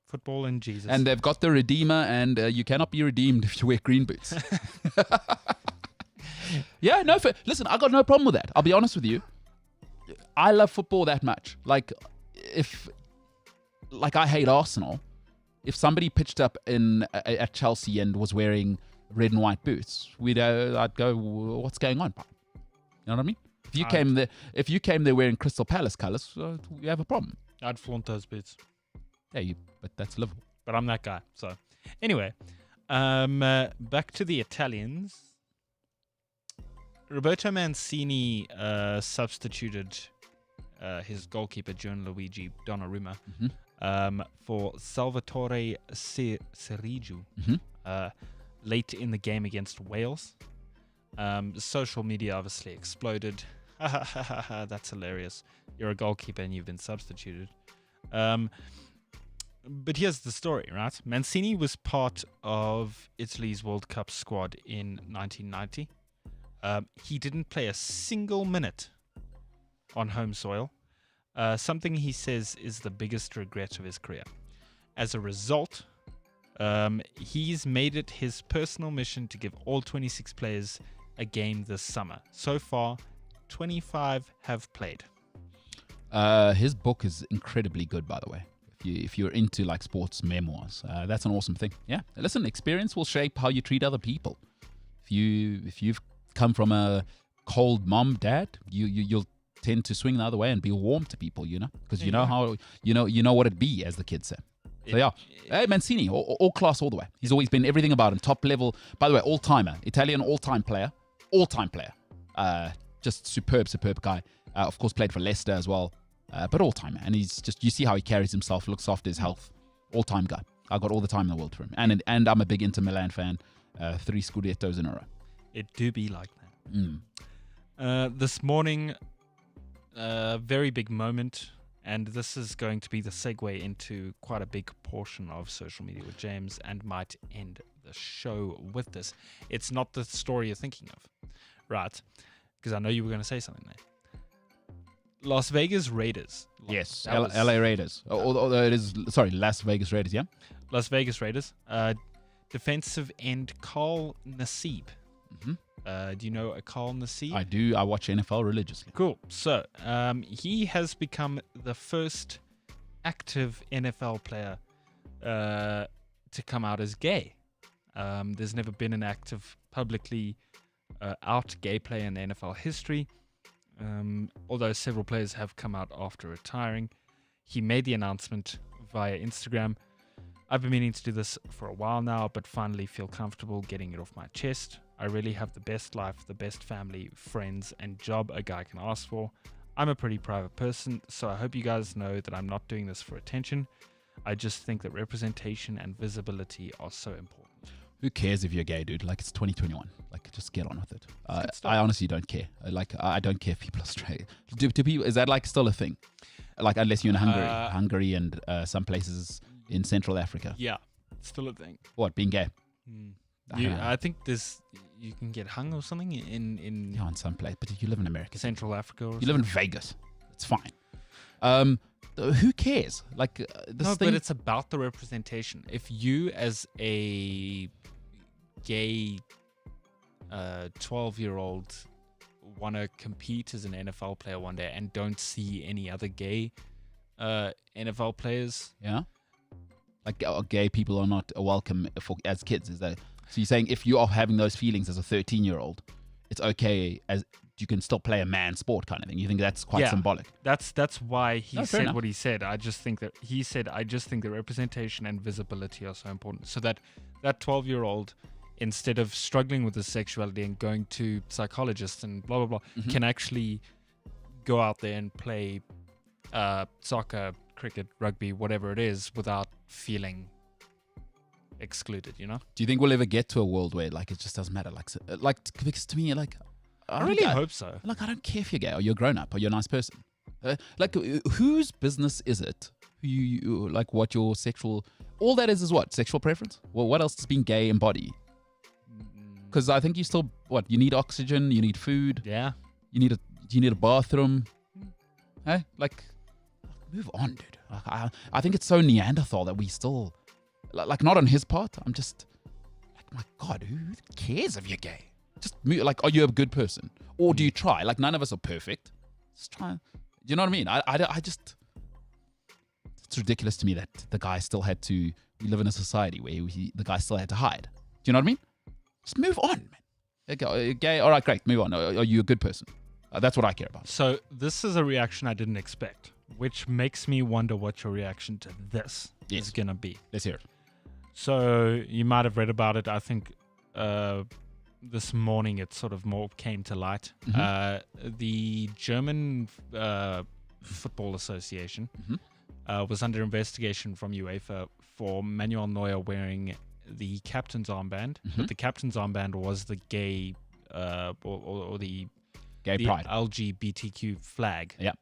[SPEAKER 2] Football and Jesus.
[SPEAKER 1] And they've got the Redeemer, and you cannot be redeemed if you wear green boots. Yeah, no, listen, I got no problem with that. I'll be honest with you. I love football that much. Like I hate Arsenal. If somebody pitched up at Chelsea and was wearing red and white boots, I'd go, what's going on, pal? You know what I mean? If you came there wearing Crystal Palace colours, you have a problem.
[SPEAKER 2] I'd flaunt those boots.
[SPEAKER 1] Yeah, but that's Liverpool.
[SPEAKER 2] But I'm that guy. So, anyway, back to the Italians. Roberto Mancini substituted his goalkeeper Gianluigi Donnarumma for Salvatore Sirigu late in the game against Wales. Social media obviously exploded. That's hilarious. You're a goalkeeper and you've been substituted. But here's the story, right? Mancini was part of Italy's World Cup squad in 1990. He didn't play a single minute on home soil, something he says is the biggest regret of his career. As a result, he's made it his personal mission to give all 26 players a game this summer. So far, 25 have played.
[SPEAKER 1] His book is incredibly good, by the way. If you're into like sports memoirs, that's an awesome thing. Yeah, listen, experience will shape how you treat other people. If you've come from a cold mom, dad, you'll tend to swing the other way and be warm to people, because you know how you know what it be, as the kids say. So yeah, hey, Mancini, all class all the way. He's always been everything about him, top level. By the way, all-timer, Italian all-time player. Just superb guy. Of course, played for Leicester as well. But all-timer, and he's just, you see how he carries himself, looks after his health. All-time guy. I got all the time in the world for him. And I'm a big Inter Milan fan. 3 Scudettos in a row.
[SPEAKER 2] It do be like that. This morning, very big moment, and this is going to be the segue into quite a big portion of social media with James, and might end the show with this. It's not the story you're thinking of, right? Because I know you were going to say something there. Las Vegas Raiders.
[SPEAKER 1] Yes, LA Raiders. Although it is, Las Vegas Raiders, yeah?
[SPEAKER 2] Las Vegas Raiders. Defensive end Carl Nassib. Do you know a Carl Nassib?
[SPEAKER 1] I do. I watch NFL religiously.
[SPEAKER 2] Cool. So he has become the first active NFL player to come out as gay. There's never been an active, publicly out gay player in the NFL history. Although several players have come out after retiring. He made the announcement via Instagram. I've been meaning to do this for a while now, but finally feel comfortable getting it off my chest. I really have the best life, the best family, friends, and job a guy can ask for. I'm a pretty private person, so I hope you guys know that I'm not doing this for attention. I just think that representation and visibility are so important.
[SPEAKER 1] Who cares if you're gay, dude? Like, it's 2021. Like, just get on with it. I honestly don't care. Like, I don't care if people are straight. Do people, is that like still a thing? Like, unless you're in Hungary and some places in Central Africa.
[SPEAKER 2] Yeah, it's still a thing.
[SPEAKER 1] What, being gay?
[SPEAKER 2] I think you can get hung or something in
[SPEAKER 1] some place, but you live in America.
[SPEAKER 2] Central Africa or
[SPEAKER 1] you live in Vegas. It's fine. Who cares? Like, this thing.
[SPEAKER 2] But it's about the representation. If you, as a gay 12-year-old, want to compete as an NFL player one day and don't see any other gay NFL players,
[SPEAKER 1] yeah, like gay people are not welcome as kids. Is that so? You're saying if you are having those feelings as a 13-year-old, it's okay as you can still play a man sport kind of thing. You think that's quite symbolic?
[SPEAKER 2] That's why he said what he said. I just think that representation and visibility are so important. So that 12-year-old, instead of struggling with his sexuality and going to psychologists and blah blah blah, can actually go out there and play soccer, cricket, rugby, whatever it is, without feeling excluded. You know? Do
[SPEAKER 1] you think we'll ever get to a world where like it just doesn't matter? Like because to me, like
[SPEAKER 2] I really hope so.
[SPEAKER 1] Like, I don't care if you're gay or you're grown up or you're a nice person. Like, whose business is it? You like what your sexual, all that is what? Sexual preference? Well, what else does being gay embody? Because I think you still, you need oxygen, you need food.
[SPEAKER 2] Yeah.
[SPEAKER 1] You need a bathroom. Hey, like, move on, dude. Like, I think it's so Neanderthal that we still, like, not on his part. I'm just, like, my God, who cares if you're gay? Just like, are you a good person, or do you try? Like, none of us are perfect. Just try. You know what I mean? I just, it's ridiculous to me that the guy still had to. We live in a society where the guy still had to hide. Do you know what I mean? Just move on, man. Okay, gay. All right, great. Move on. Are you a good person? That's what I care about.
[SPEAKER 2] So this is a reaction I didn't expect, which makes me wonder what your reaction to this is gonna be.
[SPEAKER 1] Let's hear it.
[SPEAKER 2] So you might have read about it. I think. This morning it sort of more came to light. The German Football Association was under investigation from UEFA for Manuel Neuer wearing the captain's armband. But the captain's armband was the gay or the
[SPEAKER 1] pride
[SPEAKER 2] LGBTQ flag.
[SPEAKER 1] Yeah.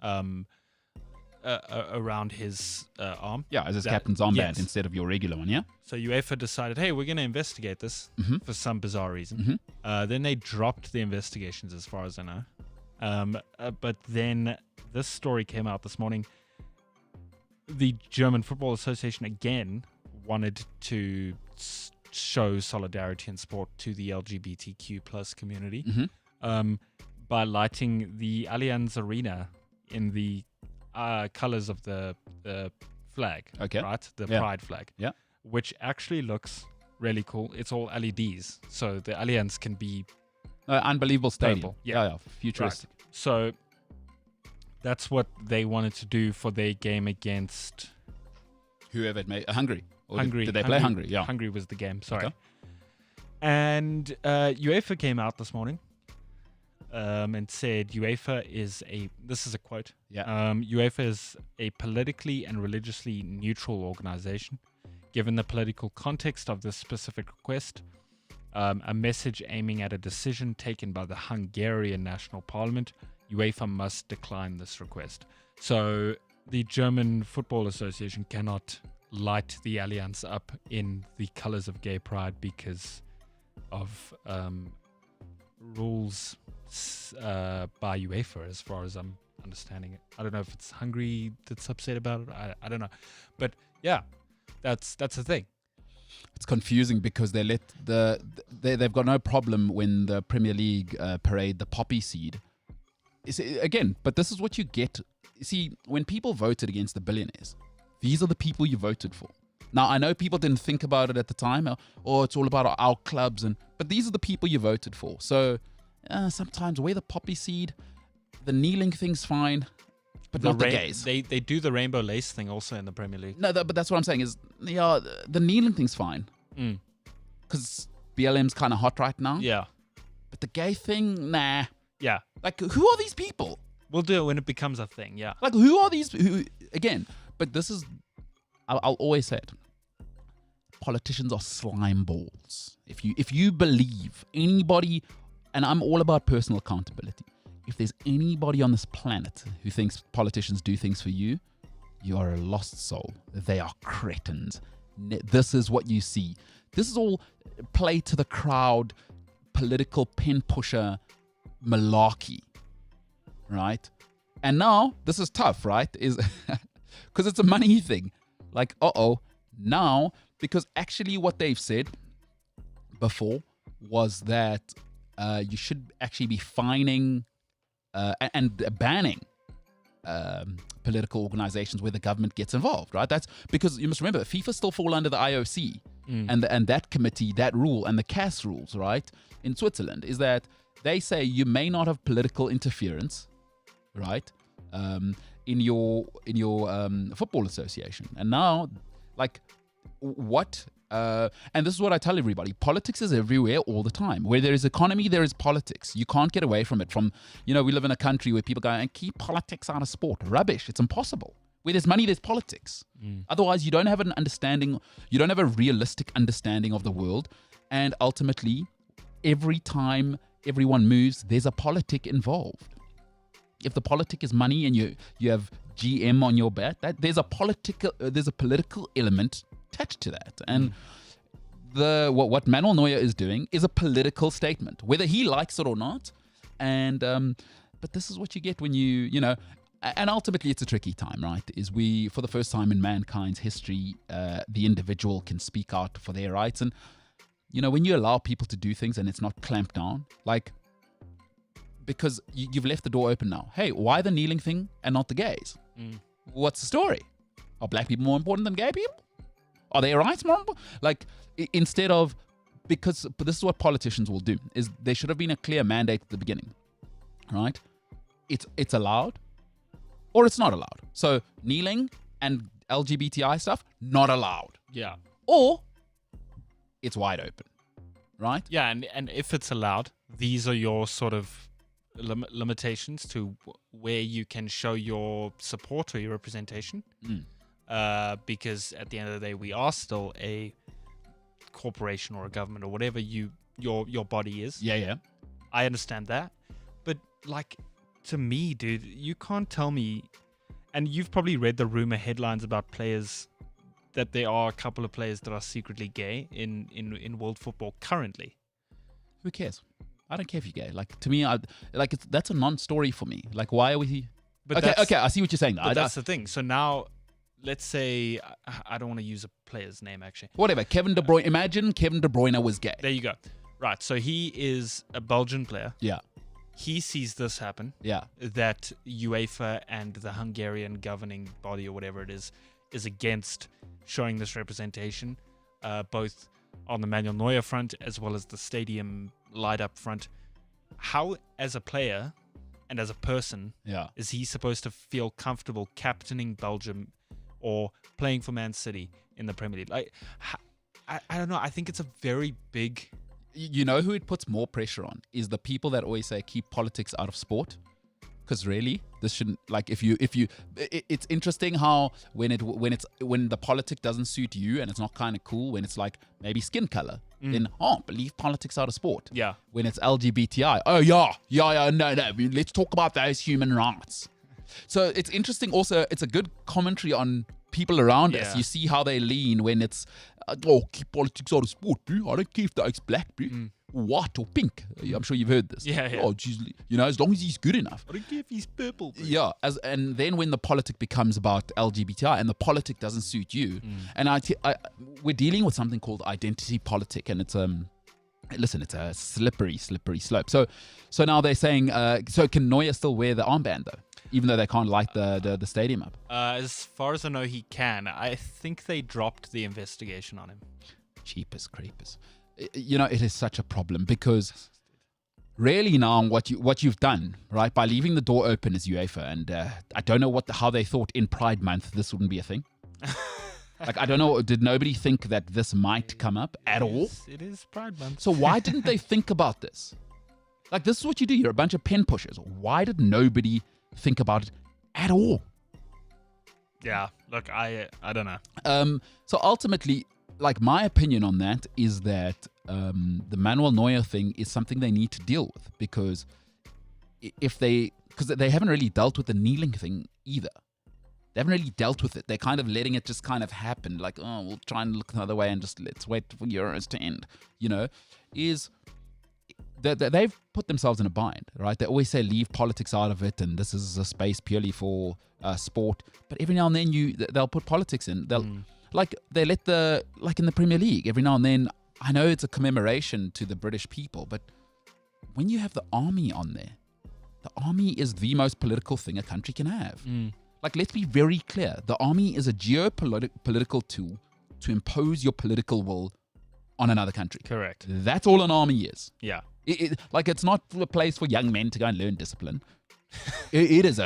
[SPEAKER 2] Around his arm.
[SPEAKER 1] Yeah, as his captain's armband instead of your regular one, yeah?
[SPEAKER 2] So UEFA decided, hey, we're going to investigate this for some bizarre reason. Then they dropped the investigations as far as I know. But then this story came out this morning. The German Football Association again wanted to show solidarity and support to the LGBTQ plus community by lighting the Allianz Arena in the colors of the flag, right? The pride flag, which actually looks really cool. It's all LEDs, so the Allianz can be
[SPEAKER 1] unbelievable stadium.
[SPEAKER 2] Purple.
[SPEAKER 1] Yeah, futuristic.
[SPEAKER 2] Right. So that's what they wanted to do for their game against
[SPEAKER 1] whoever it may. Hungary. Did they
[SPEAKER 2] play
[SPEAKER 1] play Hungary? Yeah,
[SPEAKER 2] Hungary was the game. Sorry. Okay. And UEFA came out this morning. And said UEFA is this is a quote.
[SPEAKER 1] Yeah.
[SPEAKER 2] UEFA is a politically and religiously neutral organization. Given the political context of this specific request, A message aiming at a decision taken by the Hungarian National Parliament. UEFA must decline this request. So the German Football Association cannot light the Allianz up in the colors of gay pride because of rules by UEFA, as far as I'm understanding it. I don't know if it's Hungary that's upset about it. I don't know. But yeah, that's the thing.
[SPEAKER 1] It's confusing because they've got no problem when the Premier League parade the poppy seed. Again, but this is what you get. See, when people voted against the billionaires, these are the people you voted for. Now, I know people didn't think about it at the time, or it's all about our clubs, but these are the people you voted for. So sometimes wear the poppy seed, the kneeling thing's fine, but not the gays.
[SPEAKER 2] They do the rainbow lace thing also in the Premier League.
[SPEAKER 1] No, but that's what I'm saying is, the kneeling thing's fine. Because BLM's kind of hot right now.
[SPEAKER 2] Yeah.
[SPEAKER 1] But the gay thing, nah.
[SPEAKER 2] Yeah.
[SPEAKER 1] Like, who are these people?
[SPEAKER 2] We'll do it when it becomes a thing, yeah.
[SPEAKER 1] Like, who are these? Again, but this is, I'll always say it. Politicians are slime balls. If you believe anybody, and I'm all about personal accountability. If there's anybody on this planet who thinks politicians do things for you, you are a lost soul. They are cretins. This is what you see. This is all play to the crowd, political pen pusher malarkey, right? And now this is tough, right? Is because it's a money thing. Like, now, because actually what they've said before was that you should actually be fining and banning political organizations where the government gets involved, right? That's because you must remember FIFA still fall under the IOC and that committee, that rule, and the CAS rules, right? In Switzerland, is that they say you may not have political interference, right? In your football association, and now, like, what? And this is what I tell everybody: politics is everywhere, all the time. Where there is economy, there is politics. You can't get away from it. We live in a country where people go and keep politics out of sport. Rubbish. It's impossible. Where there's money, there's politics. Otherwise, you don't have an understanding. You don't have a realistic understanding of the world. And ultimately, every time everyone moves, there's a politic involved. If the politic is money and you have GM on your bat, there's a political element attached to that. And what Manuel Neuer is doing is a political statement, whether he likes it or not. And but this is what you get when and ultimately it's a tricky time, right? Is we, for the first time in mankind's history, the individual can speak out for their rights. And when you allow people to do things and it's not clamped down, like, because you've left the door open now. Hey, why the kneeling thing and not the gays? What's the story? Are black people more important than gay people? Are their rights more important? Like, instead of, but this is what politicians will do, is there should have been a clear mandate at the beginning, right? It's allowed or it's not allowed. So kneeling and LGBTI stuff, not allowed.
[SPEAKER 2] Yeah.
[SPEAKER 1] Or it's wide open, right?
[SPEAKER 2] Yeah, and if it's allowed, these are your sort of limitations to where you can show your support or your representation. Because at the end of the day, we are still a corporation or a government or whatever your body is.
[SPEAKER 1] Yeah.
[SPEAKER 2] I understand that. But, like, to me, dude, you can't tell me, and you've probably read the rumor headlines about players, that there are a couple of players that are secretly gay in world football currently.
[SPEAKER 1] Who cares? I don't care if you're gay. Like, to me, that's a non-story for me. Like, why are we?
[SPEAKER 2] But
[SPEAKER 1] okay, I see what you're saying.
[SPEAKER 2] But that's the thing. So now, let's say, I don't want to use a player's name, actually.
[SPEAKER 1] Whatever. Kevin De Bruyne. Imagine Kevin De Bruyne was gay.
[SPEAKER 2] There you go. Right. So he is a Belgian player.
[SPEAKER 1] Yeah.
[SPEAKER 2] He sees this happen.
[SPEAKER 1] Yeah.
[SPEAKER 2] That UEFA and the Hungarian governing body or whatever it is against showing this representation, both on the Manuel Neuer front as well as the stadium light up front. How, as a player and as a person, is he supposed to feel comfortable captaining Belgium or playing for Man City in the Premier League? Like, I don't know. I think it's a very big...
[SPEAKER 1] You know who it puts more pressure on is the people that always say keep politics out of sport. Because really, this shouldn't, like, it's interesting how when the politic doesn't suit you and it's not kind of cool, when it's like maybe skin color, then leave politics out of sport.
[SPEAKER 2] Yeah.
[SPEAKER 1] When it's LGBTI, no, let's talk about those human rights. So it's interesting. Also, it's a good commentary on people around us. You see how they lean when it's keep politics out of sport, bro. I don't care if the guy's black, bro. White or pink. I'm sure you've heard this.
[SPEAKER 2] Yeah.
[SPEAKER 1] Oh, geez, as long as he's good enough.
[SPEAKER 2] I don't care if he's purple, bro.
[SPEAKER 1] Yeah, and then when the politic becomes about LGBTI and the politic doesn't suit you, and we're dealing with something called identity politic, and it's it's a slippery slope. So now they're saying, so can Neuer still wear the armband though, even though they can't light the stadium up?
[SPEAKER 2] As far as I know, he can. I think they dropped the investigation on him.
[SPEAKER 1] Cheapers creepers. It is such a problem because really now what you've done, right, by leaving the door open as UEFA, and I don't know how they thought in Pride Month this wouldn't be a thing. Like, I don't know, did nobody think that this might come up at all?
[SPEAKER 2] It is Pride Month.
[SPEAKER 1] So why didn't they think about this? Like, this is what you do. You're a bunch of pen pushers. Why did nobody think about it at all?
[SPEAKER 2] Yeah, look, I don't know.
[SPEAKER 1] So ultimately, like, my opinion on that is that the Manuel Neuer thing is something they need to deal with, because because they haven't really dealt with the kneeling thing either. They haven't really dealt with it. They're kind of letting it just kind of happen. Like, we'll try and look the other way and just let's wait for Euros to end. They've put themselves in a bind, right? They always say leave politics out of it, and this is a space purely for sport. But every now and then they'll put politics in. Like they let in the Premier League, every now and then, I know it's a commemoration to the British people, but when you have the army on there, the army is the most political thing a country can have. Like, let's be very clear. The army is a geopolitical tool to impose your political will on another country.
[SPEAKER 2] Correct.
[SPEAKER 1] That's all an army is.
[SPEAKER 2] Yeah.
[SPEAKER 1] It's not a place for young men to go and learn discipline. It is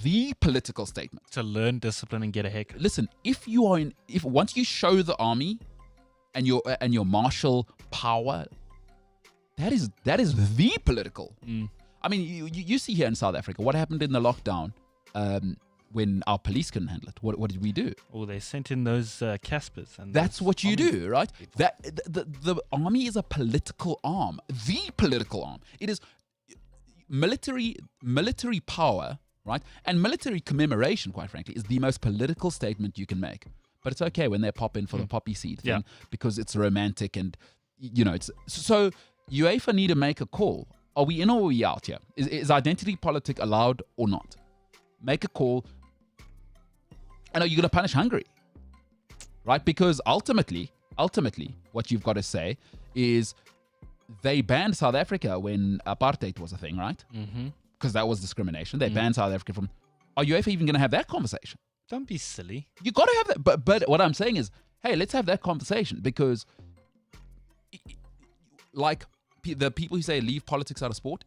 [SPEAKER 1] the political statement.
[SPEAKER 2] To learn discipline and get a haircut.
[SPEAKER 1] Listen, if once you show the army and your martial power, that is the political. I mean, you see here in South Africa what happened in the lockdown when our police couldn't handle it. What did we do?
[SPEAKER 2] Oh, they sent in those Caspers, and
[SPEAKER 1] that's what you do, right? That the army is a political arm, the political arm. It is military power, right? And military commemoration, quite frankly, is the most political statement you can make. But it's okay when they pop in for the poppy seed thing, because it's romantic, and it's so UEFA need to make a call. Are we in or are we out here? Is identity politic allowed or not? Make a call. I know you're going to punish Hungary, right? Because ultimately, what you've got to say is they banned South Africa when apartheid was a thing, right? Because that was discrimination. They banned South Africa from. Are UEFA even going to have that conversation?
[SPEAKER 2] Don't be silly.
[SPEAKER 1] You got to have that. But what I'm saying is, hey, let's have that conversation, because, like, the people who say leave politics out of sport,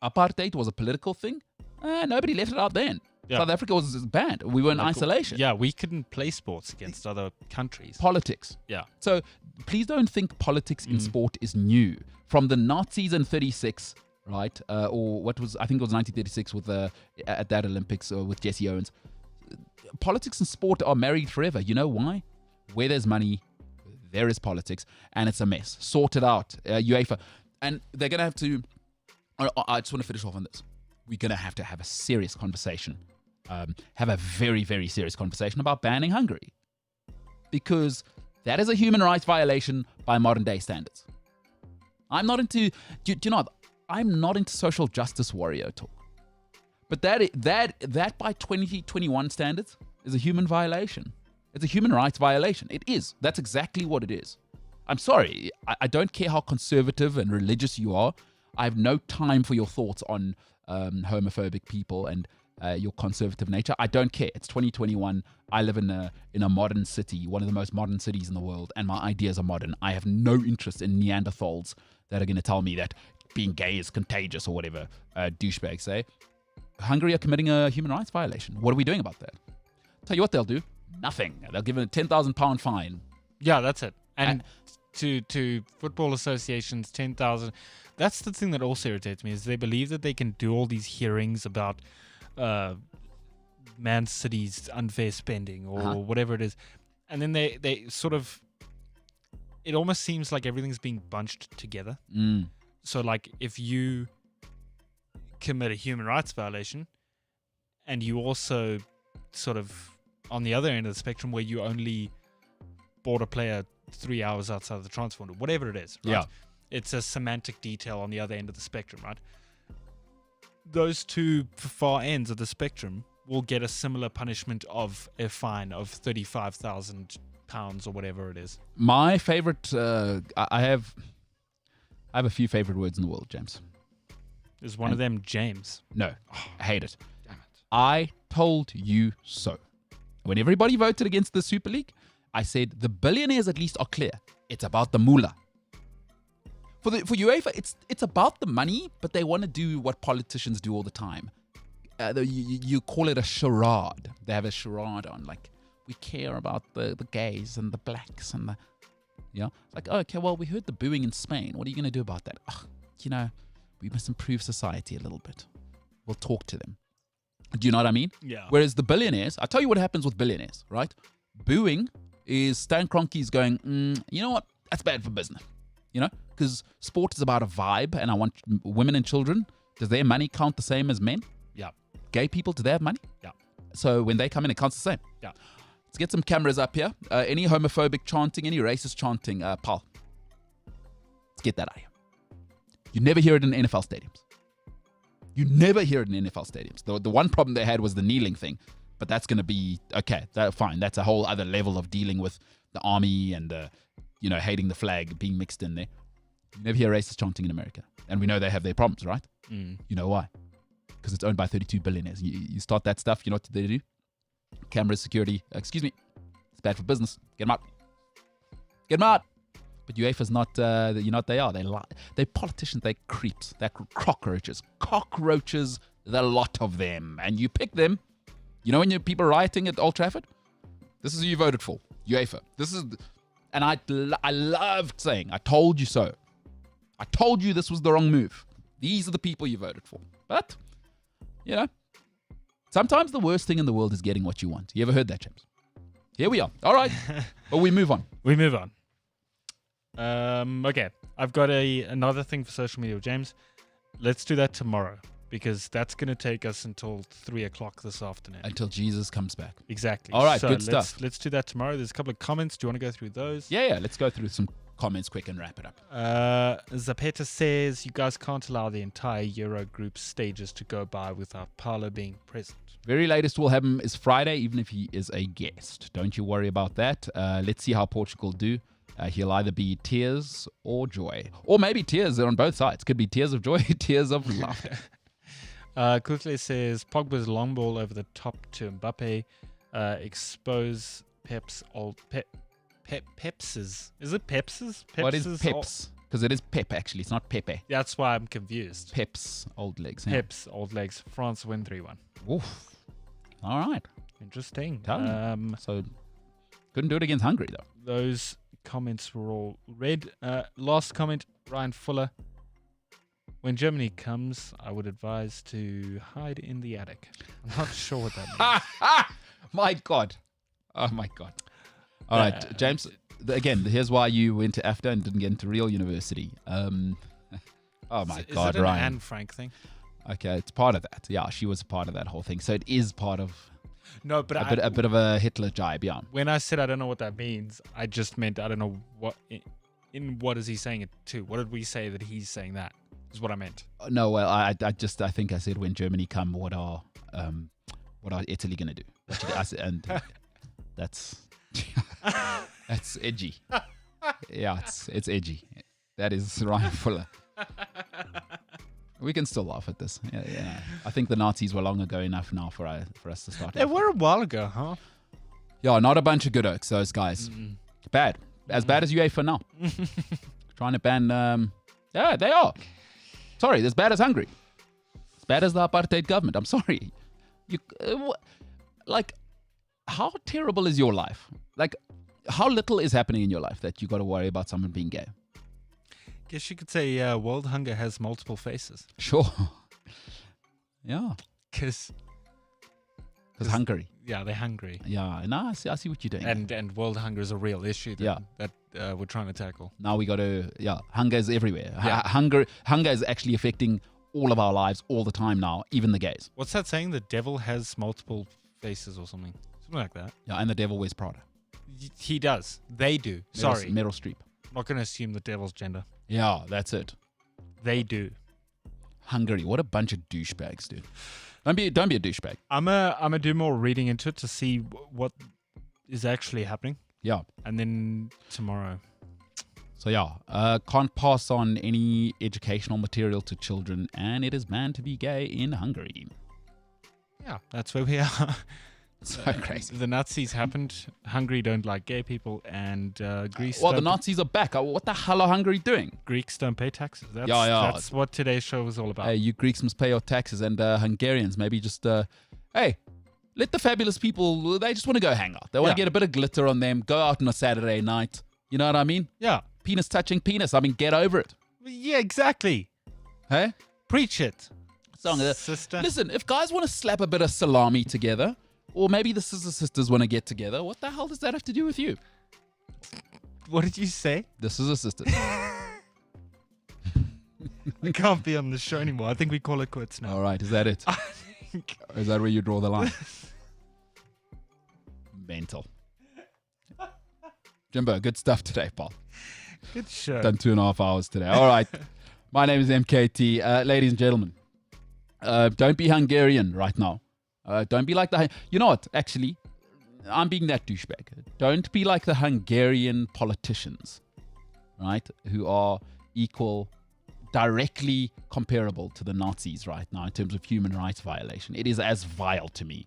[SPEAKER 1] apartheid was a political thing. Nobody left it out then. Yeah. South Africa was banned. We were in isolation.
[SPEAKER 2] Yeah, we couldn't play sports against other countries.
[SPEAKER 1] Politics.
[SPEAKER 2] Yeah.
[SPEAKER 1] So please don't think politics in sport is new. From the Nazis in 36, right? Or what was, I think it was 1936 with at that Olympics with Jesse Owens. Politics and sport are married forever. You know why? Where there's money, there is politics, and it's a mess. Sort it out, UEFA. And they're going to have to, I just want to finish off on this. We're going to have a serious conversation, have a very, very serious conversation about banning Hungary, because that is a human rights violation by modern day standards. I'm not into, I'm not into social justice warrior talk, but that by 2021 standards is a human violation. It's a human rights violation. It is. That's exactly what it is. I'm sorry. I don't care how conservative and religious you are. I have no time for your thoughts on homophobic people and your conservative nature. I don't care. It's 2021. I live in a modern city, one of the most modern cities in the world, and my ideas are modern. I have no interest in Neanderthals that are going to tell me that being gay is contagious or whatever douchebags say. Hungary are committing a human rights violation. What are we doing about that? Tell you what they'll do. Nothing. They'll give a £10,000 fine.
[SPEAKER 2] Yeah, that's it. And to football associations, 10,000. That's the thing that also irritates me, is they believe that they can do all these hearings about Man City's unfair spending or whatever it is. And then they sort of, it almost seems like everything's being bunched together. So like if you commit a human rights violation and you also sort of on the other end of the spectrum where you only bought a player 3 hours outside of the transfer window, whatever it is, right?
[SPEAKER 1] Yeah.
[SPEAKER 2] It's a semantic detail on the other end of the spectrum, right? Those two far ends of the spectrum will get a similar punishment of a fine of £35,000 or whatever it is.
[SPEAKER 1] My favorite, I have a few favorite words in the world, James.
[SPEAKER 2] Is one of them James?
[SPEAKER 1] No, I hate it.
[SPEAKER 2] Damn it.
[SPEAKER 1] I told you so. When everybody voted against the Super League, I said the billionaires at least are clear. It's about the moolah. For UEFA, it's about the money, but they want to do what politicians do all the time. You call it a charade. They have a charade on, like, we care about the gays and the blacks and the, like, okay, well, we heard the booing in Spain. What are you going to do about that? We must improve society a little bit. We'll talk to them. Do you know what I mean?
[SPEAKER 2] Yeah.
[SPEAKER 1] Whereas the billionaires, I'll tell you what happens with billionaires, right? Booing is Stan Kroenke's going, you know what? That's bad for business. Because sport is about a vibe, and I want women and children. Does their money count the same as men?
[SPEAKER 2] Yeah.
[SPEAKER 1] Gay people, do they have money?
[SPEAKER 2] Yeah.
[SPEAKER 1] So when they come in, it counts the same.
[SPEAKER 2] Yeah.
[SPEAKER 1] Let's get some cameras up here. Any homophobic chanting, any racist chanting, pal. Let's get that out of here. You never hear it in NFL stadiums. You never hear it in NFL stadiums. The one problem they had was the kneeling thing, but that's going to be, okay, fine. That's a whole other level of dealing with the army and, hating the flag being mixed in there. You never hear racist chanting in America. And we know they have their problems, right? You know why? Because it's owned by 32 billionaires. You start that stuff, you know what they do? Cameras, security, excuse me. It's bad for business. Get them out. Get them out. But UEFA's not, you know what they are? They're politicians, they're creeps, they're cockroaches. Cockroaches, the lot of them. And you pick them. You know when you people rioting at Old Trafford? This is who you voted for. UEFA. And I loved saying, I told you so. I told you this was the wrong move. These are the people you voted for. But, sometimes the worst thing in the world is getting what you want. You ever heard that, James? Here we are. All right. But we move on.
[SPEAKER 2] We move on. Okay. I've got another thing for social media, James. Let's do that tomorrow, because that's going to take us until 3 o'clock this afternoon.
[SPEAKER 1] Until Jesus comes back.
[SPEAKER 2] Exactly.
[SPEAKER 1] All right,
[SPEAKER 2] so
[SPEAKER 1] good stuff.
[SPEAKER 2] Let's do that tomorrow. There's a couple of comments. Do you want to go through those?
[SPEAKER 1] Yeah. Let's go through some comments quick and wrap it up.
[SPEAKER 2] Zapeta says, you guys can't allow the entire Euro group stages to go by without Paolo being present.
[SPEAKER 1] Very latest will happen is Friday, even if he is a guest. Don't you worry about that. Let's see how Portugal do. He'll either be tears or joy. Or maybe tears on both sides. Could be tears of joy, tears of laughter.
[SPEAKER 2] Kukle says, Pogba's long ball over the top to Mbappe expose Pep's old... Peps's. Is it Peps's?
[SPEAKER 1] What is Peps? Because it is Pep, actually. It's not Pepe.
[SPEAKER 2] That's why I'm confused.
[SPEAKER 1] Pep's old legs. Yeah.
[SPEAKER 2] Pep's old legs. France win 3-1.
[SPEAKER 1] Oof. All right.
[SPEAKER 2] Interesting.
[SPEAKER 1] So, couldn't do it against Hungary, though.
[SPEAKER 2] Those comments were all read. Last comment, Ryan Fuller. When Germany comes, I would advise to hide in the attic. I'm not sure what that means.
[SPEAKER 1] My God. Oh, my God. All right, James, again, here's why you went to AFDA and didn't get into real university. Oh, my God,
[SPEAKER 2] is it
[SPEAKER 1] Ryan.
[SPEAKER 2] an Anne Frank thing?
[SPEAKER 1] Okay, it's part of that. Yeah, she was a part of that whole thing. So it is part of
[SPEAKER 2] no, but
[SPEAKER 1] a bit of a Hitler jibe, yeah.
[SPEAKER 2] When I said I don't know what that means, I just meant I don't know what what is he saying it to? What did we say that he's saying that? Is what I meant.
[SPEAKER 1] No, well, I think I said when Germany come, what are Italy gonna do? And that's that's edgy. Yeah, it's edgy. That is Ryan Fuller. We can still laugh at this. Yeah. I think the Nazis were long ago enough now for us to start.
[SPEAKER 2] They were a while ago, huh?
[SPEAKER 1] Yeah, not a bunch of good oaks, those guys. Bad. As bad as UEFA now. Trying to ban... yeah, they are. Sorry, as bad as Hungary. As bad as the apartheid government. I'm sorry. Like, how terrible is your life? Like, how little is happening in your life that you got to worry about someone being gay?
[SPEAKER 2] Guess you could say world hunger has multiple faces.
[SPEAKER 1] Sure. Yeah.
[SPEAKER 2] Because
[SPEAKER 1] Hungary.
[SPEAKER 2] yeah, they're hungry.
[SPEAKER 1] Yeah. No, I see what you're doing.
[SPEAKER 2] And world hunger is a real issue that we're trying to tackle.
[SPEAKER 1] Now we got to, hunger is everywhere.
[SPEAKER 2] Yeah.
[SPEAKER 1] Hunger is actually affecting all of our lives all the time now, even the gays.
[SPEAKER 2] What's that saying? The devil has multiple faces or something. Something like that.
[SPEAKER 1] Yeah, and the devil wears Prada.
[SPEAKER 2] He does. They do. Sorry.
[SPEAKER 1] Meryl Streep.
[SPEAKER 2] I'm not going to assume the devil's gender.
[SPEAKER 1] Yeah, that's it.
[SPEAKER 2] They do.
[SPEAKER 1] Hungary, what a bunch of douchebags, dude. Don't be a douchebag.
[SPEAKER 2] I'm a do more reading into it to see what is actually happening.
[SPEAKER 1] Yeah.
[SPEAKER 2] And then tomorrow.
[SPEAKER 1] So can't pass on any educational material to children, and it is banned to be gay in Hungary.
[SPEAKER 2] Yeah, that's where we are.
[SPEAKER 1] So crazy.
[SPEAKER 2] The Nazis happened. Hungary don't like gay people, and Greece.
[SPEAKER 1] Well, the Nazis are back. What the hell are Hungary doing?
[SPEAKER 2] Greeks don't pay taxes. That's,
[SPEAKER 1] Yeah.
[SPEAKER 2] That's what today's show was all about.
[SPEAKER 1] Hey, you Greeks must pay your taxes, and Hungarians maybe just hey, let the fabulous people. They just want to go hang out. They want to get a bit of glitter on them. Go out on a Saturday night. You know what I mean?
[SPEAKER 2] Yeah.
[SPEAKER 1] Penis touching penis. I mean, get over it.
[SPEAKER 2] Yeah, exactly.
[SPEAKER 1] Hey,
[SPEAKER 2] Preach it,
[SPEAKER 1] sister. Listen, if guys want to slap a bit of salami together, or maybe the sisters want to get together, what the hell does that have to do with you?
[SPEAKER 2] What did you say?
[SPEAKER 1] The sisters.
[SPEAKER 2] I can't be on the show anymore. I think we call it quits now.
[SPEAKER 1] All right, is that it? Or is that where you draw the line? Mental. Jimbo, good stuff today, Paul.
[SPEAKER 2] Good show.
[SPEAKER 1] Done 2.5 hours today. All right. My name is MKT. Ladies and gentlemen, don't be Hungarian right now. Don't be like you know what? Actually, I'm being that douchebag. Don't be like the Hungarian politicians, right? Who are directly comparable to the Nazis right now in terms of human rights violation. It is as vile to me.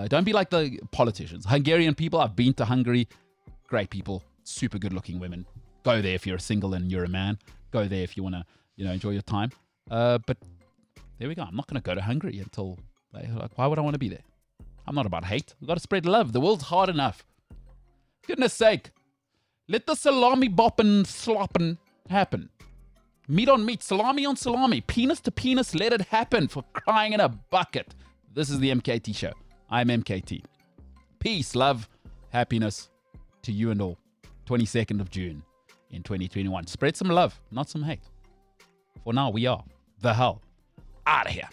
[SPEAKER 1] Don't be like the politicians. Hungarian people, I've been to Hungary. Great people, super good looking women. Go there if you're single and you're a man. Go there if you want to, enjoy your time. But there we go. I'm not going to go to Hungary until, why would I want to be there? I'm not about hate. We've got to spread love. The world's hard enough. Goodness sake. Let the salami bopping slopping happen. Meat on meat, salami on salami, penis to penis, let it happen, for crying in a bucket. This is the MKT Show. I'm MKT. Peace, love, happiness to you and all. 22nd of June in 2021. Spread some love, not some hate. For now, we are the hell out of here.